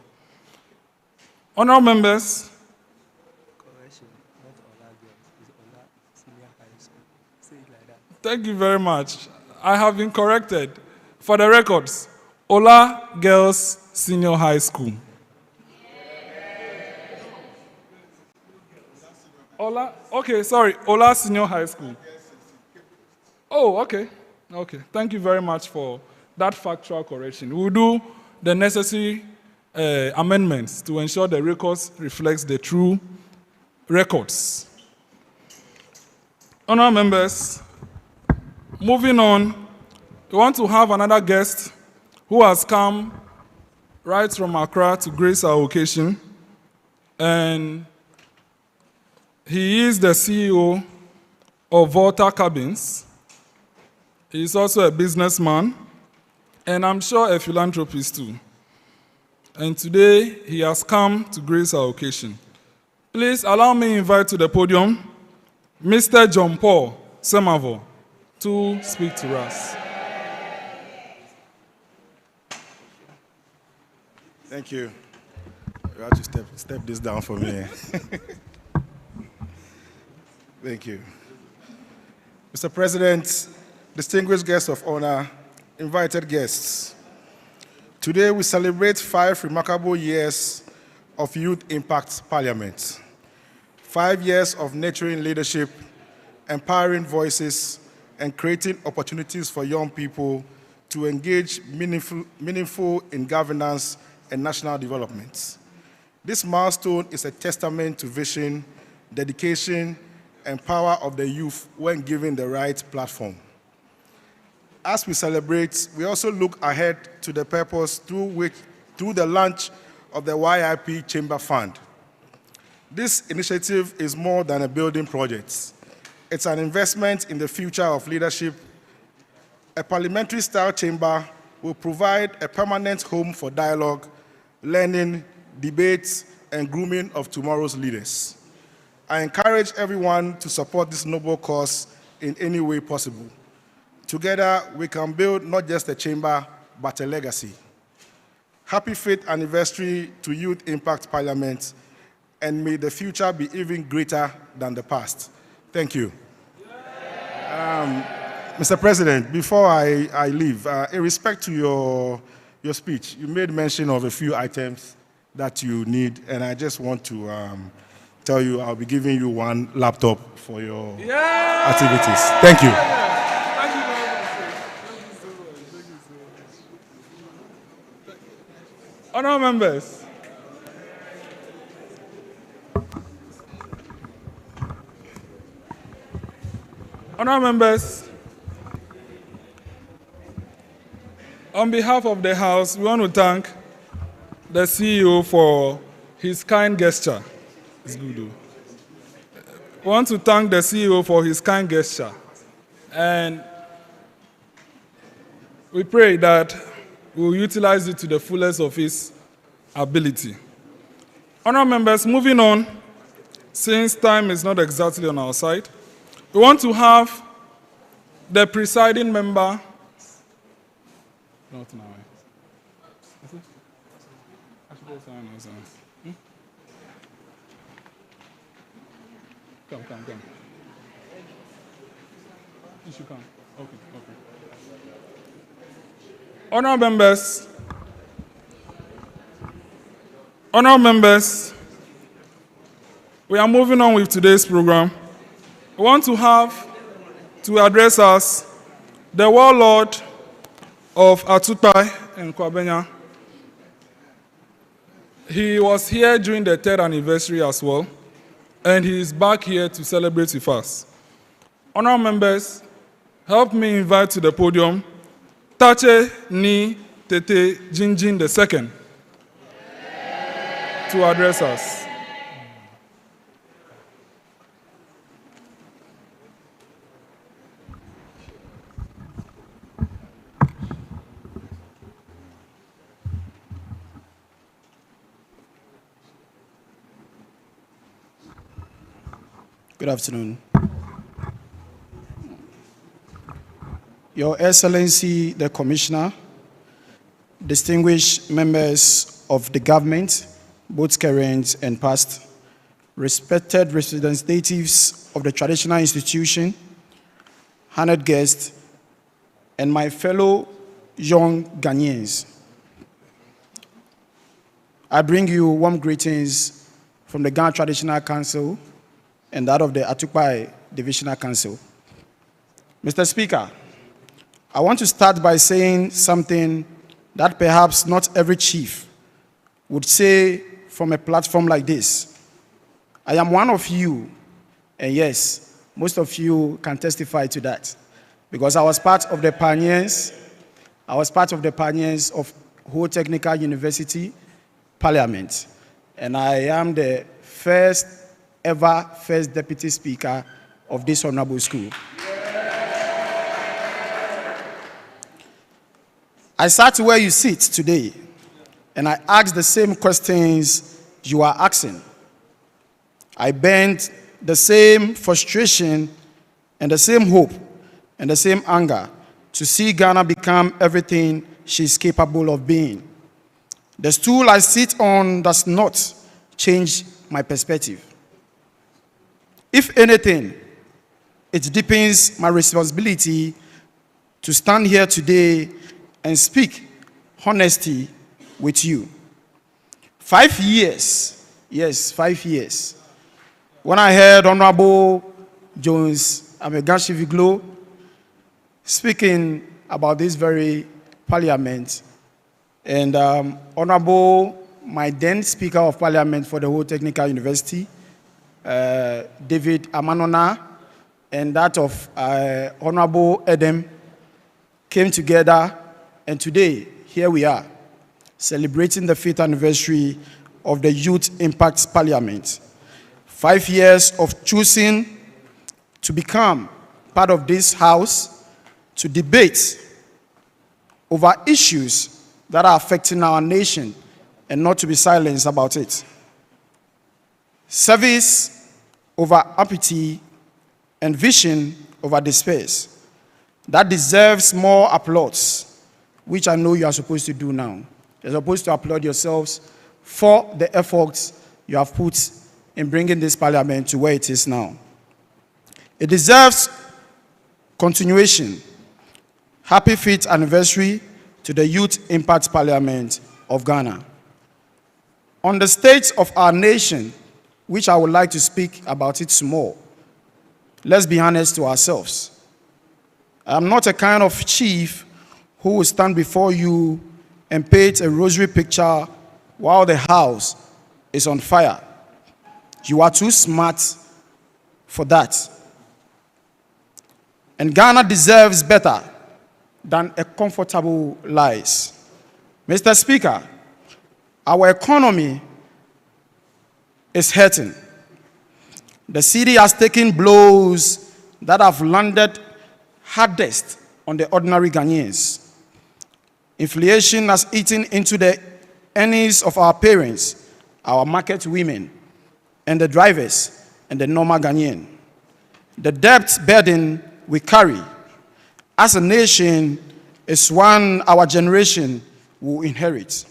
Honorable members, thank you very much. I have been corrected. For the records, Ola Girls Senior High School. Ola, okay, sorry, Ola Senior High School. Oh, okay. Okay, thank you very much for that factual correction. We'll do the necessary amendments to ensure the records reflects the true records. Honourable members, moving on, we want to have another guest who has come right from Accra to grace our occasion, and he is the CEO of Volta Cabins. He is also a businessman, and I'm sure a philanthropist too. And today, he has come to grace our occasion. Please allow me to invite to the podium Mr. John Paul Semavo to speak to us. Thank you. You have to step this down for me. Thank you. Mr. President, distinguished guests of honor, invited guests. Today we celebrate 5 remarkable years of Youth Impact Parliament. 5 years of nurturing leadership, empowering voices, and creating opportunities for young people to engage meaningful in governance and national development. This milestone is a testament to vision, dedication, and power of the youth when given the right platform. As we celebrate, we also look ahead to the purpose through the launch of the YIP Chamber Fund. This initiative is more than a building project. It's an investment in the future of leadership. A parliamentary-style chamber will provide a permanent home for dialogue, learning, debates, and grooming of tomorrow's leaders. I encourage everyone to support this noble cause in any way possible. Together, we can build not just a chamber, but a legacy. Happy 5th anniversary to Youth Impact Parliament, and may the future be even greater than the past. Thank you. Mr. President, before I leave, in respect to your speech, you made mention of a few items that you need, and I just want to tell you I'll be giving you 1 laptop for your activities. Thank you. Honourable members, on behalf of the House, we want to thank the CEO for his kind gesture. It's good, though. We want to thank the CEO for his kind gesture, and we pray that we will utilize it to the fullest of his ability. Honourable members, moving on, since time is not exactly on our side, we want to have the presiding member. Not now. Come. You should come. Okay. Honourable members, we are moving on with today's program. We want to have to address us the warlord of Atupai and Kwabenya. He was here during the 3rd anniversary as well, and he is back here to celebrate with us. Honourable members, help me invite to the podium Tache Ni Tete Jinjin II to address us. Good afternoon. Your Excellency, the Commissioner, distinguished members of the government, both current and past, respected representatives of the traditional institution, honored guests, and my fellow young Ghanaians. I bring you warm greetings from the Ghana Traditional Council and that of the Atukpai Divisional Council. Mr. Speaker, I want to start by saying something that perhaps not every chief would say from a platform like this. I am one of you, and yes, most of you can testify to that, because I was part of the pioneers. I was part of the pioneers of Ho Technical University Parliament, and I am the first deputy speaker of this honorable school. I sat where you sit today, and I asked the same questions you are asking. I bent the same frustration and the same hope and the same anger to see Ghana become everything she's capable of being. The stool I sit on does not change my perspective. If anything, it deepens my responsibility to stand here today and speak honesty with you. 5 years, yes, 5 years. When I heard Honorable Jones Amegashi-Viglo speaking about this very parliament, and Honorable, my then Speaker of Parliament for the Ho Technical University, David Amanona, and that of Honorable Edem came together, and today, here we are, celebrating the 5th anniversary of the Youth Impact Parliament. 5 years of choosing to become part of this house to debate over issues that are affecting our nation and not to be silenced about it. Service over apathy and vision over despair. That deserves more applause, which I know you are supposed to do now. You're supposed to applaud yourselves for the efforts you have put in bringing this parliament to where it is now. It deserves continuation. Happy 5th anniversary to the Youth Impact Parliament of Ghana. On the state of our nation, which I would like to speak about it small, let's be honest to ourselves. I am not a kind of chief who will stand before you and paint a rosary picture while the house is on fire. You are too smart for that. And Ghana deserves better than a comfortable lies. Mr. Speaker, our economy is hurting. The city has taken blows that have landed hardest on the ordinary Ghanaians. Inflation has eaten into the earnings of our parents, our market women, and the drivers, and the normal Ghanaian. The debt burden we carry as a nation is one our generation will inherit.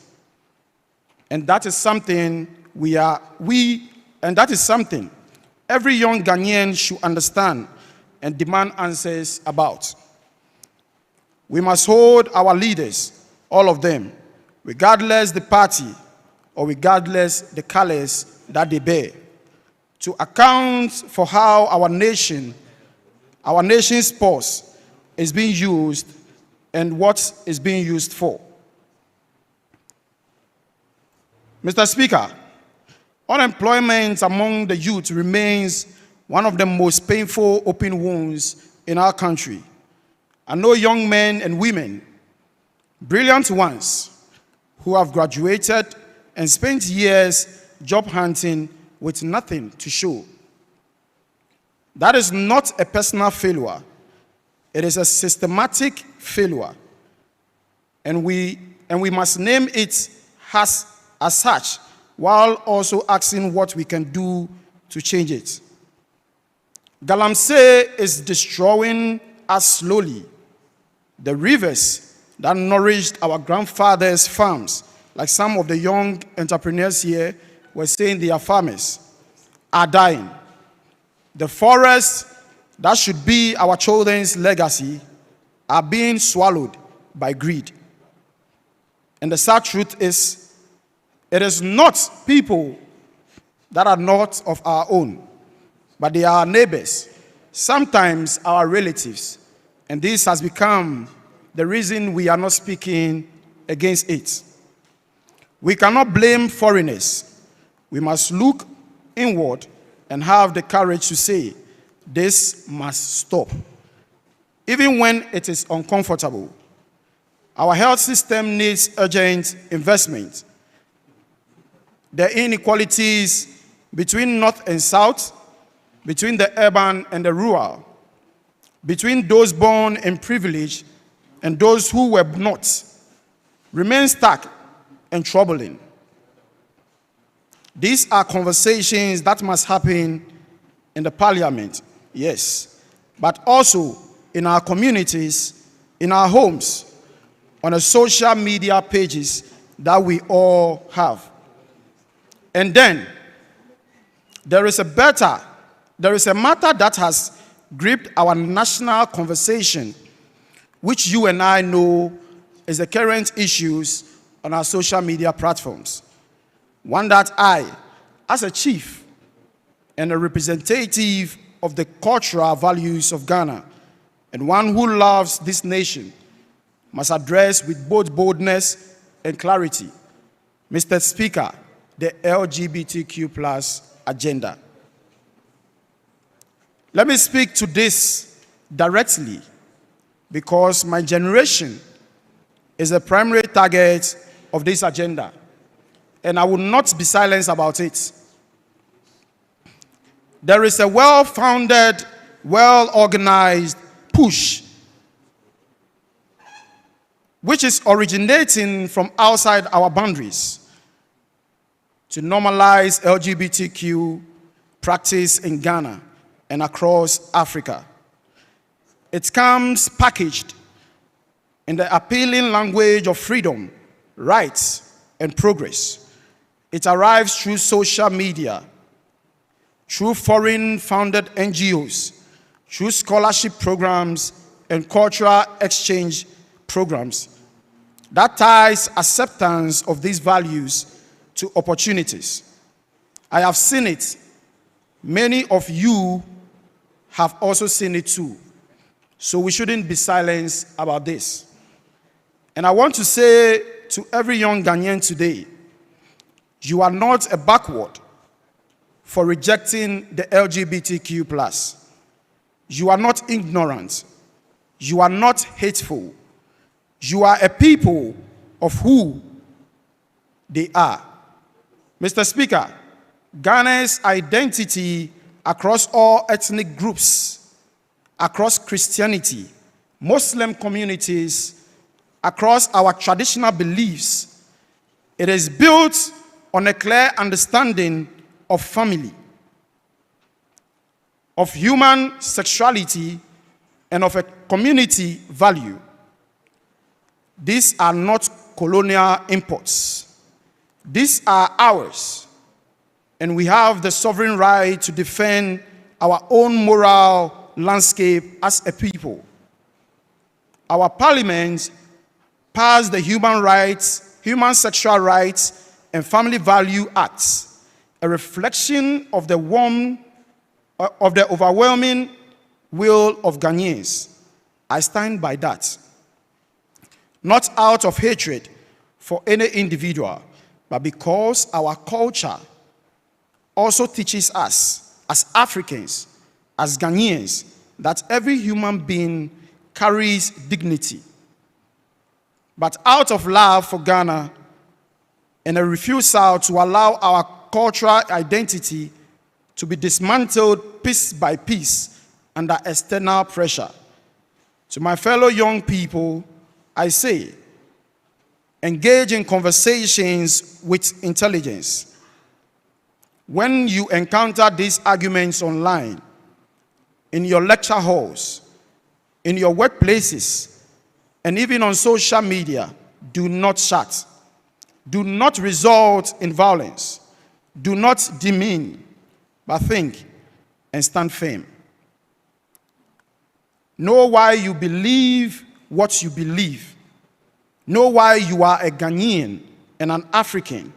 And that is something that is something every young Ghanaian should understand and demand answers about. We must hold our leaders, all of them, regardless the party or regardless the colors that they bear, to account for how our nation's purse is being used and what is being used for. Mr. Speaker, unemployment among the youth remains one of the most painful open wounds in our country. I know young men and women, brilliant ones, who have graduated and spent years job hunting with nothing to show. That is not a personal failure. It is a systematic failure. And we must name it as such, while also asking what we can do to change it. Galamsey is destroying us slowly, The rivers that nourished our grandfathers' farms, like some of the young entrepreneurs here were saying they are farmers, are dying. The forests that should be our children's legacy are being swallowed by greed. And the sad truth is, it is not people that are not of our own, but they are our neighbors, sometimes our relatives. And this has become the reason we are not speaking against it. We cannot blame foreigners. We must look inward and have the courage to say, this must stop. Even when it is uncomfortable. Our health system needs urgent investment. The inequalities between North and South, between the urban and the rural, between those born in privilege and those who were not, remain stark and troubling. These are conversations that must happen in the parliament, yes, but also in our communities, in our homes, on the social media pages that we all have. And then, there is a matter that has gripped our national conversation, which you and I know is the current issues on our social media platforms. One that I, as a chief and a representative of the cultural values of Ghana, and one who loves this nation, must address with both boldness and clarity. Mr. Speaker, the LGBTQ+ agenda. Let me speak to this directly because my generation is the primary target of this agenda, and I will not be silenced about it. There is a well-founded, well-organized push which is originating from outside our boundaries to normalize LGBTQ practice in Ghana and across Africa. It comes packaged in the appealing language of freedom, rights, and progress. It arrives through social media, through foreign-founded NGOs, through scholarship programs and cultural exchange programs that ties acceptance of these values to opportunities. I have seen it. Many of you have also seen it too. So we shouldn't be silenced about this. And I want to say to every young Ghanaian today, you are not a backward for rejecting the LGBTQ+. You are not ignorant. You are not hateful. You are a people of who they are. Mr. Speaker, Ghana's identity across all ethnic groups, across Christianity, Muslim communities, across our traditional beliefs, it is built on a clear understanding of family, of human sexuality, and of a community value. These are not colonial imports. These are ours. And we have the sovereign right to defend our own moral landscape as a people. Our parliament passed the Human Sexual Rights and Family Value Acts, a reflection of the overwhelming will of Ghanaians. I stand by that. Not out of hatred for any individual, but because our culture also teaches us as Africans, as Ghanaians, that every human being carries dignity. But out of love for Ghana and a refusal to allow our cultural identity to be dismantled piece by piece under external pressure, to my fellow young people, I say, engage in conversations with intelligence. When you encounter these arguments online, in your lecture halls, in your workplaces, and even on social media, do not chat. Do not result in violence. Do not demean, but think and stand firm. Know why you believe what you believe. Know why you are a Ghanaian and an African.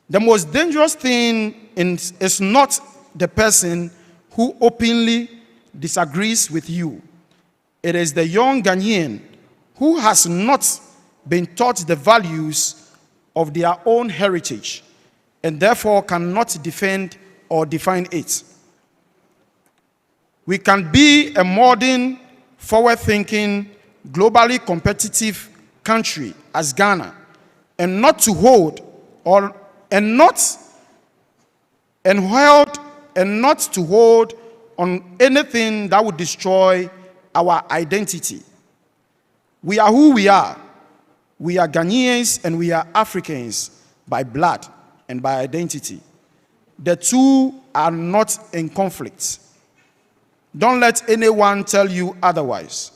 The most dangerous thing is not the person who openly disagrees with you. It is the young Ghanaian who has not been taught the values of their own heritage and therefore cannot defend or define it. We can be a modern, forward-thinking, globally competitive country as Ghana and not to hold or and not to hold on anything that would destroy our identity. We are who we are. We are Ghanaians and we are Africans by blood and by identity. The two are not in conflict. Don't let anyone tell you otherwise.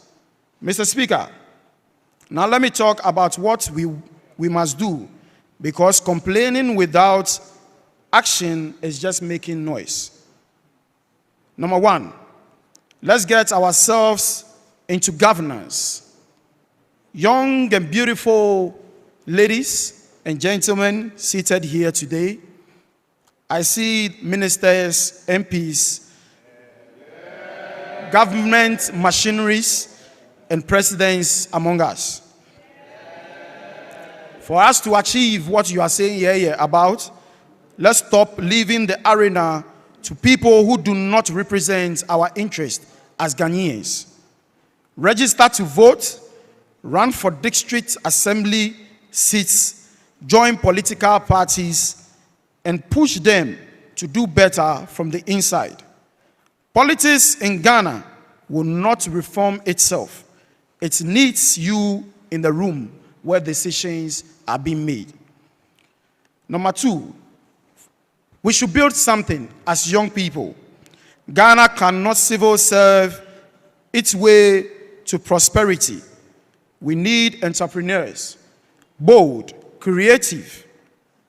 Mr. Speaker, now let me talk about what we must do, because complaining without action is just making noise. Number one, let's get ourselves into governance. Young and beautiful ladies and gentlemen seated here today. I see ministers, MPs, government machineries, and presidents among us. For us to achieve what you are saying here about, let's stop leaving the arena to people who do not represent our interest as Ghanaians. Register to vote, run for district assembly seats, join political parties, and push them to do better from the inside. Politics in Ghana will not reform itself. It needs you in the room where decisions are being made. Number two, we should build something as young people. Ghana cannot civil serve its way to prosperity. We need entrepreneurs, bold, creative,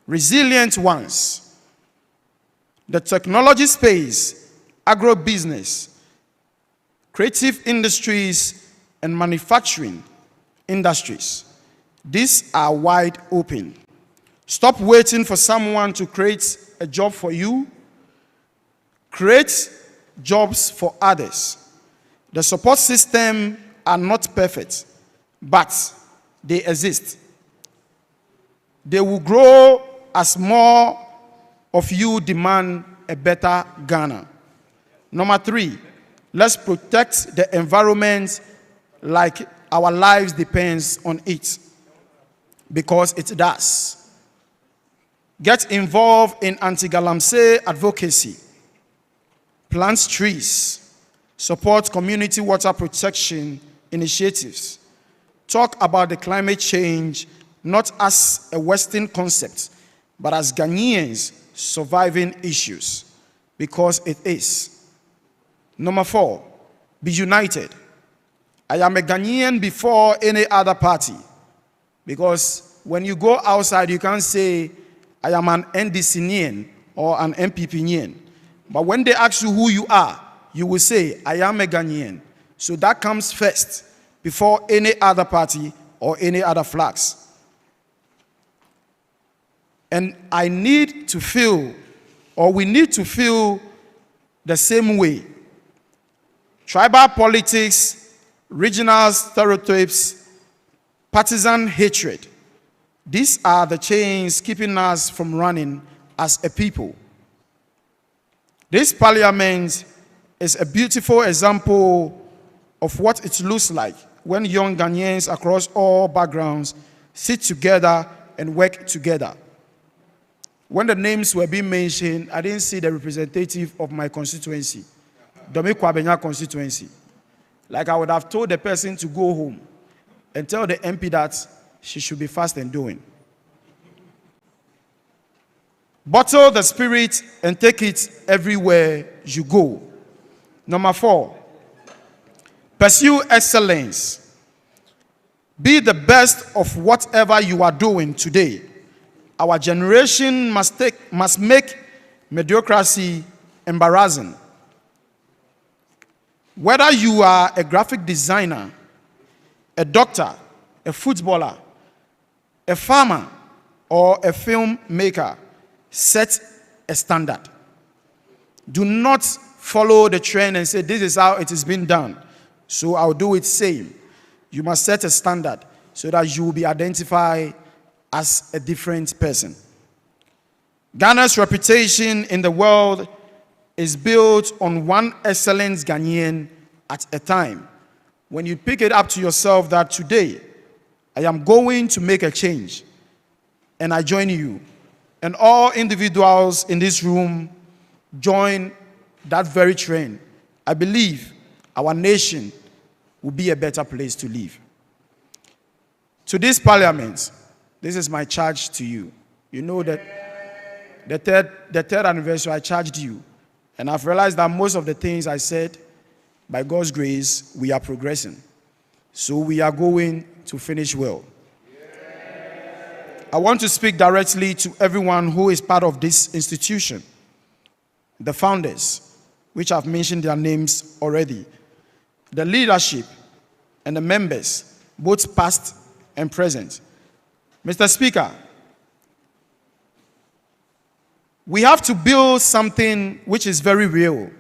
resilient ones. The technology space, agribusiness, creative industries, and manufacturing industries. These are wide open. Stop waiting for someone to create a job for you. Create jobs for others. The support system are not perfect, but they exist. They will grow as more of you demand a better Ghana. Number three, let's protect the environment like our lives depends on it, because it does. Get involved in anti-galamsey advocacy. Plant trees. Support community water protection initiatives. Talk about the climate change not as a Western concept, but as Ghanaians surviving issues, because it is. Number four, be united. I am a Ghanaian before any other party, because when you go outside, you can't say, I am an NDC-nian or an MPP-nian. But when they ask you who you are, you will say, I am a Ghanaian. So that comes first, before any other party or any other flags. And I need to feel, or we need to feel the same way. Tribal politics, regional stereotypes, partisan hatred. These are the chains keeping us from running as a people. This parliament is a beautiful example of what it looks like when young Ghanaians across all backgrounds sit together and work together. When the names were being mentioned, I didn't see the representative of my constituency, Domi Kwabenya constituency. Like I would have told the person to go home and tell the MP that she should be fast and doing. Bottle the spirit and take it everywhere you go. Number four, pursue excellence. Be the best of whatever you are doing today. Our generation must make mediocrity embarrassing. Whether you are a graphic designer, a doctor, a footballer, a farmer, or a filmmaker, set a standard. Do not follow the trend and say, this is how it has been done, so I'll do it same. You must set a standard so that you will be identified as a different person. Ghana's reputation in the world is built on one excellent Ghanaian at a time. When you pick it up to yourself that today, I am going to make a change, and I join you, and all individuals in this room join that very trend, I believe our nation will be a better place to live. To this parliament, this is my charge to you. You know that the third anniversary, I charged you. And I've realized that most of the things I said, by God's grace, we are progressing. So we are going to finish well. I want to speak directly to everyone who is part of this institution. The founders, which I've mentioned their names already. The leadership and the members, both past and present. Mr. Speaker, we have to build something which is very real.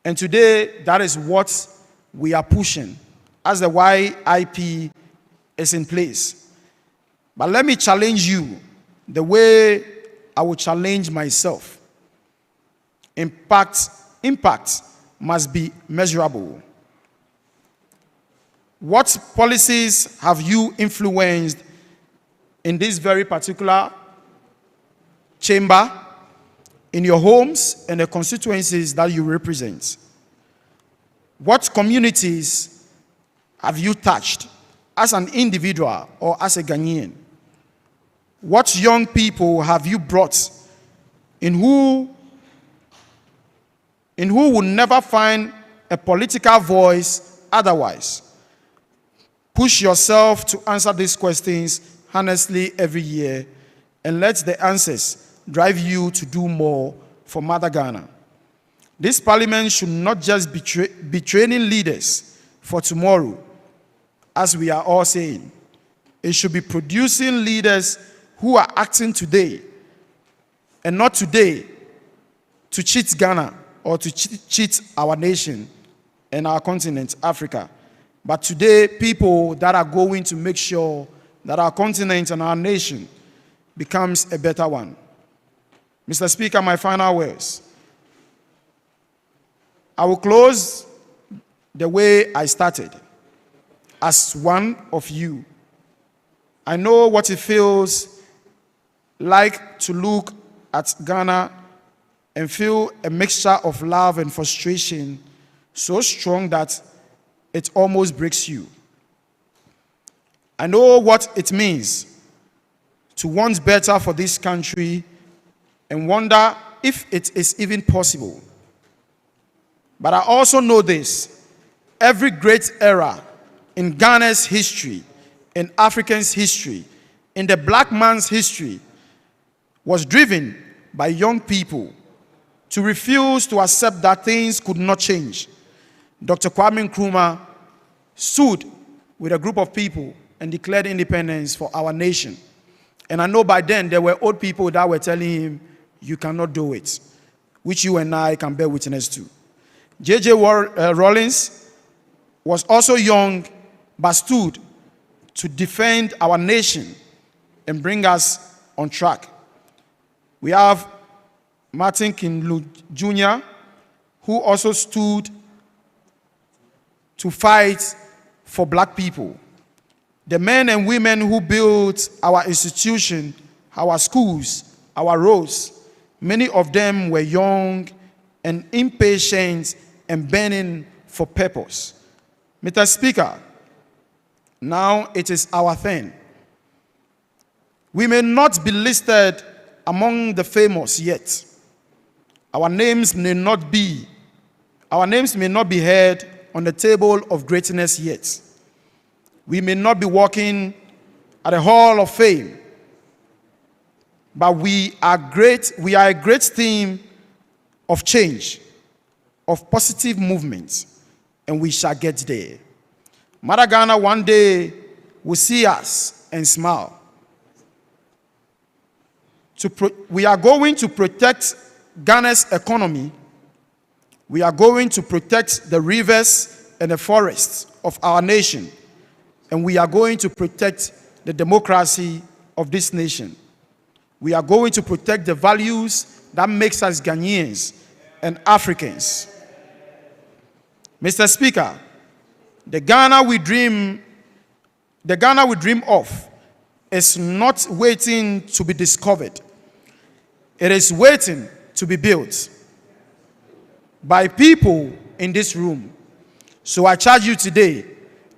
And today, that is what we are pushing as the YIP is in place. But let me challenge you the way I will challenge myself. Impact must be measurable. What policies have you influenced in this very particular chamber, in your homes and the constituencies that you represent? What communities have you touched as an individual or as a Ghanaian? What young people have you brought in who will never find a political voice otherwise? Push yourself to answer these questions honestly every year, and let the answers drive you to do more for Mother Ghana. This parliament should not just be training leaders for tomorrow, as we are all saying. It should be producing leaders who are acting today, and not today to cheat Ghana or to cheat our nation and our continent, Africa. But today, people that are going to make sure that our continent and our nation becomes a better one. Mr. Speaker, my final words. I will close the way I started, as one of you. I know what it feels like to look at Ghana and feel a mixture of love and frustration so strong that it almost breaks you. I know what it means to want better for this country and wonder if it is even possible. But I also know this: every great era in Ghana's history, in African's history, in the black man's history, was driven by young people to refuse to accept that things could not change. Dr. Kwame Nkrumah stood with a group of people and declared independence for our nation. And I know by then there were old people that were telling him, you cannot do it, which you and I can bear witness to. J.J. Rawlings was also young, but stood to defend our nation and bring us on track. We have Martin King Jr., who also stood to fight for black people. The men and women who built our institution, our schools, our roads, many of them were young and impatient and burning for purpose. Mr. Speaker, now it is our turn. We may not be listed among the famous yet. Our names may not be heard on the table of greatness yet. We may not be walking at the Hall of Fame, but we are a great team of change, of positive movement, and we shall get there. Mother Ghana one day will see us and smile. We are going to protect Ghana's economy. We are going to protect the rivers and the forests of our nation. And we are going to protect the democracy of this nation. We are going to protect the values that makes us Ghanaians and Africans. Mr. Speaker, the Ghana we dream of is not waiting to be discovered. It is waiting to be built by people in this room. So I charge you today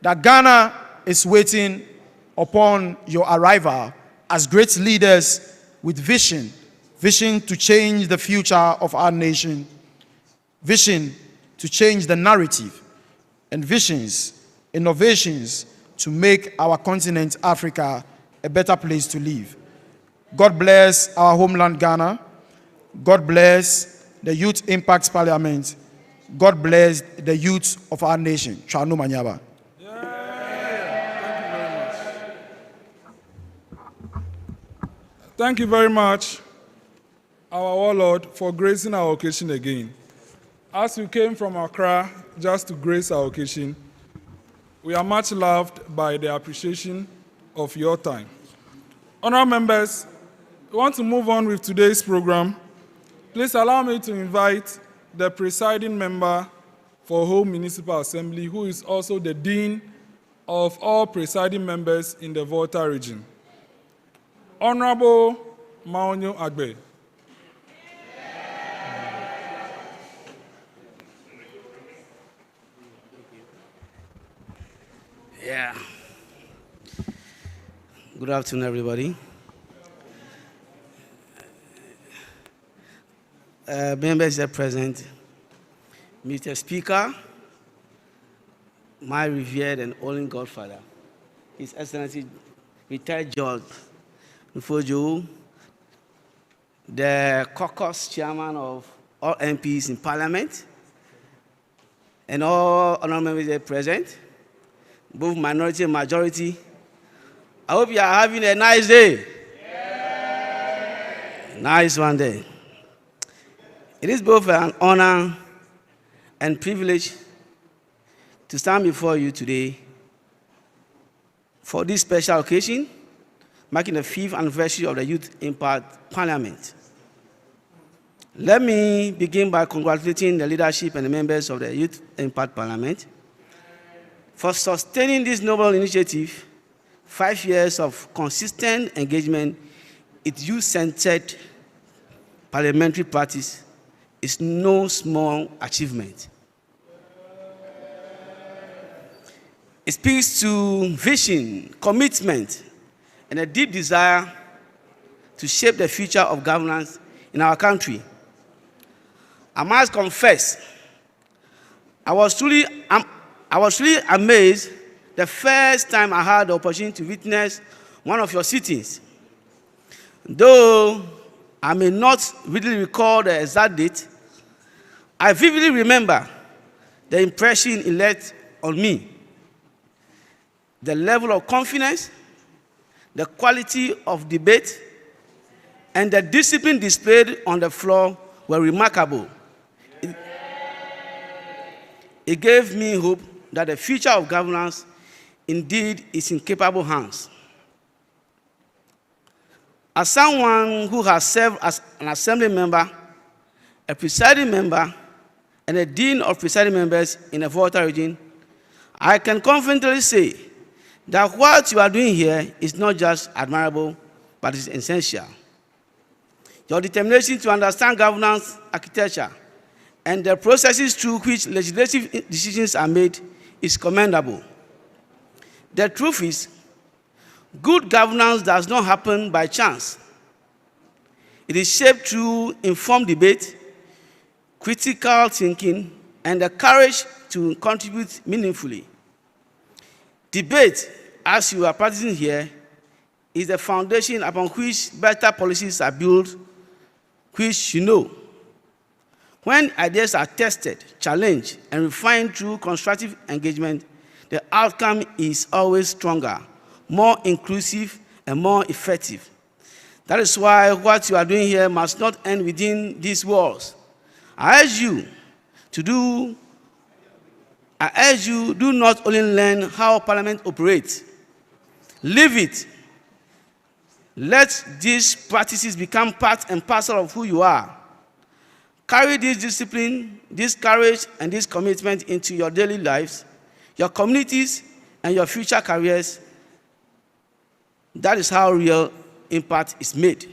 that Ghana is waiting upon your arrival as great leaders with vision to change the future of our nation, vision to change the narrative, and innovations to make our continent, Africa, a better place to live. God bless our homeland, Ghana. God bless the Youth Impact Parliament. God bless the youth of our nation. Chano Manyaba. Thank you very much, our warlord, for gracing our occasion again. As we came from Accra just to grace our occasion, we are much loved by the appreciation of your time. Honourable members, we want to move on with today's program. Please allow me to invite the presiding member for Home Municipal Assembly, who is also the Dean of all presiding members in the Volta region. Honorable Maonyo Agbe. Yeah. Good afternoon, everybody. Members that are present, Mr. Speaker, my revered and only godfather, His Excellency retired George Nfojo, the caucus chairman of all MPs in Parliament, and all honorable members that are present, both minority and majority. I hope you are having a nice day. Yeah. Nice one day. It is both an honor and privilege to stand before you today for this special occasion, marking the 5th anniversary of the Youth Impact Parliament. Let me begin by congratulating the leadership and the members of the Youth Impact Parliament for sustaining this noble initiative. 5 years of consistent engagement in youth-centered parliamentary practice is no small achievement. It speaks to vision, commitment, and a deep desire to shape the future of governance in our country. I must confess, I was truly amazed the first time I had the opportunity to witness one of your sittings. Though I may not really recall the exact date, I vividly remember the impression it left on me. The level of confidence, the quality of debate, and the discipline displayed on the floor were remarkable. It gave me hope that the future of governance indeed is in capable hands. As someone who has served as an assembly member, a presiding member, and a dean of presiding members in the Volta region, I can confidently say that what you are doing here is not just admirable, but is essential. Your determination to understand governance architecture and the processes through which legislative decisions are made is commendable. The truth is, good governance does not happen by chance. It is shaped through informed debate, critical thinking, and the courage to contribute meaningfully. Debate as you are practicing here, is the foundation upon which better policies are built, which you know. When ideas are tested, challenged, and refined through constructive engagement, the outcome is always stronger, more inclusive, and more effective. That is why what you are doing here must not end within these walls. I urge you, do not only learn how Parliament operates, live it. Let these practices become part and parcel of who you are. Carry this discipline, this courage, and this commitment into your daily lives, your communities, and your future careers. That is how real impact is made.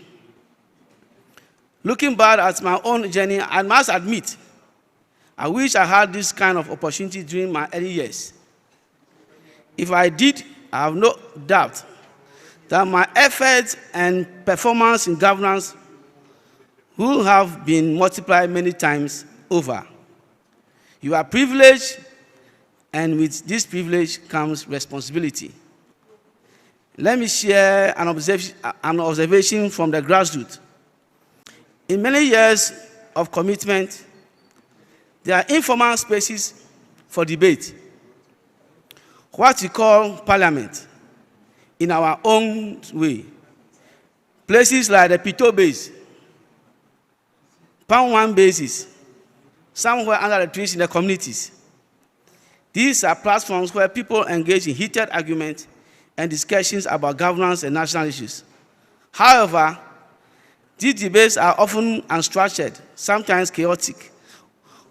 Looking back at my own journey, I must admit, I wish I had this kind of opportunity during my early years. If I did, I have no doubt that my efforts and performance in governance will have been multiplied many times over. You are privileged, and with this privilege comes responsibility. Let me share an observation from the grassroots. In many years of commitment, there are informal spaces for debate, what we call parliament, in our own way. Places like the Pito base, Pound 1 bases, somewhere under the trees in the communities. These are platforms where people engage in heated arguments and discussions about governance and national issues. However, these debates are often unstructured, sometimes chaotic,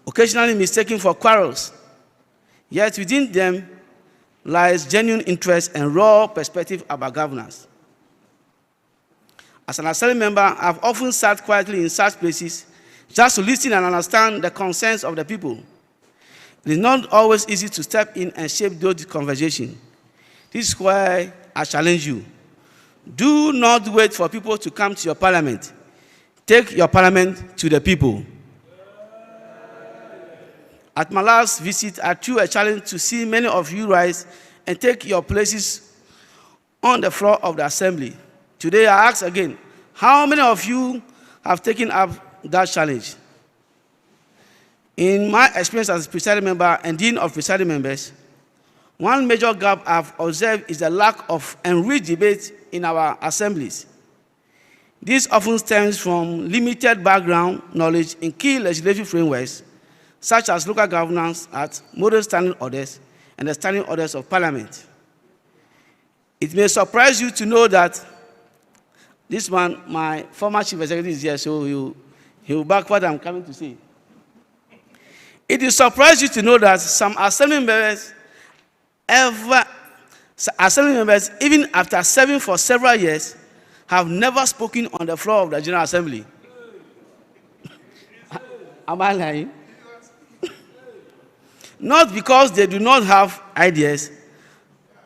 occasionally mistaken for quarrels. Yet within them lies genuine interest and raw perspective about governance. As an assembly member, I've often sat quietly in such places just to listen and understand the concerns of the people. It is not always easy to step in and shape those conversations. This is why I challenge you. Do not wait for people to come to your parliament. Take your parliament to the people. At my last visit, I threw a challenge to see many of you rise and take your places on the floor of the assembly. Today, I ask again, how many of you have taken up that challenge? In my experience as presiding member and dean of presiding members, one major gap I've observed is the lack of enriched debate in our assemblies. This often stems from limited background knowledge in key legislative frameworks, such as local governance act, model standing orders, and the standing orders of parliament. It may surprise you to know that this one, my former chief executive is here, so he'll back what I'm coming to say. It will surprise you to know that some assembly members, even after serving for several years, have never spoken on the floor of the General Assembly. Am I lying? Not because they do not have ideas,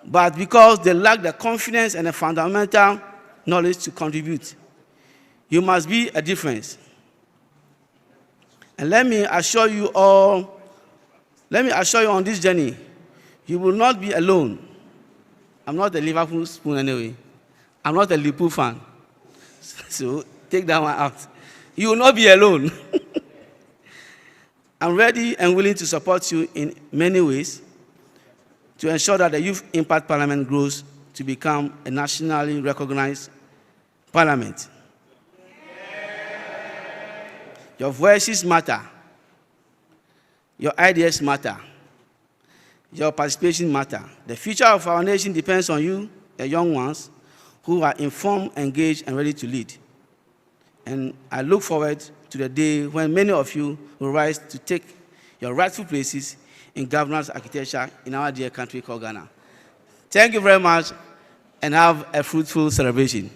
but because they lack the confidence and the fundamental knowledge to contribute. You must be a difference. And let me assure you on this journey, you will not be alone. I'm not a Liverpool spoon anyway. I'm not a Liverpool fan. So take that one out. You will not be alone. I'm ready and willing to support you in many ways to ensure that the Youth Impact Parliament grows to become a nationally recognized parliament. Your voices matter. Your ideas matter. Your participation matter. The future of our nation depends on you, the young ones, who are informed, engaged, and ready to lead. And I look forward to the day when many of you will rise to take your rightful places in governance architecture in our dear country called Ghana. Thank you very much, and have a fruitful celebration.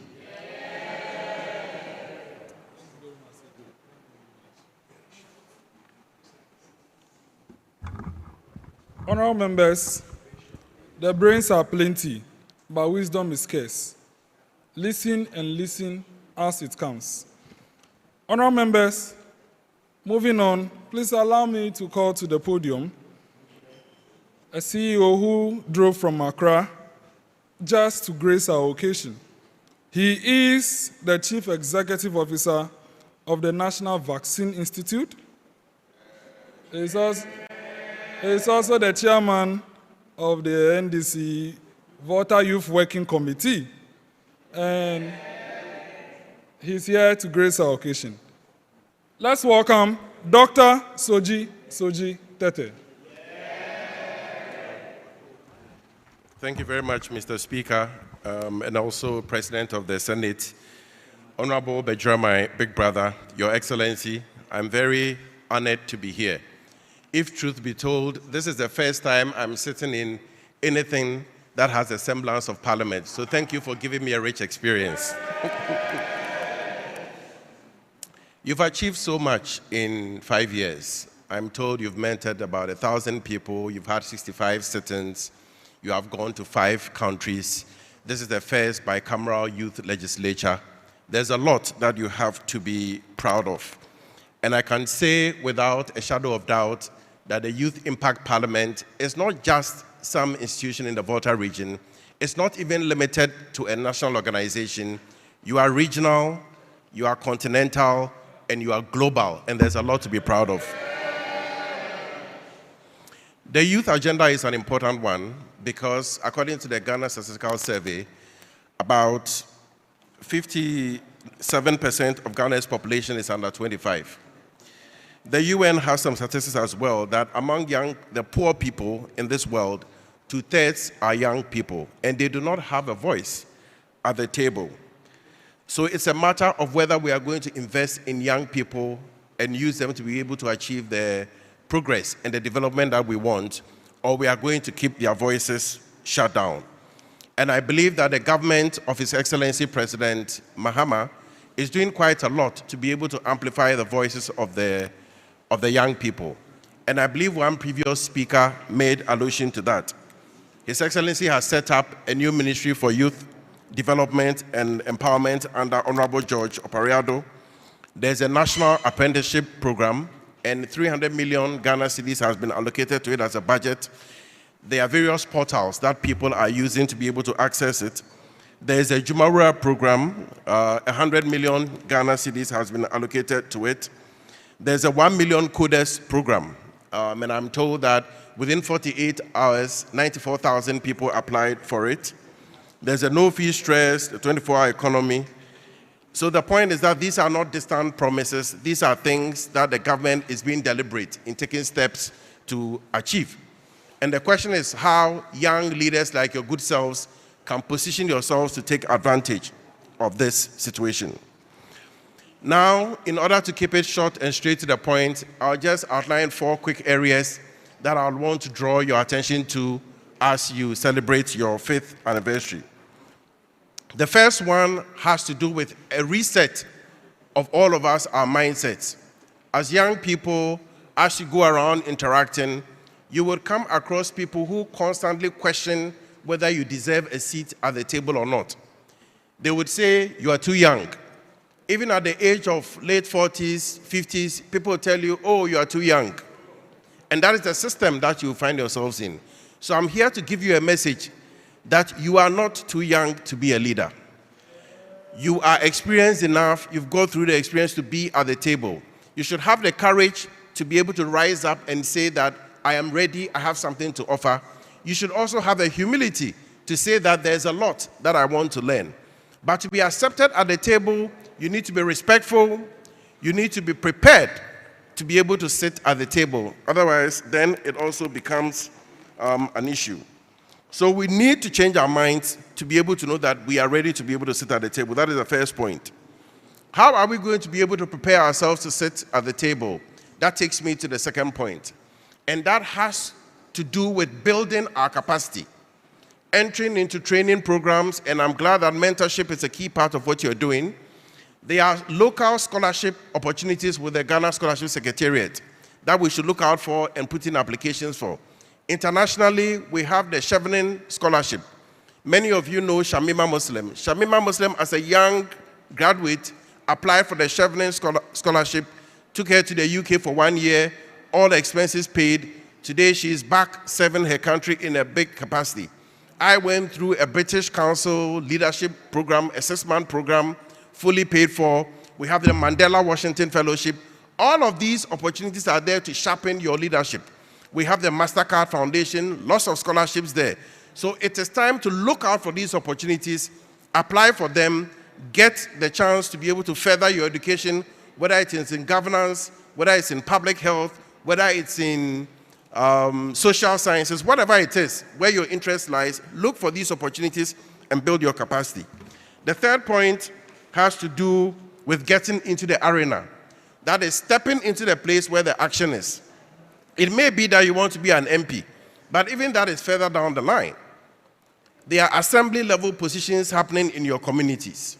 Honorable members, the brains are plenty, but wisdom is scarce. Listen and listen as it comes. Honorable members, moving on, please allow me to call to the podium a CEO who drove from Accra just to grace our occasion. He is the Chief Executive Officer of the National Vaccine Institute. He is also the Chairman of the NDC Volta Youth Working Committee. And he's here to grace our occasion. Let's welcome Dr. Soji Tete. Thank you very much, Mr. Speaker, and also President of the Senate. Honorable Bejra, my big brother, Your Excellency, I'm very honored to be here. If truth be told, this is the first time I'm sitting in anything that has a semblance of parliament. So thank you for giving me a rich experience. You've achieved so much in 5 years. I'm told you've mentored about 1,000 people, you've had 65 sit-ins, you have gone to 5 countries. This is the first bicameral youth legislature. There's a lot that you have to be proud of. And I can say without a shadow of doubt that the Youth Impact Parliament is not just some institution in the Volta region. It's not even limited to a national organization. You are regional, you are continental, and you are global, and there's a lot to be proud of. The youth agenda is an important one because according to the Ghana Statistical Survey, about 57% of Ghana's population is under 25. The UN has some statistics as well that among the poor people in this world, 2/3 are young people, and they do not have a voice at the table. So it's a matter of whether we are going to invest in young people and use them to be able to achieve the progress and the development that we want, or we are going to keep their voices shut down. And I believe that the government of His Excellency President Mahama is doing quite a lot to be able to amplify the voices of the young people. And I believe one previous speaker made allusion to that. His Excellency has set up a new ministry for youth development and empowerment under Honorable George Opariado. There's a national apprenticeship program, and 300 million Ghana cedis has been allocated to it as a budget. There are various portals that people are using to be able to access it. There's a Jumawura program, 100 million Ghana cedis has been allocated to it. There's a 1 million coders program, and I'm told that within 48 hours, 94,000 people applied for it. There's a no-fee stress, the 24-hour economy. So the point is that these are not distant promises. These are things that the government is being deliberate in taking steps to achieve. And the question is how young leaders like your good selves can position yourselves to take advantage of this situation. Now, in order to keep it short and straight to the point, I'll just outline 4 quick areas that I want to draw your attention to as you celebrate your 5th anniversary. The first one has to do with a reset of all of us, our mindsets. As young people, as you go around interacting, you will come across people who constantly question whether you deserve a seat at the table or not. They would say, you are too young. Even at the age of late 40s, 50s, people tell you, oh, you are too young. And that is the system that you find yourselves in. So I'm here to give you a message that you are not too young to be a leader. You are experienced enough, you've gone through the experience to be at the table. You should have the courage to be able to rise up and say that I am ready, I have something to offer. You should also have the humility to say that there's a lot that I want to learn. But to be accepted at the table, you need to be respectful, you need to be prepared to be able to sit at the table. Otherwise, then it also becomes an issue. So we need to change our minds to be able to know that we are ready to be able to sit at the table. That is the first point. How are we going to be able to prepare ourselves to sit at the table? That takes me to the second point. And that has to do with building our capacity, entering into training programs, and I'm glad that mentorship is a key part of what you're doing. There are local scholarship opportunities with the Ghana Scholarship Secretariat that we should look out for and put in applications for. Internationally, we have the Chevening Scholarship. Many of you know Shamima Muslim. Shamima Muslim, as a young graduate, applied for the Chevening Scholarship, took her to the UK for 1 year, all the expenses paid. Today, she is back serving her country in a big capacity. I went through a British Council leadership program, assessment program, fully paid for. We have the Mandela Washington Fellowship. All of these opportunities are there to sharpen your leadership. We have the MasterCard Foundation, lots of scholarships there. So it is time to look out for these opportunities, apply for them, get the chance to be able to further your education, whether it is in governance, whether it's in public health, whether it's in social sciences, whatever it is, where your interest lies, look for these opportunities and build your capacity. The third point has to do with getting into the arena. That is stepping into the place where the action is. It may be that you want to be an MP, but even that is further down the line. There are assembly level positions happening in your communities.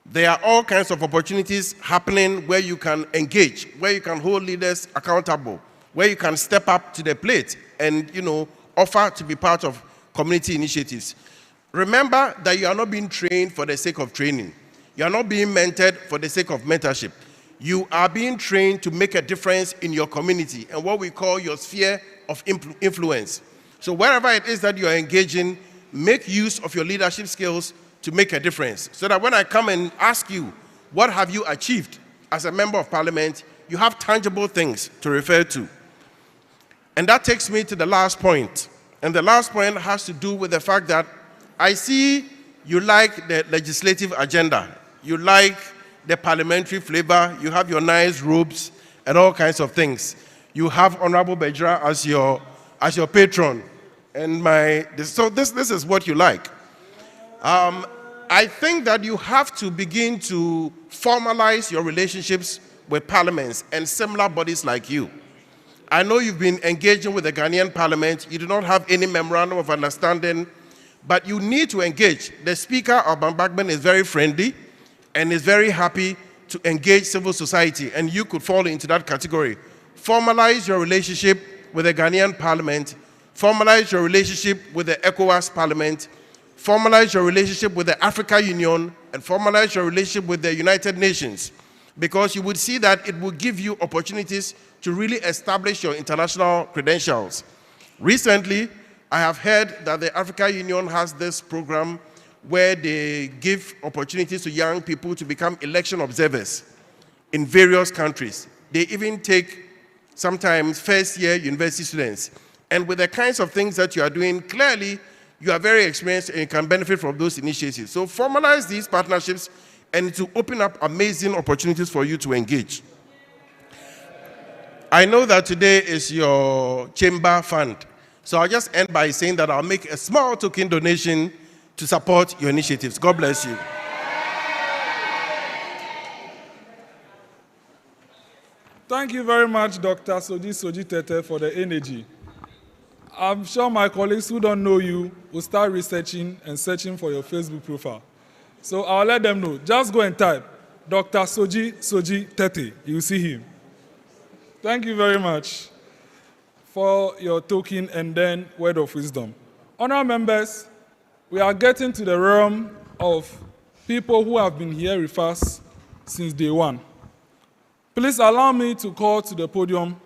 There are all kinds of opportunities happening where you can engage, where you can hold leaders accountable, where you can step up to the plate and, offer to be part of community initiatives. Remember that you are not being trained for the sake of training. You are not being mentored for the sake of mentorship. You are being trained to make a difference in your community and what we call your sphere of influence. So wherever it is that you are engaging, make use of your leadership skills to make a difference. So that when I come and ask you, what have you achieved as a member of parliament, you have tangible things to refer to. And that takes me to the last point. And the last point has to do with the fact that I see you like the legislative agenda. You like the parliamentary flavor. You have your nice robes and all kinds of things. You have Honorable Bejra as your patron. And so this is what you like. I think that you have to begin to formalize your relationships with parliaments and similar bodies like you. I know you've been engaging with the Ghanaian parliament. You do not have any memorandum of understanding, but you need to engage. The Speaker of Bambagman is very friendly and is very happy to engage civil society, and you could fall into that category. Formalize your relationship with the Ghanaian parliament, formalize your relationship with the ECOWAS parliament, formalize your relationship with the Africa Union, and formalize your relationship with the United Nations, because you would see that it will give you opportunities to really establish your international credentials. Recently, I have heard that the Africa Union has this program where they give opportunities to young people to become election observers in various countries. They even take sometimes first-year university students. And with the kinds of things that you are doing, clearly, you are very experienced and you can benefit from those initiatives. So formalize these partnerships and to open up amazing opportunities for you to engage. I know that today is your chamber fund. So I'll just end by saying that I'll make a small token donation to support your initiatives. God bless you. Thank you very much, Dr. Soji Tete, for the energy. I'm sure my colleagues who don't know you will start researching and searching for your Facebook profile. So I'll let them know. Just go and type Dr. Soji Tete. You will see him. Thank you very much for your token and then word of wisdom. Honourable members, we are getting to the realm of people who have been here with us since day one. Please allow me to call to the podium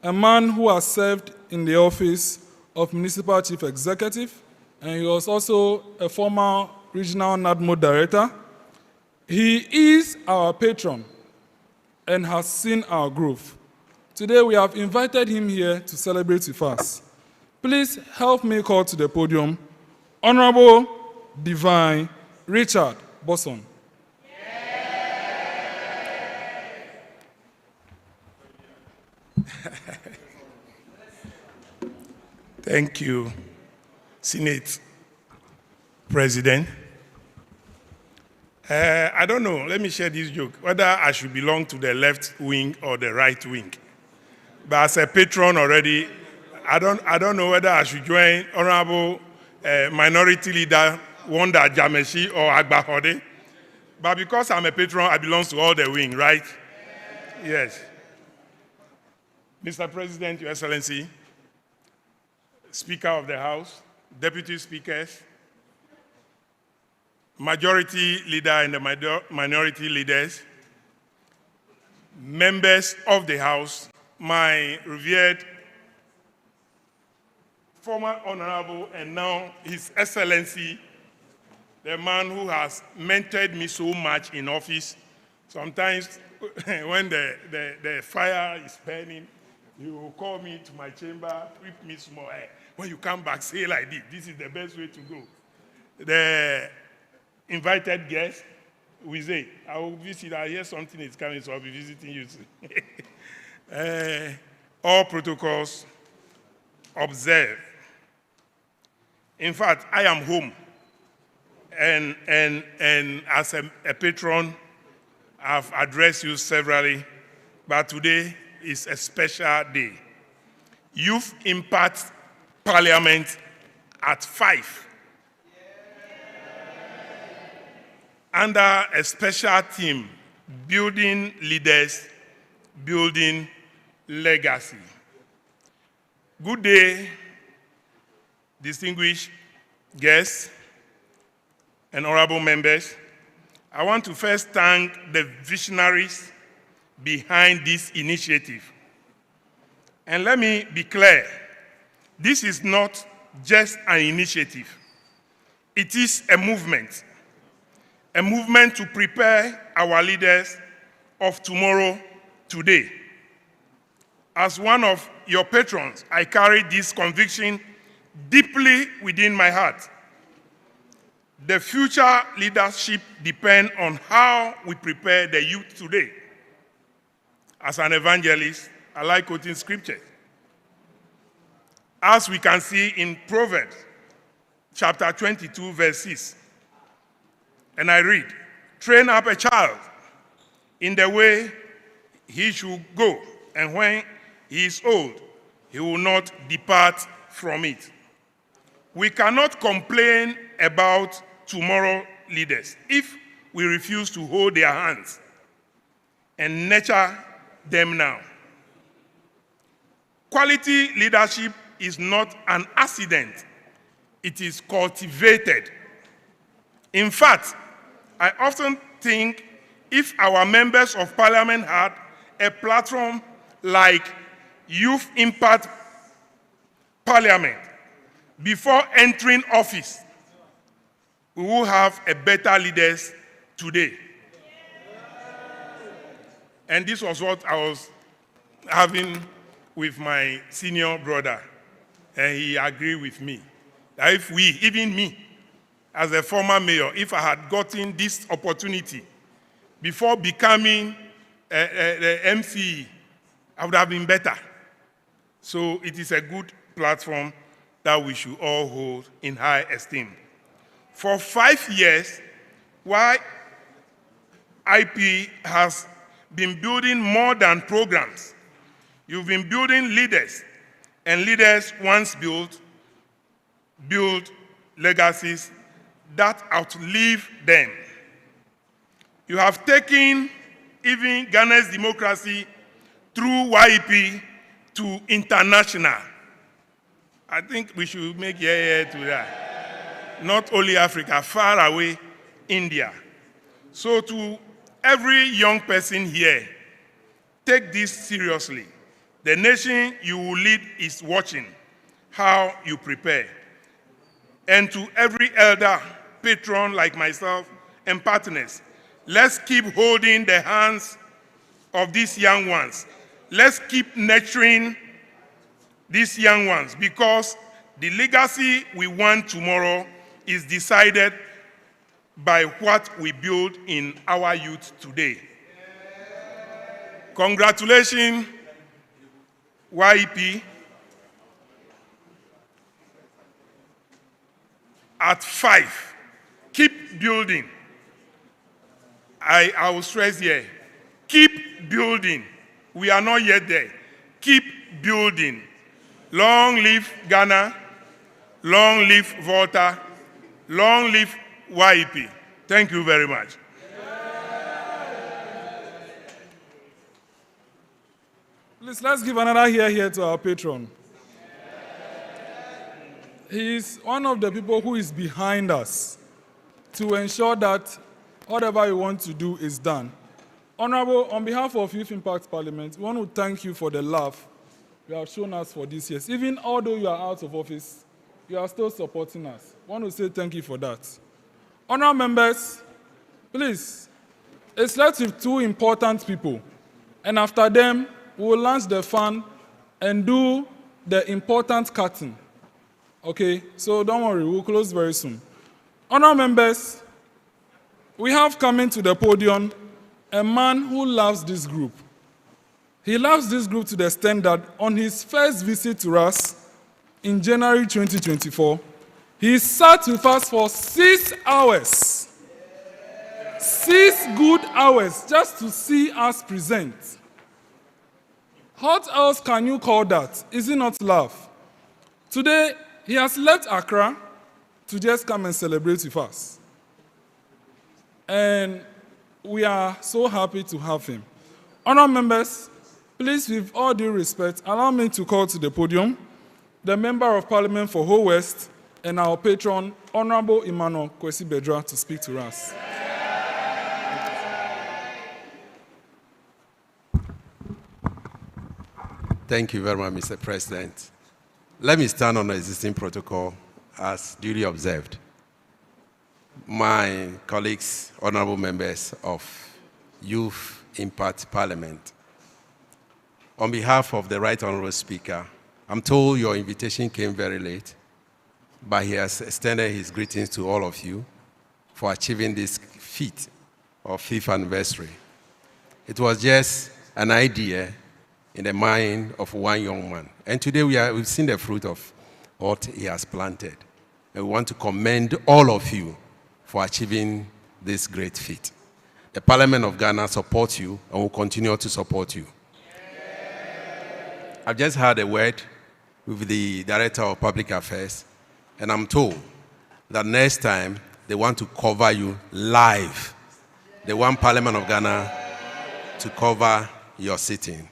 a man who has served in the office of Municipal Chief Executive, and he was also a former Regional NADMO Director. He is our patron and has seen our growth. Today we have invited him here to celebrate with us. Please help me call to the podium Honorable Divine Richard Bosson. Thank you, Senate President. I don't know, let me share this joke, whether I should belong to the left wing or the right wing. But as a patron already, I don't know whether I should join Honorable Minority Leader Wanda Jameshi or Agbahode. But because I'm a patron, I belong to all the wing, right? Yes. Mr. President, Your Excellency, Speaker of the House, Deputy Speakers, Majority Leader and the Minority Leaders, members of the House, my revered former honorable and now His Excellency, the man who has mentored me so much in office. Sometimes when the fire is burning, you will call me to my chamber, whip me small. When you come back, say like this. This is the best way to go. The invited guest, we say, I will visit, I hear something is coming, so I'll be visiting you soon. All protocols observed. In fact, I am home. And as a patron, I've addressed you severally, but today is a special day. Youth Impact Parliament at 5. Under a special theme, building leaders, building legacy. Good day, distinguished guests and honorable members. I want to first thank the visionaries behind this initiative. And let me be clear, this is not just an initiative. It is a movement to prepare our leaders of tomorrow, today. As one of your patrons, I carry this conviction deeply within my heart. The future leadership depends on how we prepare the youth today. As an evangelist, I like quoting scripture. As we can see in Proverbs, chapter 22, verse 6. And I read, train up a child in the way he should go, and when he is old, he will not depart from it. We cannot complain about tomorrow leaders if we refuse to hold their hands and nurture them now. Quality leadership is not an accident. It is cultivated. In fact, I often think if our members of parliament had a platform like Youth Impact Parliament before entering office, we will have a better leaders today. And this was what I was having with my senior brother, and he agreed with me. That if we, even me, as a former mayor, if I had gotten this opportunity before becoming the MC, I would have been better. So it is a good platform that we should all hold in high esteem. For 5 years, YIP has been building more than programs. You've been building leaders, and leaders once build legacies that outlive them. You have taken even Ghana's democracy through YIP to international. I think we should make to that. Not only Africa, far away, India. So to every young person here, take this seriously. The nation you will lead is watching how you prepare. And to every elder, patron like myself, and partners, let's keep holding the hands of these young ones. Let's keep nurturing these young ones, because the legacy we want tomorrow is decided by what we build in our youth today. Congratulations, YIP. At 5, keep building. I will stress here, keep building. We are not yet there. Keep building. Long live Ghana, long live Volta, long live YIP. Thank you very much. Please, let's give another here to our patron. He is one of the people who is behind us to ensure that whatever we want to do is done. Honorable, on behalf of Youth Impact Parliament, we want to thank you for the love you have shown us for these years. Even although you are out of office, you are still supporting us. I want to say thank you for that. Honourable members, please, it's left with two important people. And after them, we will launch the fund and do the important cutting. Okay, so don't worry, we'll close very soon. Honourable members, we have coming to the podium a man who loves this group. He loves this group to the extent that on his first visit to us in January 2024, he sat with us for 6 hours. 6 good hours just to see us present. What else can you call that? Is it not love? Today, he has left Accra to just come and celebrate with us. And we are so happy to have him. Honourable members, please, with all due respect, allow me to call to the podium the Member of Parliament for Ho West and our patron, Honourable Emmanuel Kwesi Bedra, to speak to us. Thank you very much, Mr. President. Let me stand on the existing protocol as duly observed. My colleagues, honorable members of Youth Impact Parliament, on behalf of the Right Honorable Speaker, I'm told your invitation came very late, but he has extended his greetings to all of you for achieving this feat of 5th anniversary. It was just an idea in the mind of one young man. And today we've seen the fruit of what he has planted. And we want to commend all of you for achieving this great feat. The Parliament of Ghana supports you and will continue to support you. I've just had a word with the Director of Public Affairs, and I'm told that next time they want to cover you live. They want Parliament of Ghana to cover your sitting.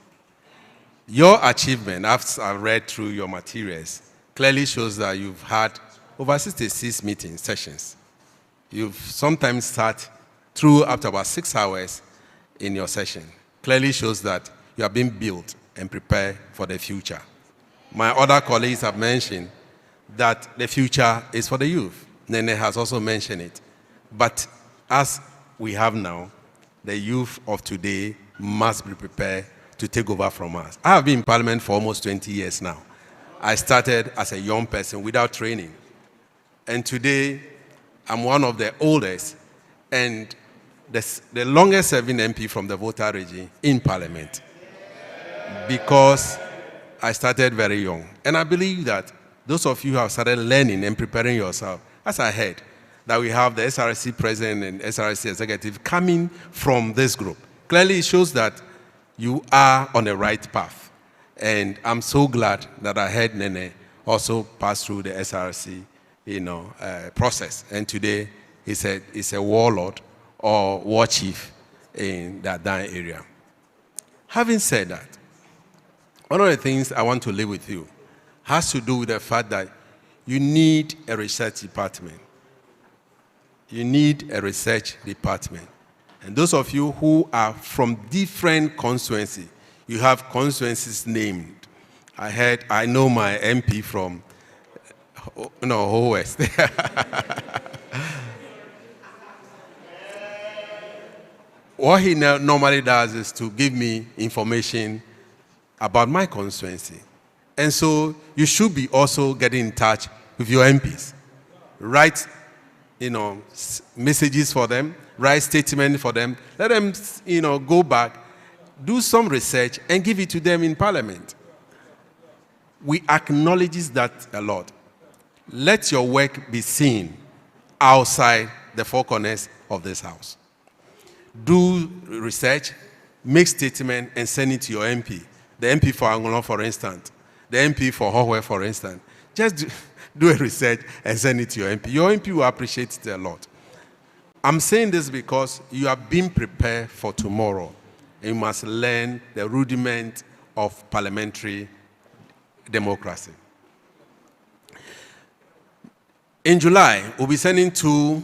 Your achievement, after I've read through your materials, clearly shows that you've had over 66 meeting sessions. You've sometimes sat through up to about 6 hours in your session. Clearly shows that you have been built and prepared for the future. My other colleagues have mentioned that the future is for the youth. Nene has also mentioned it. But as we have now, the youth of today must be prepared to take over from us. I have been in Parliament for almost 20 years now. I started as a young person without training. And today, I'm one of the oldest and the longest serving MP from the Volta region in Parliament. Because I started very young. And I believe that those of you who have started learning and preparing yourself, as I heard, that we have the SRC president and SRC executive coming from this group. Clearly it shows that you are on the right path. And I'm so glad that I heard Nene also pass through the SRC process. And today he's a warlord or war chief in that Dan area. Having said that, one of the things I want to leave with you has to do with the fact that you need a research department. You need a research department. And those of you who are from different constituencies, you have constituencies named. I know my MP from Ho West. What he normally does is to give me information about my constituency. And so you should be also getting in touch with your MPs. Write, messages for them, write statements for them. Let them, go back, do some research and give it to them in Parliament. We acknowledge that a lot. Let your work be seen outside the four corners of this house. Do research, make statement and send it to your MP. The MP for Angola, for instance. The MP for Howe, for instance. Just do a research and send it to your MP. Your MP will appreciate it a lot. I'm saying this because you are being prepared for tomorrow. And you must learn the rudiment of parliamentary democracy. In July, we'll be sending 2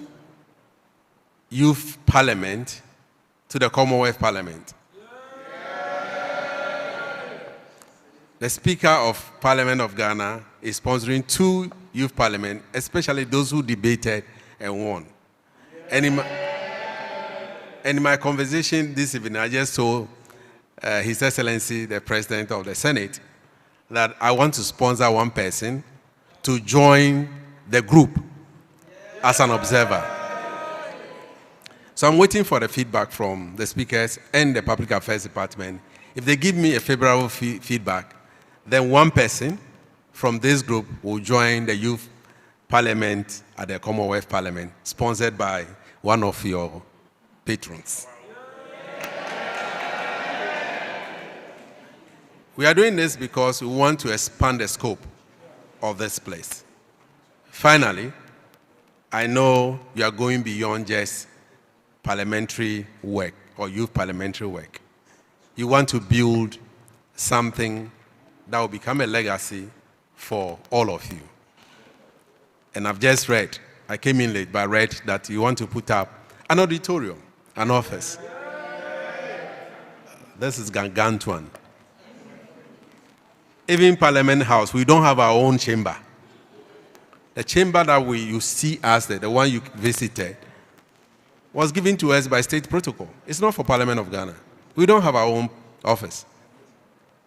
youth parliament to the Commonwealth Parliament. the Speaker of Parliament of Ghana is sponsoring 2 youth parliament, especially those who debated and won. And in my conversation this evening, I just told His Excellency, the President of the Senate, that I want to sponsor one person to join the group as an observer. So I'm waiting for the feedback from the speakers and the Public Affairs Department. If they give me a favorable feedback, then one person from this group will join the youth parliament at the Commonwealth Parliament, sponsored by one of your patrons. We are doing this because we want to expand the scope of this place. Finally, I know you are going beyond just parliamentary work or youth parliamentary work. You want to build something that will become a legacy for all of you. And I've just read, I came in late, but I read that you want to put up an auditorium, an office. This is Gangantuan. Even Parliament House, we don't have our own chamber. The chamber that you see us there, the one you visited, was given to us by state protocol. It's not for Parliament of Ghana. We don't have our own office.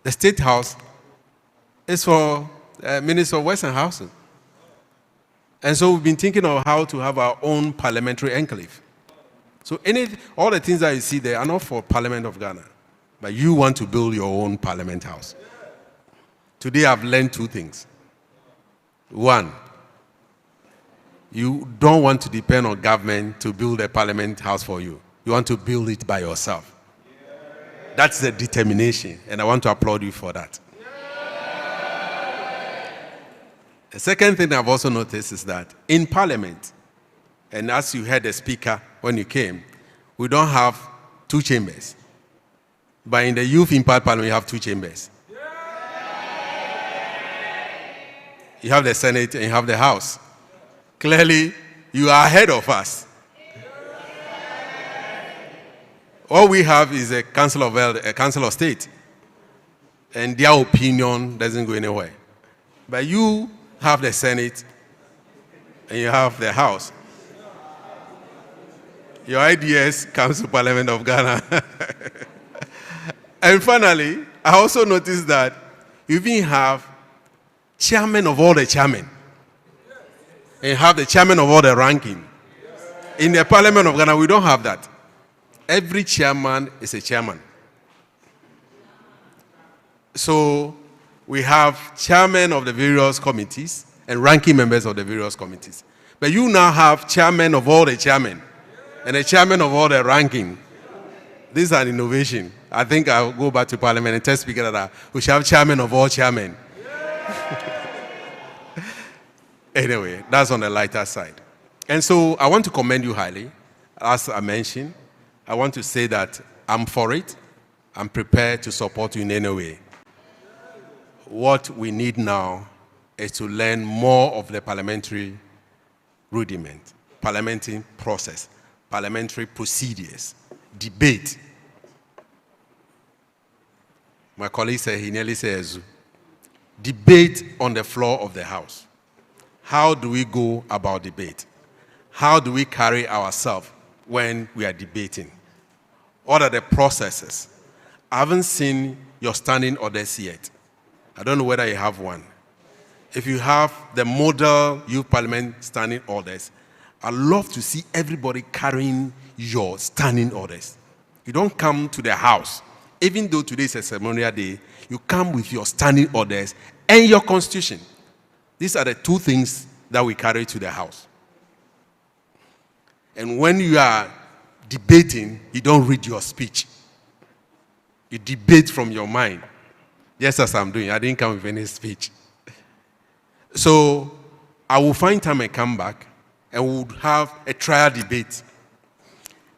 The State House is for Minister of Western Housing. And so we've been thinking of how to have our own parliamentary enclave. So all the things that you see there are not for Parliament of Ghana, but you want to build your own Parliament House. Today I've learned 2 things. 1, you don't want to depend on government to build a Parliament House for you. You want to build it by yourself. That's the determination, and I want to applaud you for that. The second thing I've also noticed is that in Parliament, and as you heard the speaker when you came, we don't have 2 chambers. But in the Youth Impact Parliament, we have 2 chambers. You have the Senate and you have the House. Clearly, you are ahead of us. All we have is a Council of State, and their opinion doesn't go anywhere. But you have the Senate and you have the House. Your ideas come to Parliament of Ghana. And finally, I also noticed that you even have chairman of all the chairmen. And you have the chairman of all the ranking. In the Parliament of Ghana, we don't have that. Every chairman is a chairman. So we have chairmen of the various committees and ranking members of the various committees. But you now have chairman of all the chairmen and a chairman of all the ranking. This is an innovation. I think I'll go back to Parliament and tell Speaker that we shall have chairman of all chairmen. Anyway, that's on the lighter side. And so I want to commend you highly. As I mentioned, I want to say that I'm for it. I'm prepared to support you in any way. What we need now is to learn more of the parliamentary rudiment, parliamentary process, parliamentary procedures, debate. My colleague said, he nearly says, debate on the floor of the House. How do we go about debate? How do we carry ourselves when we are debating? What are the processes? I haven't seen your standing orders yet. I don't know whether you have one. If you have the model youth parliament standing orders, I'd love to see everybody carrying your standing orders. You don't come to the House, even though today is a ceremonial day, you come with your standing orders and your constitution. These are the 2 things that we carry to the House. And when you are debating, you don't read your speech. You debate from your mind. Just as I'm doing. I didn't come with any speech. So I will find time and come back, and we'll have a trial debate,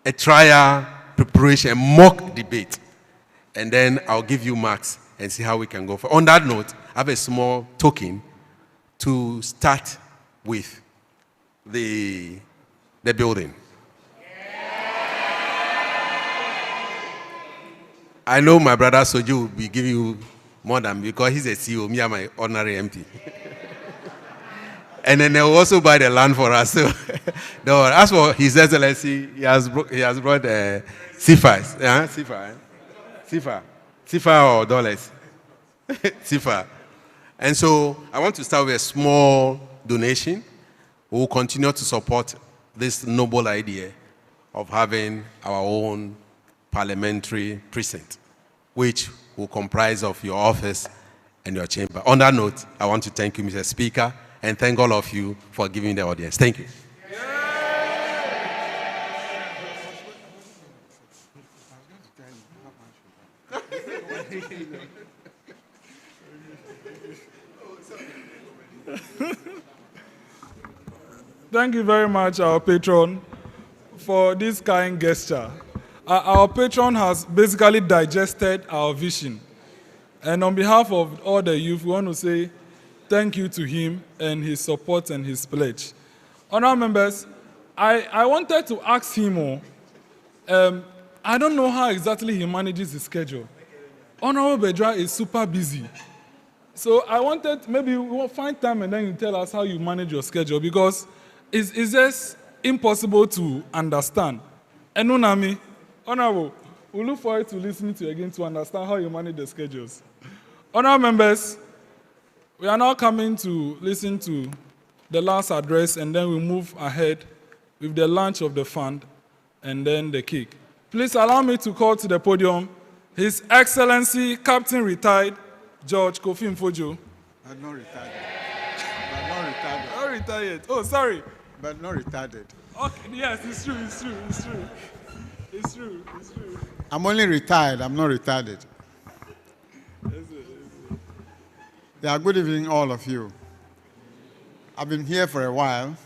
a trial preparation, a mock debate. And then I'll give you marks and see how we can go. On that note, I have a small token to start with the building. I know my brother Soju will be giving you more than because he's a CEO, me and my honorary MP. And then they will also buy the land for us. So, as for His Excellency, he has brought CFAs. CFA or dollars. CFA. And so I want to start with a small donation. We will continue to support this noble idea of having our own parliamentary precinct, which will comprise of your office and your chamber. On that note, I want to thank you, Mr. Speaker, and thank all of you for giving the audience. Thank you. Thank you very much, our patron, for this kind gesture. Our patron has basically digested our vision. And on behalf of all the youth, we want to say thank you to him and his support and his pledge. Honourable members, I wanted to ask him, I don't know how exactly he manages his schedule. Honourable Bedra is super busy. So I wanted, maybe we'll find time and then you tell us how you manage your schedule, because it's just impossible to understand. And Unami, Honourable, we look forward to listening to you again to understand how you manage the schedules. Honourable members, we are now coming to listen to the last address, and then we move ahead with the launch of the fund and then the cake. Please allow me to call to the podium His Excellency Captain Retired George Kofi Mfojo. I'm not retired. But not retired. Not retired. Oh, sorry. But not retarded. Okay, yes, it's true, it's true, it's true. It's true, it's true. I'm only retired, I'm not retarded. Yeah, good evening, all of you. I've been here for a while,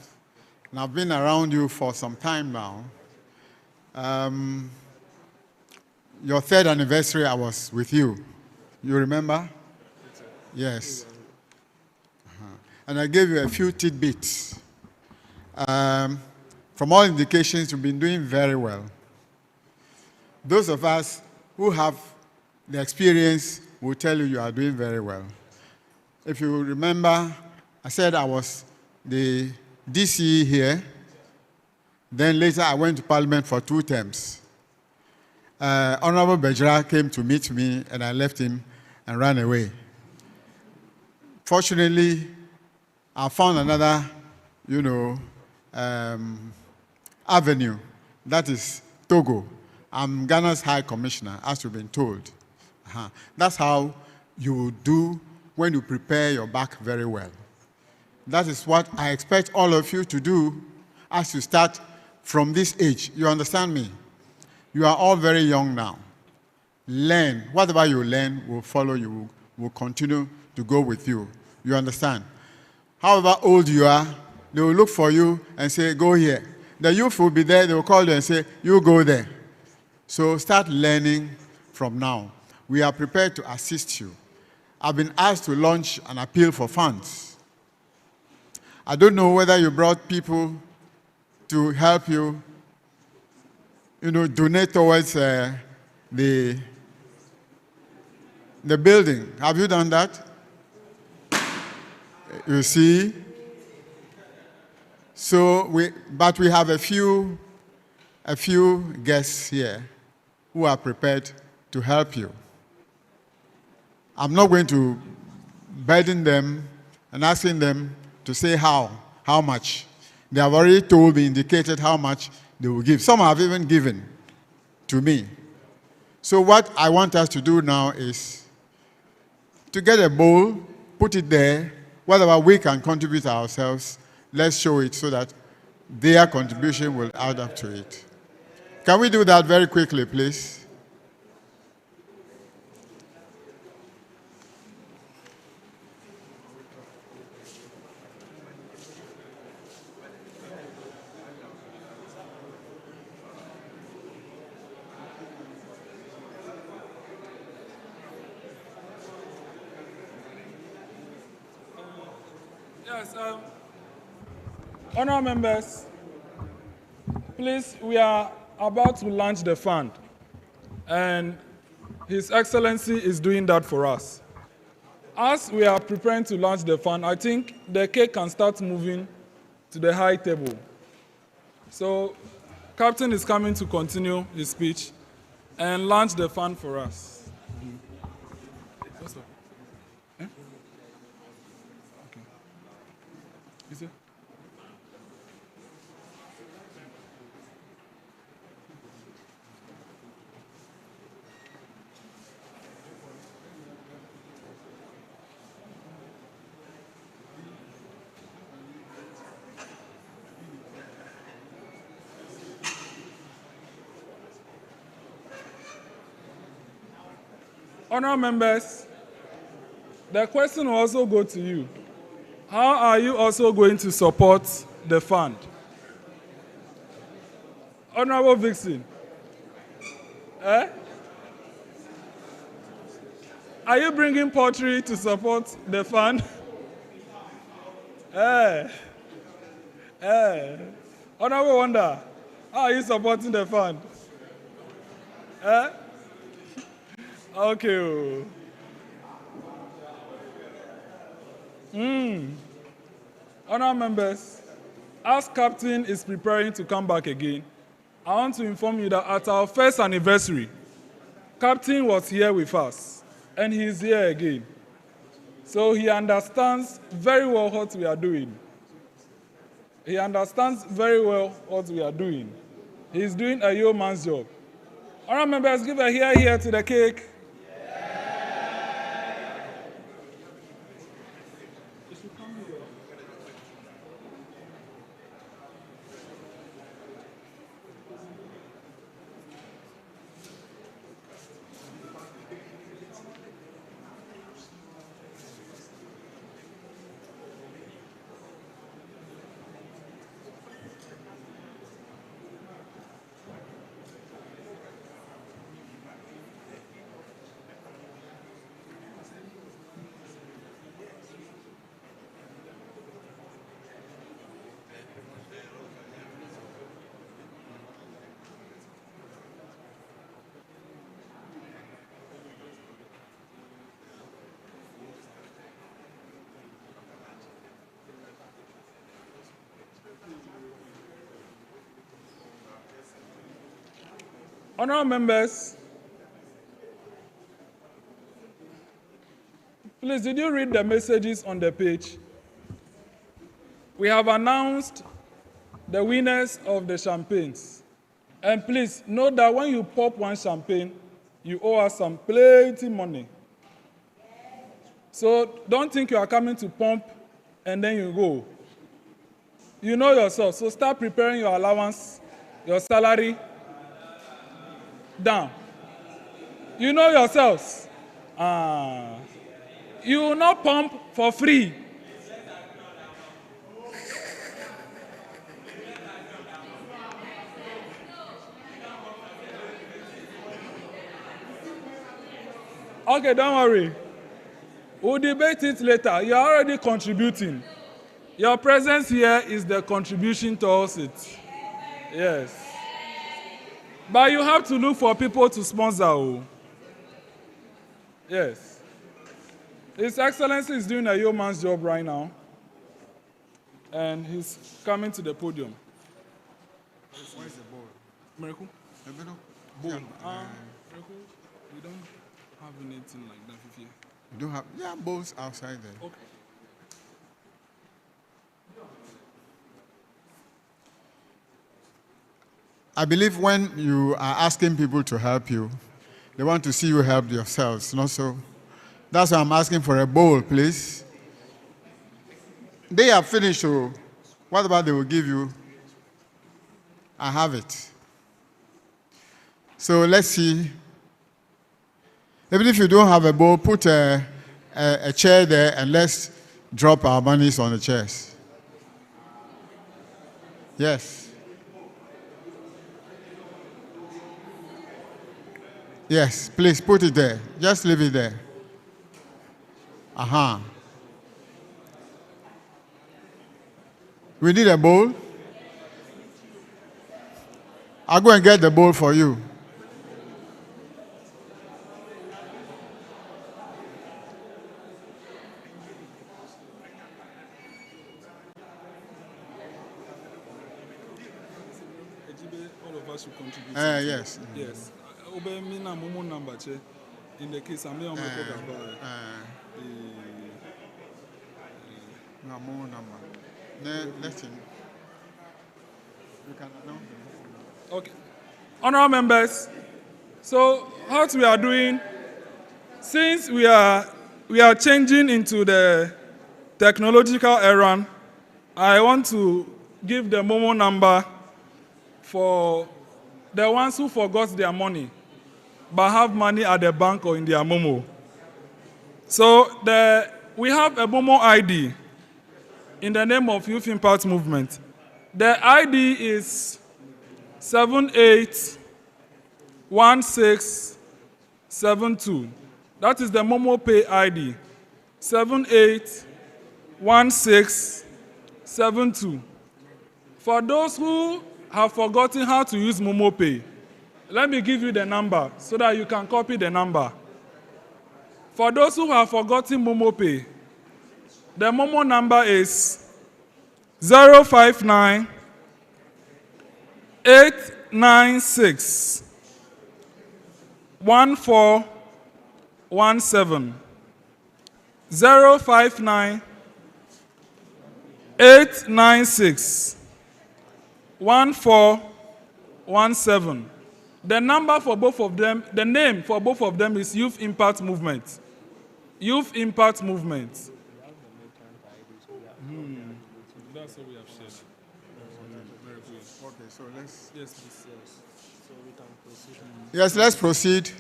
and I've been around you for some time now. Your third anniversary, I was with you. You remember? Yes. And I gave you a few tidbits. From all indications, you've been doing very well. Those of us who have the experience will tell you you are doing very well. If you remember, I said I was the DCE here. Then later I went to Parliament for 2 terms. Honorable Bejra came to meet me, and I left him and ran away. Fortunately, I found another, avenue. That is Togo. I'm Ghana's High Commissioner, as you've been told. That's how you do when you prepare your back very well. That is what I expect all of you to do as you start from this age. You understand me? You are all very young now. Learn. Whatever you learn will follow you, will continue to go with you. You understand? However old you are, they will look for you and say, go here. The youth will be there, they will call you and say, you go there. So start learning from now. We are prepared to assist you. I've been asked to launch an appeal for funds. I don't know whether you brought people to help you, donate towards the building. Have you done that? You see? So but we have a few guests here who are prepared to help you. I'm not going to burden them and asking them to say how much. They have already told me, indicated how much they will give. Some have even given to me. So what I want us to do now is to get a bowl, put it there, whatever we can contribute ourselves, let's show it so that their contribution will add up to it. Can we do that very quickly, please? Yes, honourable members, please, we are about to launch the fund, and His Excellency is doing that for us. as we are preparing to launch the fund, I think the cake can start moving to the high table. So, Captain is coming to continue his speech and launch the fund for us. What's up? Eh? Okay. Is it? Honourable members, the question will also go to you. How are you also going to support the fund? Honourable Vixen, are you bringing poultry to support the fund? Honourable Wonder, how are you supporting the fund? Okay. Honourable members, as Captain is preparing to come back again, I want to inform you that at our first anniversary, Captain was here with us, and he is here again. So he understands very well what we are doing. He understands very well what we are doing. He's doing a yeoman's job. Honourable members, give a here to the cake. Honourable members, please, did you read the messages on the page? We have announced the winners of the champagnes. And please, note that when you pop one champagne, you owe us some plenty money. So don't think you are coming to pump and then you go. You know yourself, so start preparing your allowance, your salary, down. You know yourselves. You will not pump for free. Okay, don't worry. We'll debate it later. You are already contributing. Your presence here is the contribution towards it. Yes. But you have to look for people to sponsor. Yes. His Excellency is doing a yeoman's job right now. And he's coming to the podium. Where's the ball? Miracle? Ball. Miracle, we don't have anything like that here. You don't have, yeah, balls outside there. Okay. I believe when you are asking people to help you, they want to see you help yourselves, not so. That's why I'm asking for a bowl, please. They have finished, so what about they will give you? I have it. So let's see. Even if you don't have a bowl, put a chair there and let's drop our monies on the chairs. Yes. Yes, please put it there. Just leave it there. Aha. We need a bowl. I'll go and get the bowl for you. Yes. Yes. Obey me na Momo number, che. In the case, I'm here on my program. No, more number. Let him. You can announce him. Okay. Honorable members, so what we are doing, since we are changing into the technological era, I want to give the Momo number for the ones who forgot their money but have money at the bank or in their Momo. So we have a Momo ID in the name of Youth Impact Movement. The ID is 781672. That is the Momo Pay ID. 781672. For those who have forgotten how to use Momo Pay, let me give you the number so that you can copy the number. For those who have forgotten Momo Pay, the Momo number is 059 896 1417. 059 896 1417. The number for both of them, the name for both of them is Youth Impact Movement. Youth Impact Movement. That's what we have shared. Okay, so let's. Yes, please. Yes. So we can proceed. Yes, let's proceed.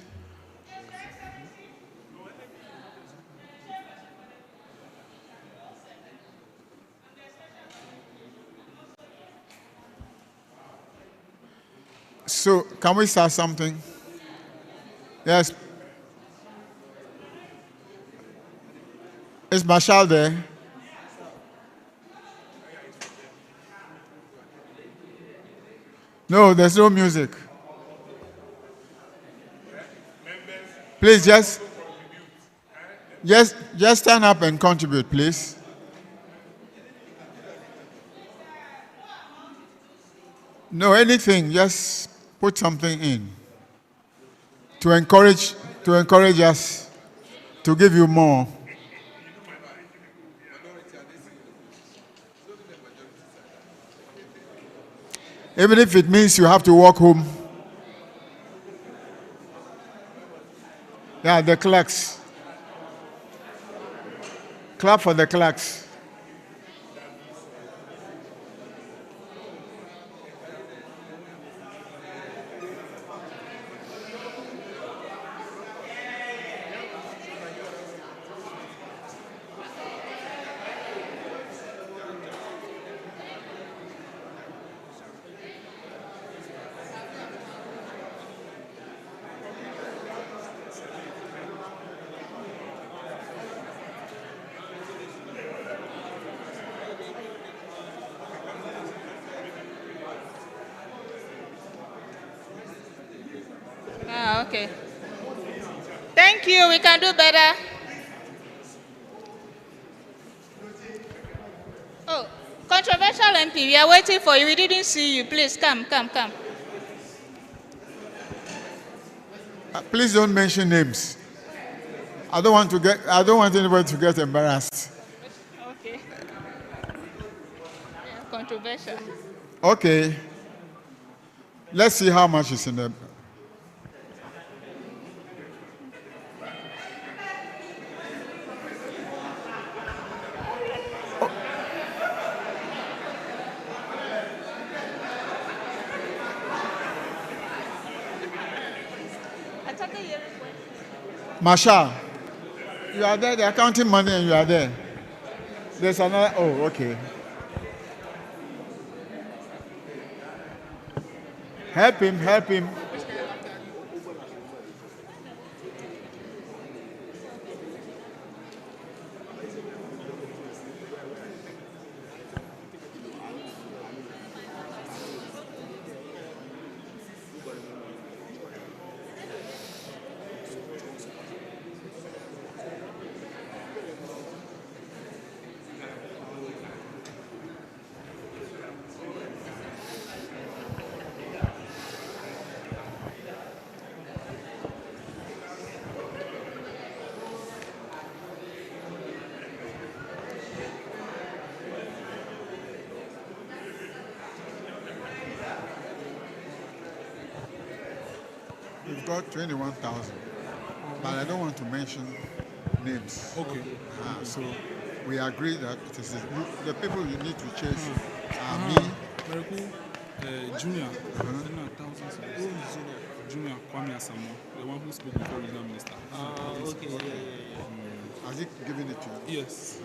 So, can we start something? Yes. Is Marshall there? No, there's no music. Please just stand up and contribute, please. No, anything, just put something in to encourage us, to give you more. Even if it means you have to walk home. Yeah, the clerks. Clap for the clerks. Okay. Thank you. We can do better. Oh, controversial MP, we are waiting for you. We didn't see you. Please come. Please don't mention names. I don't want anybody to get embarrassed. Okay. Controversial. Okay. Let's see how much is in the. Masha, you are there, they are counting money and you are there. There's another, oh, okay. Help him. We've got 21,000. But I don't want to mention names. Okay. So we agree that it is the people you need to chase are me. Junior. Junior Kwame Asamoah, the one who spoke before regional minister. Okay. Has he given it to you? Yes.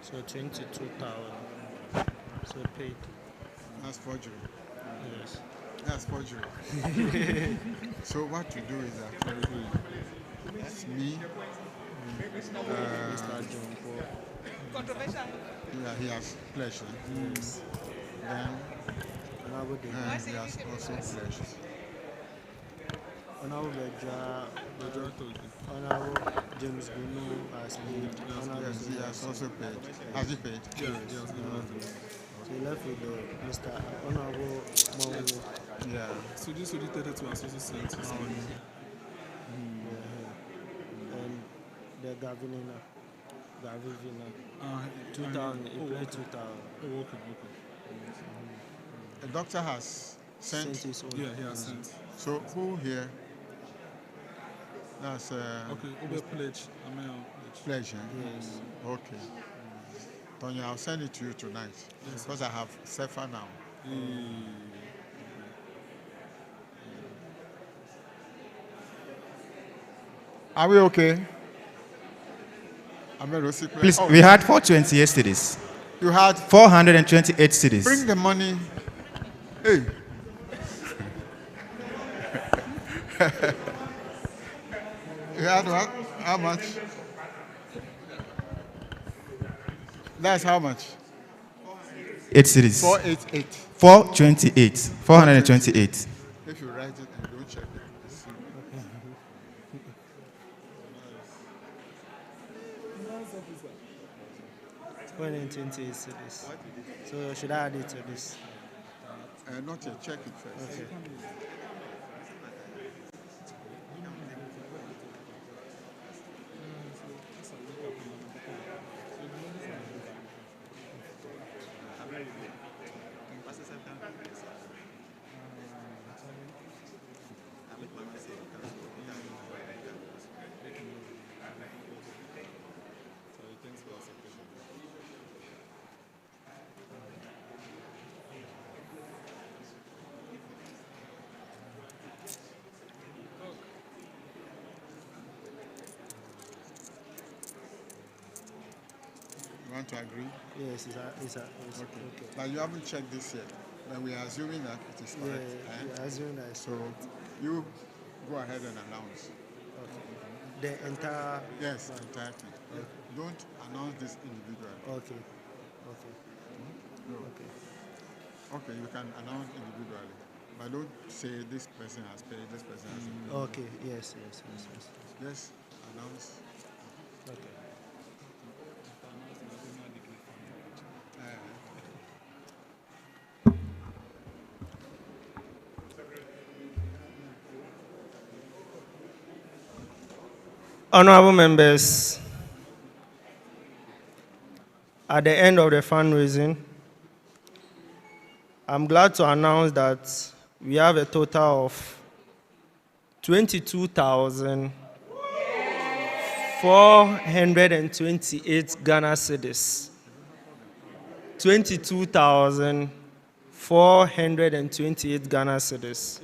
So 22,000. So paid. That's forgery. Yes. That's forgery. So what you do is that it's me. Mr. John Paul. Controversial. Yeah, he has pledged. Yes. Then Honorable he has also pledged. Honorable Honorable James Bunu has paid. Yes, he has also paid. Has he paid? Yes. So you left with Mr. Honorable Mongo. Yeah. So this will be 32 has also sent his money. And the Gavina. 2,000. He played 2,000. Oh, okay. The doctor has sent his own. Yeah, he has sent. So who here? That's okay, Obe pledge. Pledge, eh? Yes. Okay. Tonya, I'll send it to you tonight because I have Sefa now. Are we okay? Please, we had 420 yesterday's. You had 428 cities. Bring the money. Hey. You had what? How much? That's how much? 8 cities. 488. 428. 428. If you write it and don't check it. 128 cities. So should I add it to this? Not yet. Check it first. Okay. You want to agree? Yes, it's okay. But you haven't checked this yet. But we are assuming that it is correct. Yeah, we are assuming that it's so you go ahead and announce. Okay. The entire... Yes, entire thing. Okay. Don't announce this individually. Okay. No. Okay, you can announce individually. But don't say this person has paid, this person has paid. Okay, yes. Yes, announce. Okay. Honorable members, at the end of the fundraising, I'm glad to announce that we have a total of 22,428 Ghana cedis. 22,428 Ghana cedis.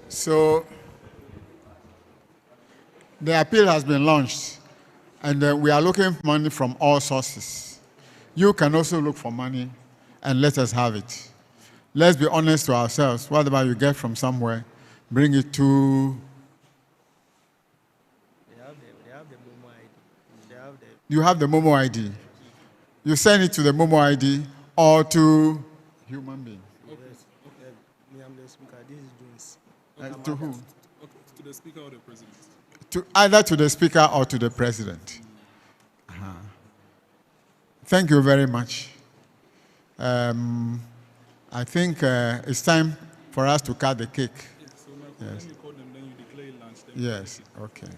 So the appeal has been launched, and we are looking for money from all sources. You can also look for money and let us have it. Let's be honest to ourselves. Whatever you get from somewhere, bring it to... You have the Momo ID. You send it to the Momo ID or to human being. To who? To the Speaker or the President? Either to the Speaker or to the President. Thank you very much. I think it's time for us to cut the cake. So now, Yes. when you call them, then you declare it lunch. Then Yes, okay.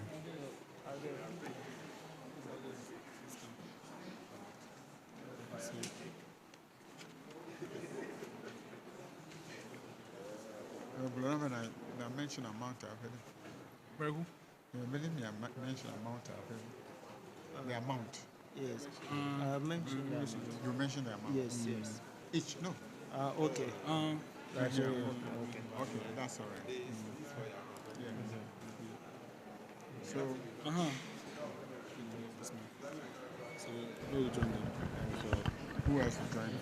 I mentioned amount of it. Where who? Mention amount of it. The amount. Yes. I mentioned that. You mentioned the amount. Yes, yes. Each, no. Okay. That's Okay. okay. Okay, that's all right. Yeah. So, So, no, you join them. who else is joining?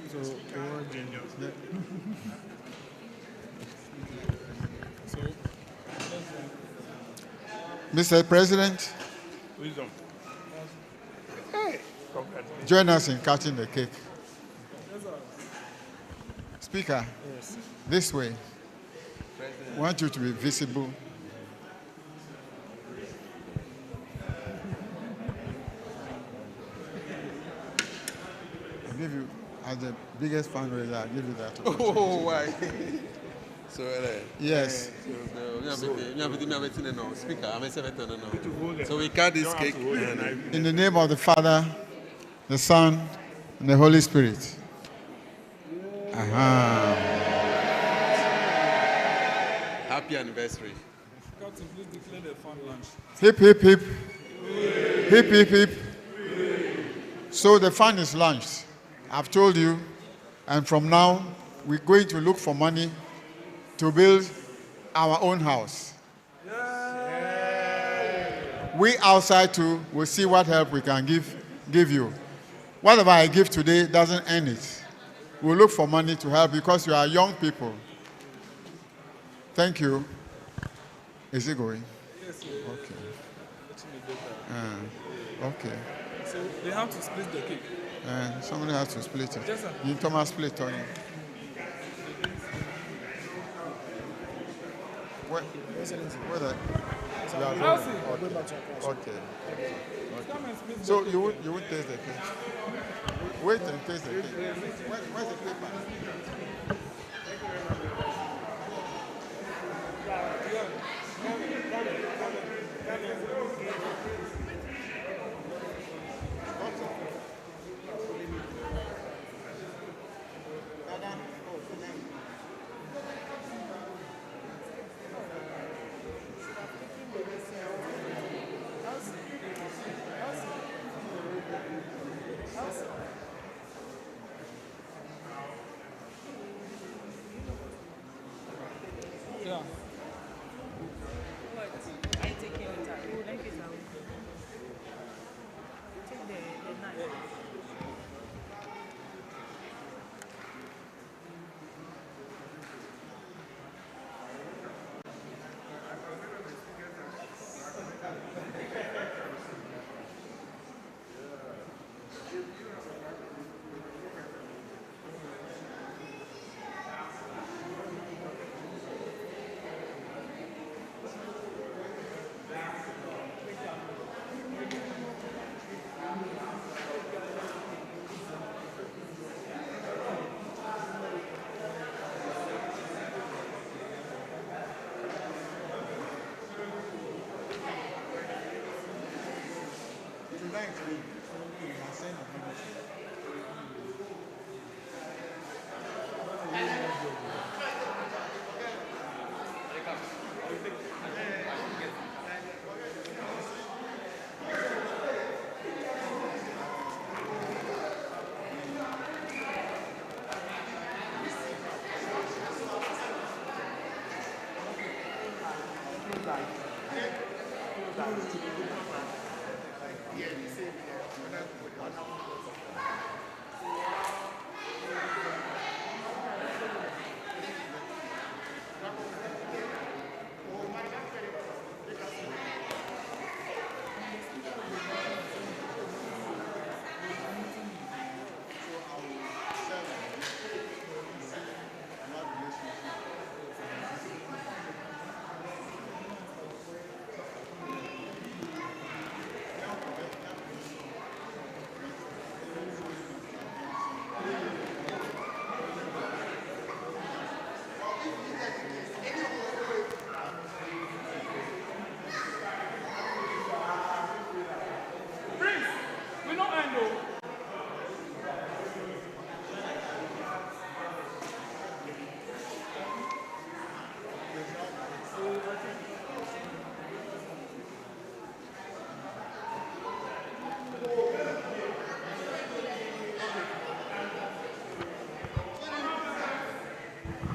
So, they want to So, Mr. President, Wisdom. join us in cutting the cake. Speaker, Yes. this way. I want you to be visible. I'll give you, as the biggest fundraiser, I'll give you that. Oh, why? So, Yes. Speaker, so we cut this cake. In the name of the Father, the Son, and the Holy Spirit. Happy anniversary. Captain, please declare the fund lunch. Hip, hip, hip. Hip, hip, hip. So the fund is launched. I've told you. And from now, we're going to look for money to build our own house. We outside too will see what help we can give you. Whatever I give today doesn't end it. We'll look for money to help because you are young people. Thank you. Is it going? Yes, sir. Okay. Okay. So, they have to split the cake. Somebody has to split it. Yes, sir. You Thomas split on it. Where the? Okay. So you would taste the cake. Wait and taste the cake. Where's the paper? Yeah.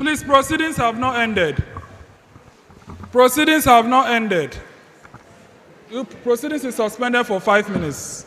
Please, proceedings have not ended. Proceedings have not ended. Proceedings is suspended for 5 minutes.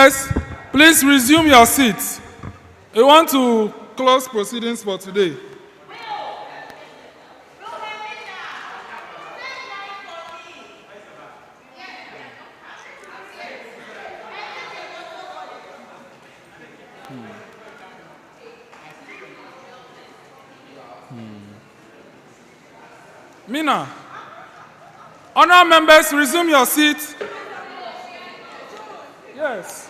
members, please resume your seats. We want to close proceedings for today. Mina, honor members, resume your seats. Yes.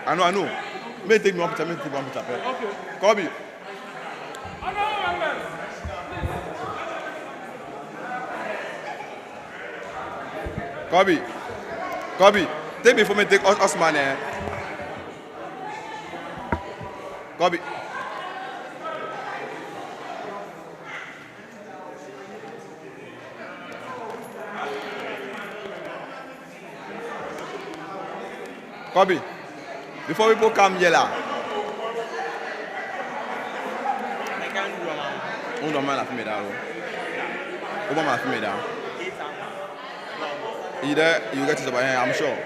I know. May take me one picture, Okay. Kobe. Kobe, take me for me, take Osman. Kobe. Kobe, before people come here, lah. On doit mal la fumer là. On doit mal la fumer là. Either you get it over here, I'm sure.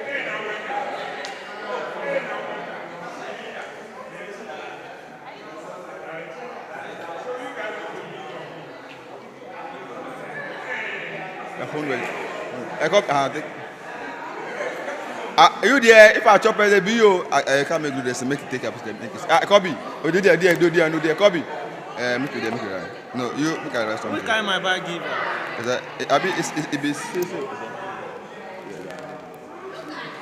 You there? If I chop the bio, I can't make this. Make it take up. Kobe, oh, do there, Kobe. Make it there, make it right. No, you make it right. Which kind my bag give? Is that? It be.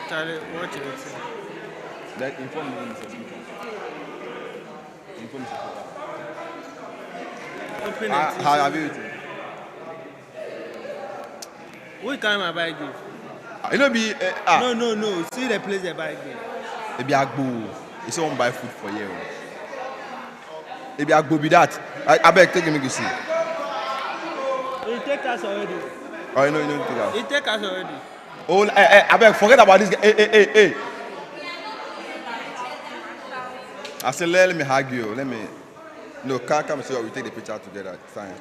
Charlie, what you say? That inform me. Inform me. Open it. How have you eaten? Which kind my bag give? You know be No. See the place the bag give. It be agbo. You say want buy food for you. It be agbo be that. I beg take me to see. He take us already. Oh, you know take us. He take us already. Oh, I beg forget about this guy. Hey. I said let me hug you. Let me. No, come so we take the picture together. Fine,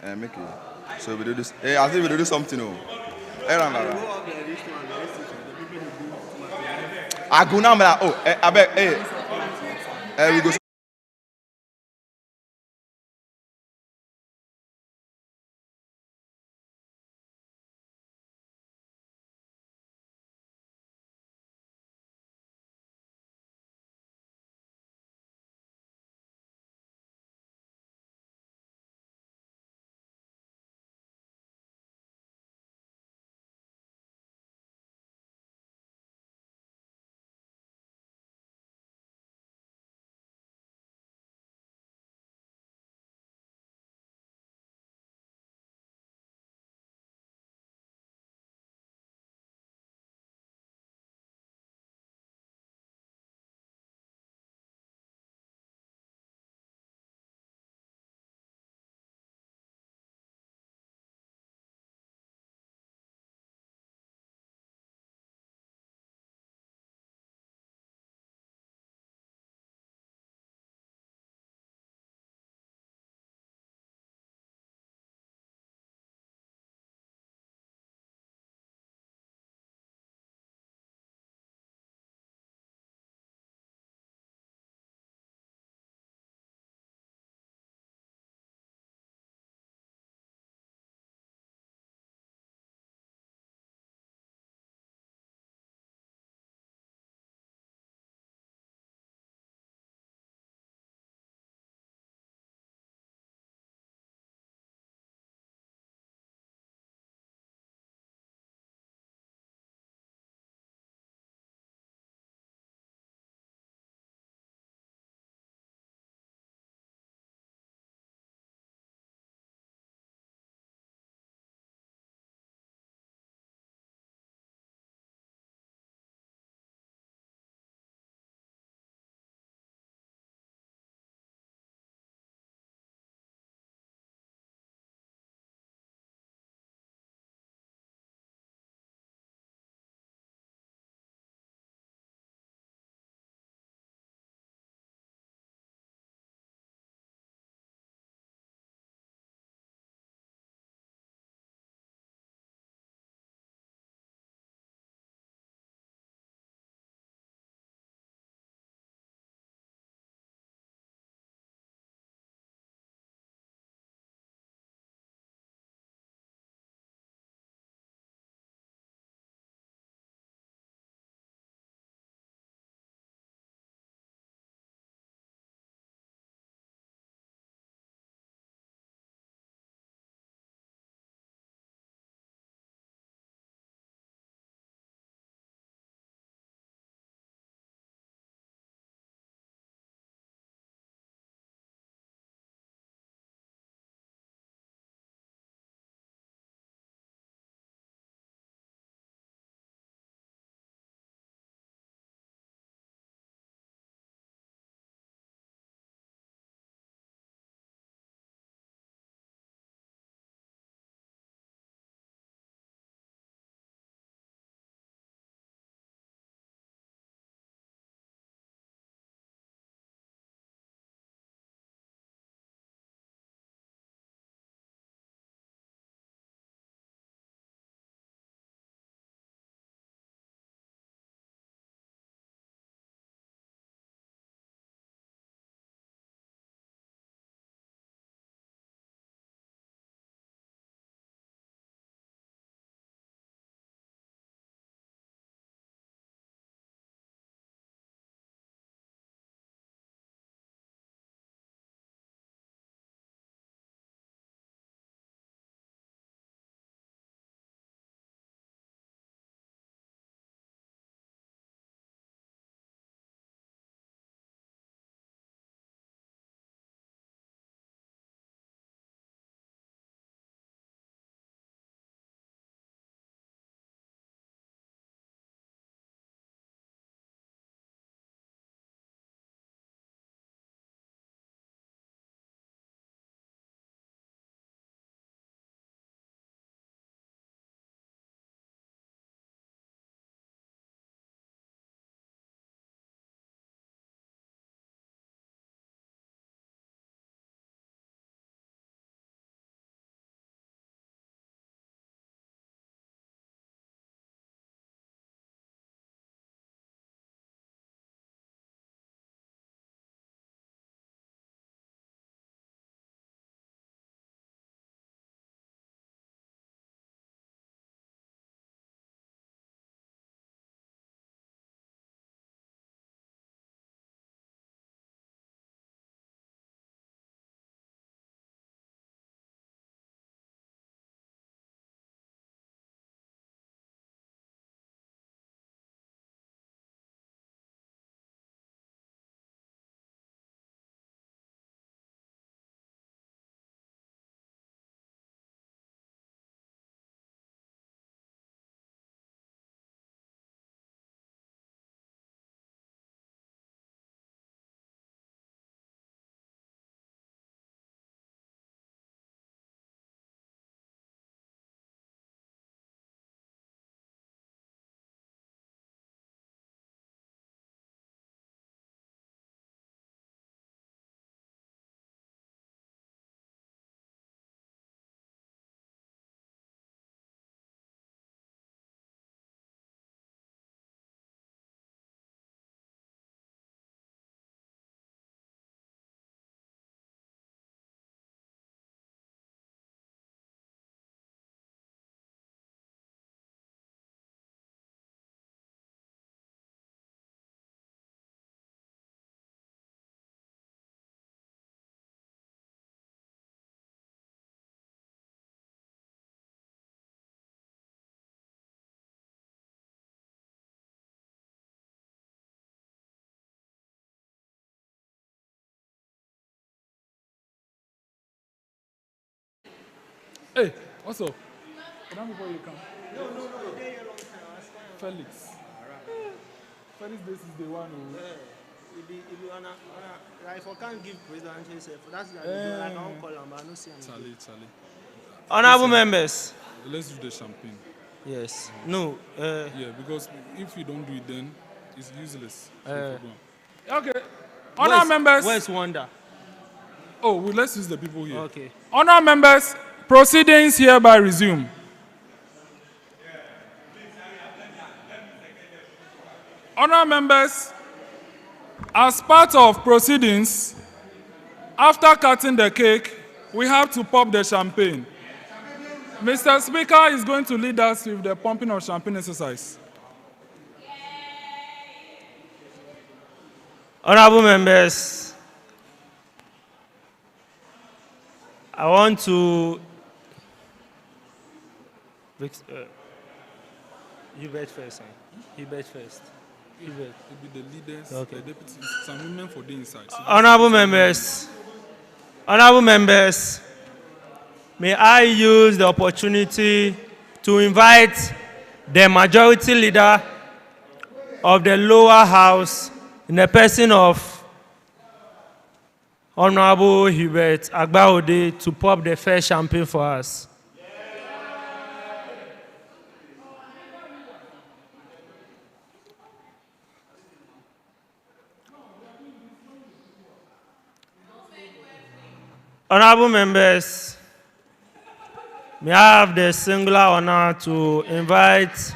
come. Make it. So we do this. Hey, I think we do something. No. I go now, man. Oh, I beg. Hey, we go. Hey, what's up? Down before you come. Felix. Felix, this is the one who. If I can't give presidential self, that's the I can't call him, but I don't see him. Charlie. Honorable members. Let's do the champagne. Yes. No. Yeah, because if you don't do it, then it's useless. Uh, Okay. Honor members. Where's Wanda? Oh, well, let's use the people here. Okay. Honor members, proceedings hereby resume. Honor members, as part of proceedings, after cutting the cake, we have to pop the champagne. Mr. Speaker is going to lead us with the pumping of champagne exercise. Honorable members, I want to. You bet first. You bet first. You bet. Maybe the leaders, Okay. the deputies, some women for the inside. So Honorable members, may I use the opportunity to invite the majority leader of the lower house in the person of Honorable Hubert Agbaode to pop the first champagne for us. Honorable members, may I have the singular honor to invite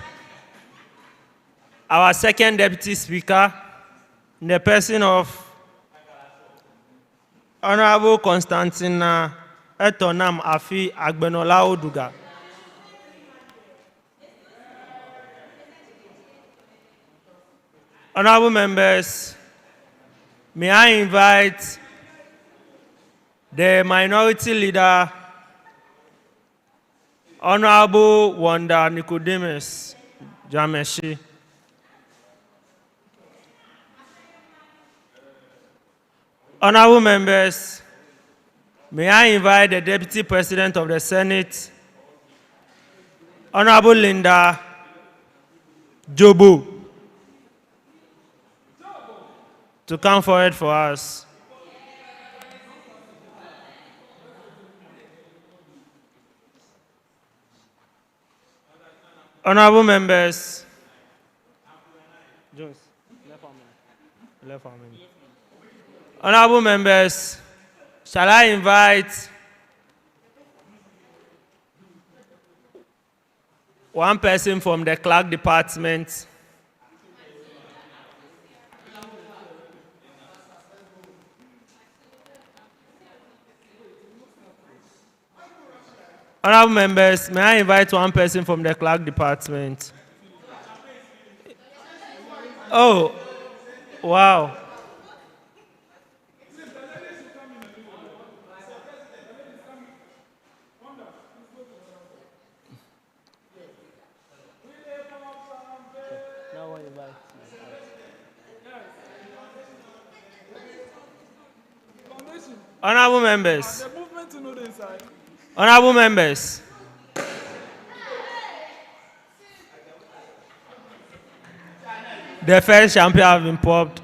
our second deputy speaker in the person of Honorable Constantina Etonam Afi Agbenola Oduga. Honorable members, may I invite the minority leader, Honorable Wanda Nicodemus Jameshi. Honorable members, may I invite the Deputy President of the Senate, Honorable Linda Jobu, to come forward for us. Honorable members, Jones, left for a minute. Honorable members, shall I invite one person from the clerk department? Honorable members, may I invite one person from the clerk department? Oh, wow. Honorable members. Honorable members. The first champion has been popped.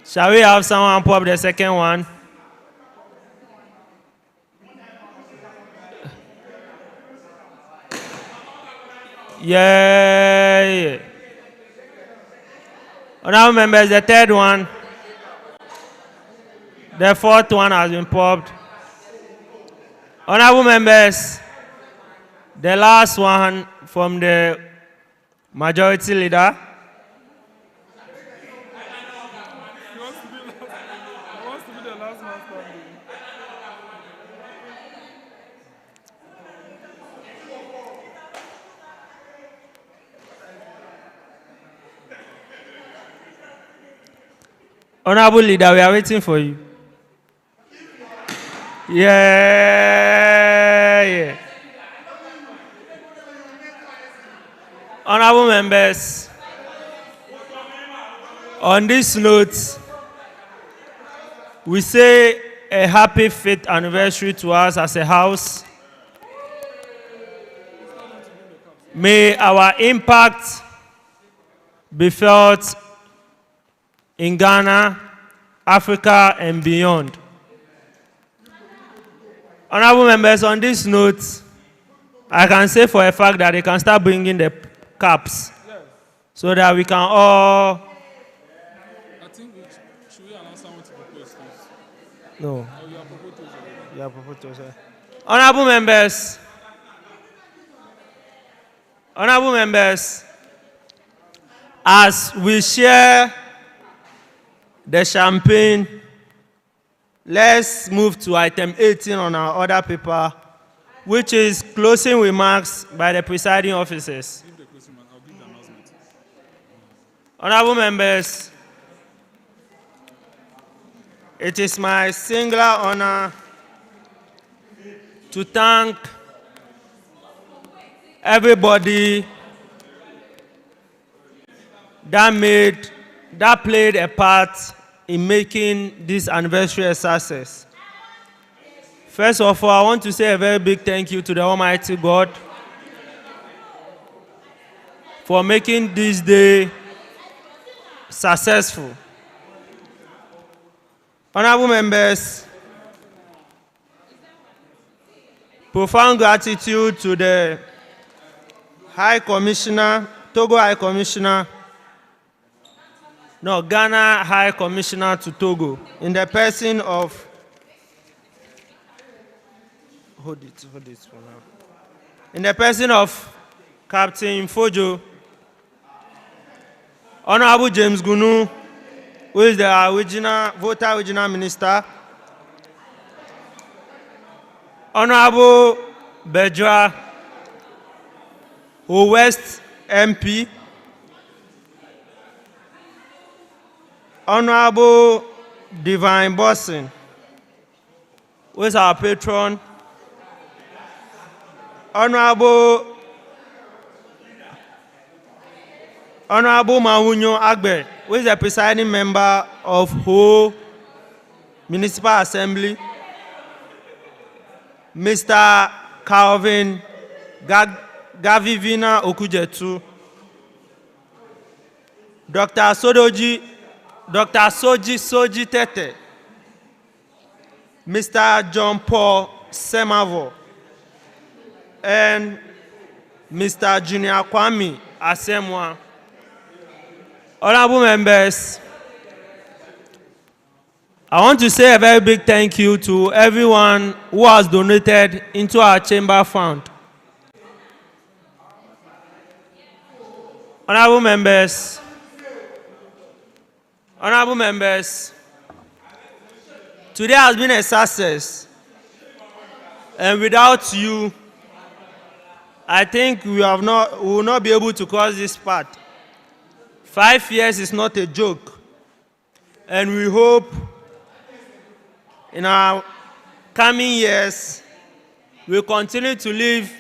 Shall we have someone pop the second one? Yeah. Honorable members, the third one. The fourth one has been popped. Honorable members, the last one from the majority leader. Honorable leader, we are waiting for you. Yeah. Honorable members, on this note, we say a happy 5th anniversary to us as a house. May our impact be felt in Ghana, Africa, and beyond. Honorable members, on this note, I can say for a fact that they can start bringing the caps so that we can all. I think should we announce someone to propose, please? No. Oh, you are proposing. You are proposing. Honorable members. Honorable members, as we share the champagne, let's move to item 18 on our order paper, which is closing remarks by the presiding officers. Give the closing remark. I'll give the announcement. Honorable members, it is my singular honor to thank everybody that played a part in making this anniversary a success. First of all, I want to say a very big thank you to the Almighty God for making this day successful. Honorable members, profound gratitude to the High Commissioner, Togo High Commissioner, no, Ghana High Commissioner to Togo, in the person of, hold it for now, in the person of Captain Fojo, Honorable James Gunu, who is the original, Volta original minister, Honorable Bejwa, West MP, Honorable Divine Bosson, who is our patron, Honorable Mahunyo Agbe, who is the presiding member of Ho Municipal Assembly, Mr. Calvin Gavivina Okujetu, Dr. Soji Tete, Mr. John Paul Semavo, and Mr. Junior Kwame Asemwa. Honorable members, I want to say a very big thank you to everyone who has donated into our chamber fund. Honorable members, today has been a success, and without you, I think we will not be able to cross this path. 5 years is not a joke, and we hope in our coming years we'll continue to leave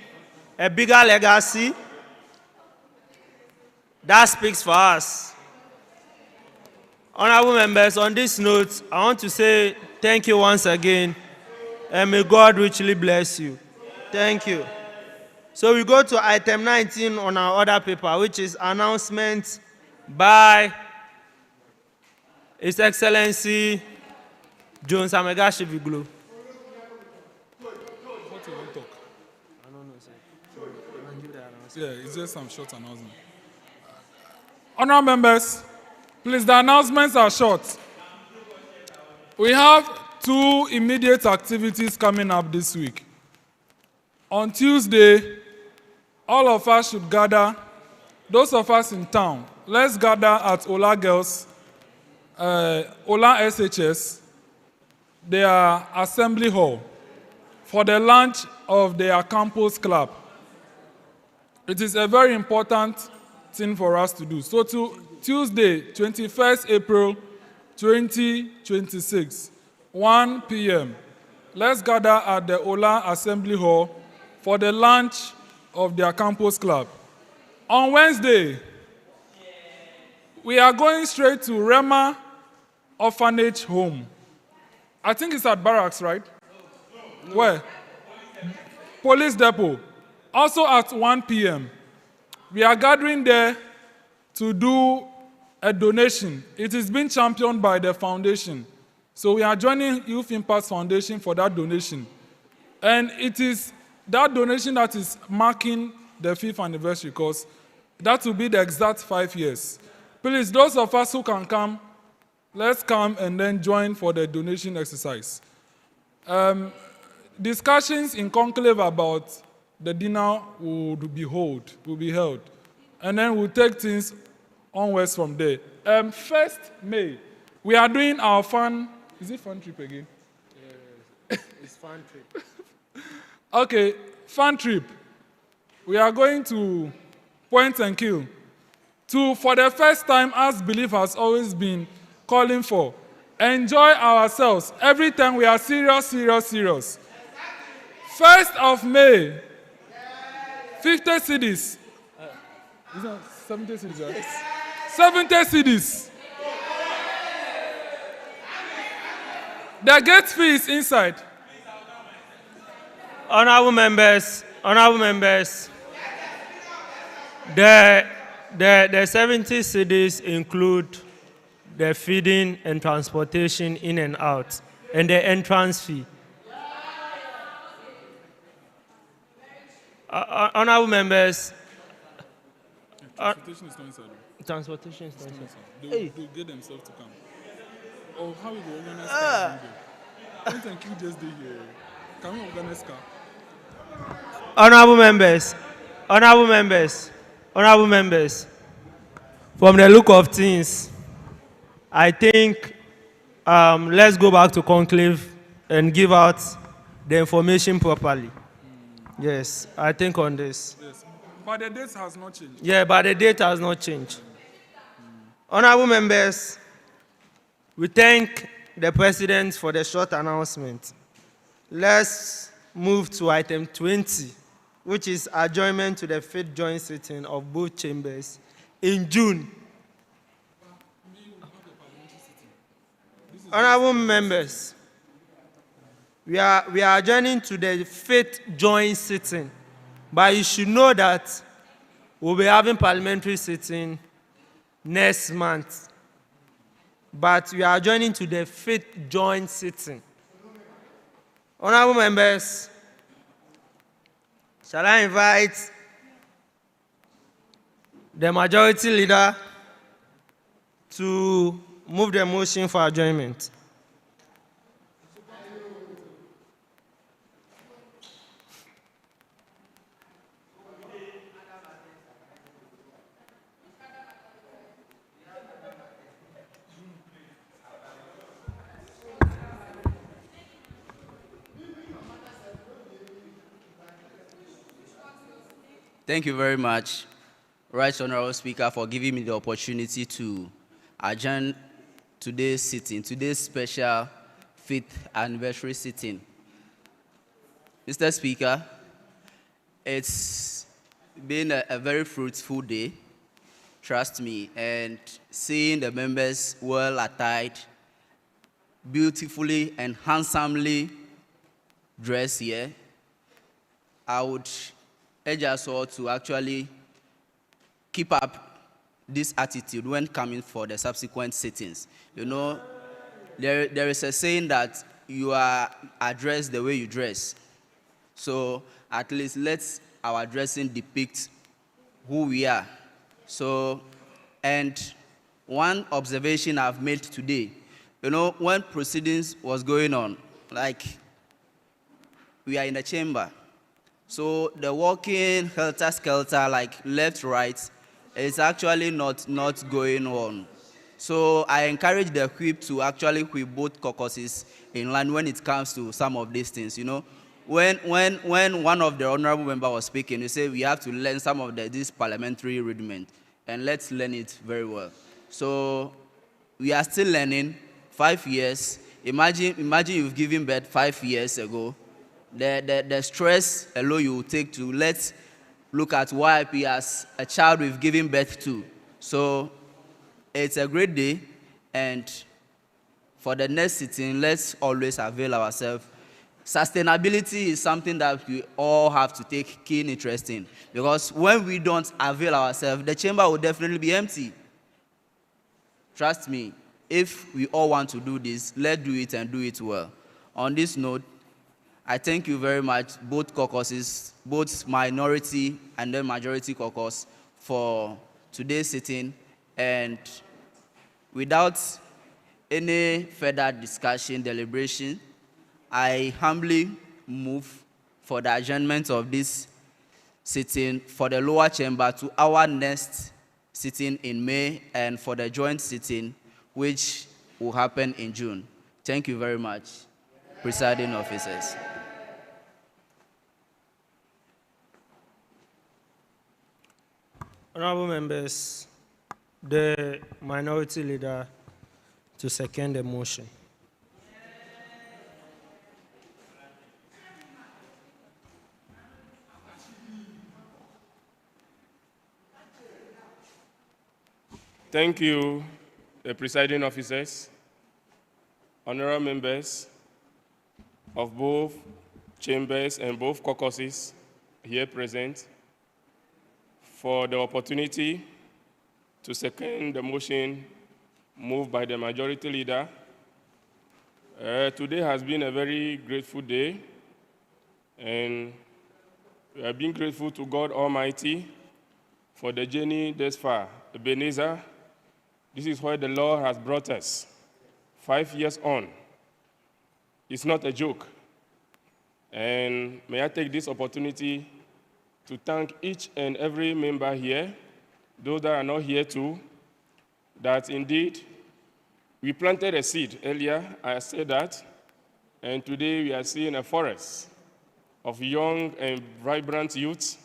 a bigger legacy that speaks for us. Honorable members, on this note, I want to say thank you once again, and may God richly bless you. Thank you. So we go to item 19 on our order paper, which is announcement by His Excellency Jones Amegashi Viglo. What you want to talk? I don't know, sir. Yeah, it's just some short announcement. Honourable members, please, the announcements are short. We have 2 immediate activities coming up this week. On Tuesday, all of us should gather, those of us in town, let's gather at Ola Girls, Ola SHS, their assembly hall, for the launch of their campus club. It is a very important thing for us to do. So to Tuesday, 21st April 2026, 1 p.m., let's gather at the Ola Assembly Hall for the launch of their campus club. On Wednesday, we are going straight to Rema Orphanage Home I think it's at barracks, right? No. Where? Police depot. Also at 1 p.m. We are gathering there to do a donation. It is being championed by the foundation. So we are joining Youth Impact Foundation for that donation. And it is that donation that is marking the 5th anniversary, because that will be the exact 5 years. Please, those of us who can come, let's come and then join for the donation exercise. Discussions in conclave about the dinner will be held. And then we'll take things onwards from there. 1st May, we are doing our fun, is it fun trip again? Yeah, it's fun trip. Okay, fun trip. We are going to Point and Kill. For the first time, as Belief has always been calling for, enjoy ourselves. Every time we are serious. 1st of May, 50 cedis. Is that 70 cedis, right? Yes. 70 cedis. The gate fee is inside. Honorable members, the 70 cedis include the feeding and transportation in and out, and the entrance fee. Honorable members. Transportation is not inside. Transportation is not inside. They'll get themselves to come. Or how we go organize car? Point and Kill just did here. Can we organize car? Honorable members, from the look of things, I think let's go back to conclave and give out the information properly. Yes, I think on this. Yes, but the date has not changed. Yeah, but the date has not changed. Honorable members, we thank the President for the short announcement. Let's move to item 20, which is adjournment to the 5th joint sitting of both chambers in June. Honorable members, we are adjourning to the 5th joint sitting, but you should know that we'll be having parliamentary sitting next month. But we are adjourning to the 5th joint sitting. Honorable members, shall I invite the majority leader to move the motion for adjournment? Thank you very much, Right Honorable Speaker, for giving me the opportunity to adjourn today's sitting, today's special 5th anniversary sitting. Mr. Speaker, it's been a very fruitful day, trust me, and seeing the members well attired, beautifully and handsomely dressed here, I would urge us all to actually keep up this attitude when coming for the subsequent sittings. You know, there is a saying that you are addressed the way you dress. So at least let our dressing depict who we are. So, and one observation I've made today, you know, when proceedings was going on, like we are in the chamber, so the walking helter-skelter, like left, right, is actually not going on. So I encourage the whip to actually whip both caucuses in line when it comes to some of these things. You know, when one of the honorable members was speaking, they say we have to learn some of this parliamentary rudiment, and let's learn it very well. So we are still learning. 5 years. Imagine you've given birth 5 years ago. The stress alone you will take to let's look at YIP as a child we've given birth to. So it's a great day, and for the next sitting, let's always avail ourselves. Sustainability is something that we all have to take keen interest in, because when we don't avail ourselves, the chamber will definitely be empty. Trust me, if we all want to do this, let's do it and do it well. On this note, I thank you very much, both caucuses, both minority and the majority caucus, for today's sitting. And without any further discussion, deliberation, I humbly move for the adjournment of this sitting for the lower chamber to our next sitting in May, and for the joint sitting, which will happen in June. Thank you very much, presiding officers. Honorable members, the minority leader to second the motion. Thank you, the presiding officers, honorable members of both chambers and both caucuses here present, for the opportunity to second the motion moved by the majority leader. Today has been a very grateful day, and we are being grateful to God Almighty for the journey thus far. Ebenezer, this is where the Lord has brought us. 5 years on. It's not a joke. And may I take this opportunity to thank each and every member here, those that are not here too, that indeed we planted a seed earlier, I said that, and today we are seeing a forest of young and vibrant youths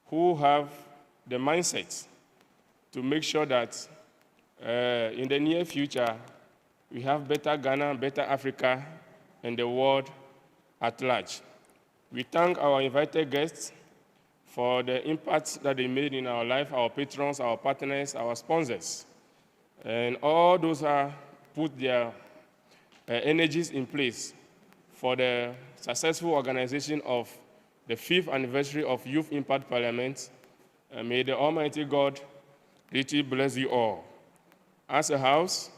who have the mindset to make sure that in the near future, we have better Ghana, better Africa, and the world at large. We thank our invited guests for the impact that they made in our life, our patrons, our partners, our sponsors, and all those who put their energies in place for the successful organization of the 5th anniversary of Youth Impact Parliament. May the Almighty God richly bless you all. As a house,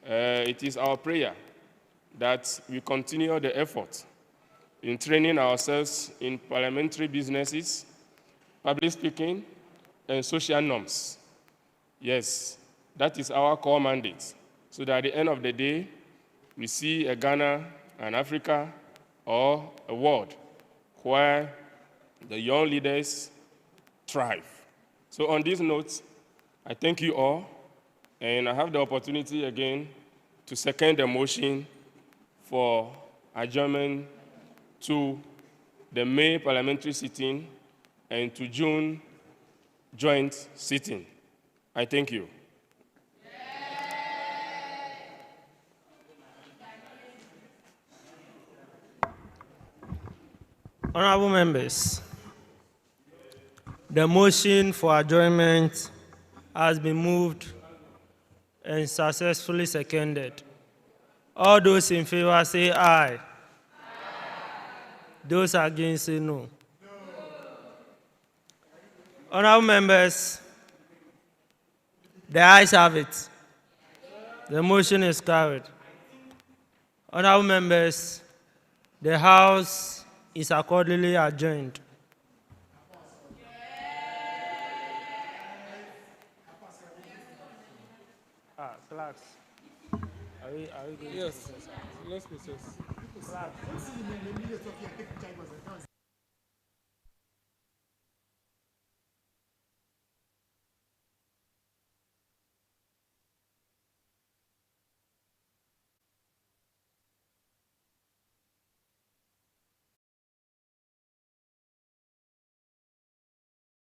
it is our prayer that we continue the effort in training ourselves in parliamentary businesses, public speaking, and social norms. Yes, that is our core mandate, so that at the end of the day, we see a Ghana, an Africa, or a world where the young leaders thrive. So on this note, I thank you all, and I have the opportunity again to second the motion for adjournment to the May parliamentary sitting and to June joint sitting. I thank you. Honorable members, the motion for adjournment has been moved and successfully seconded. All those in favor say aye. Aye. Those against say no. Honorable members, the ayes have it. The motion is carried. Honorable members, the House is accordingly adjourned. Clerks. Are we going yes, let's process. Clerks.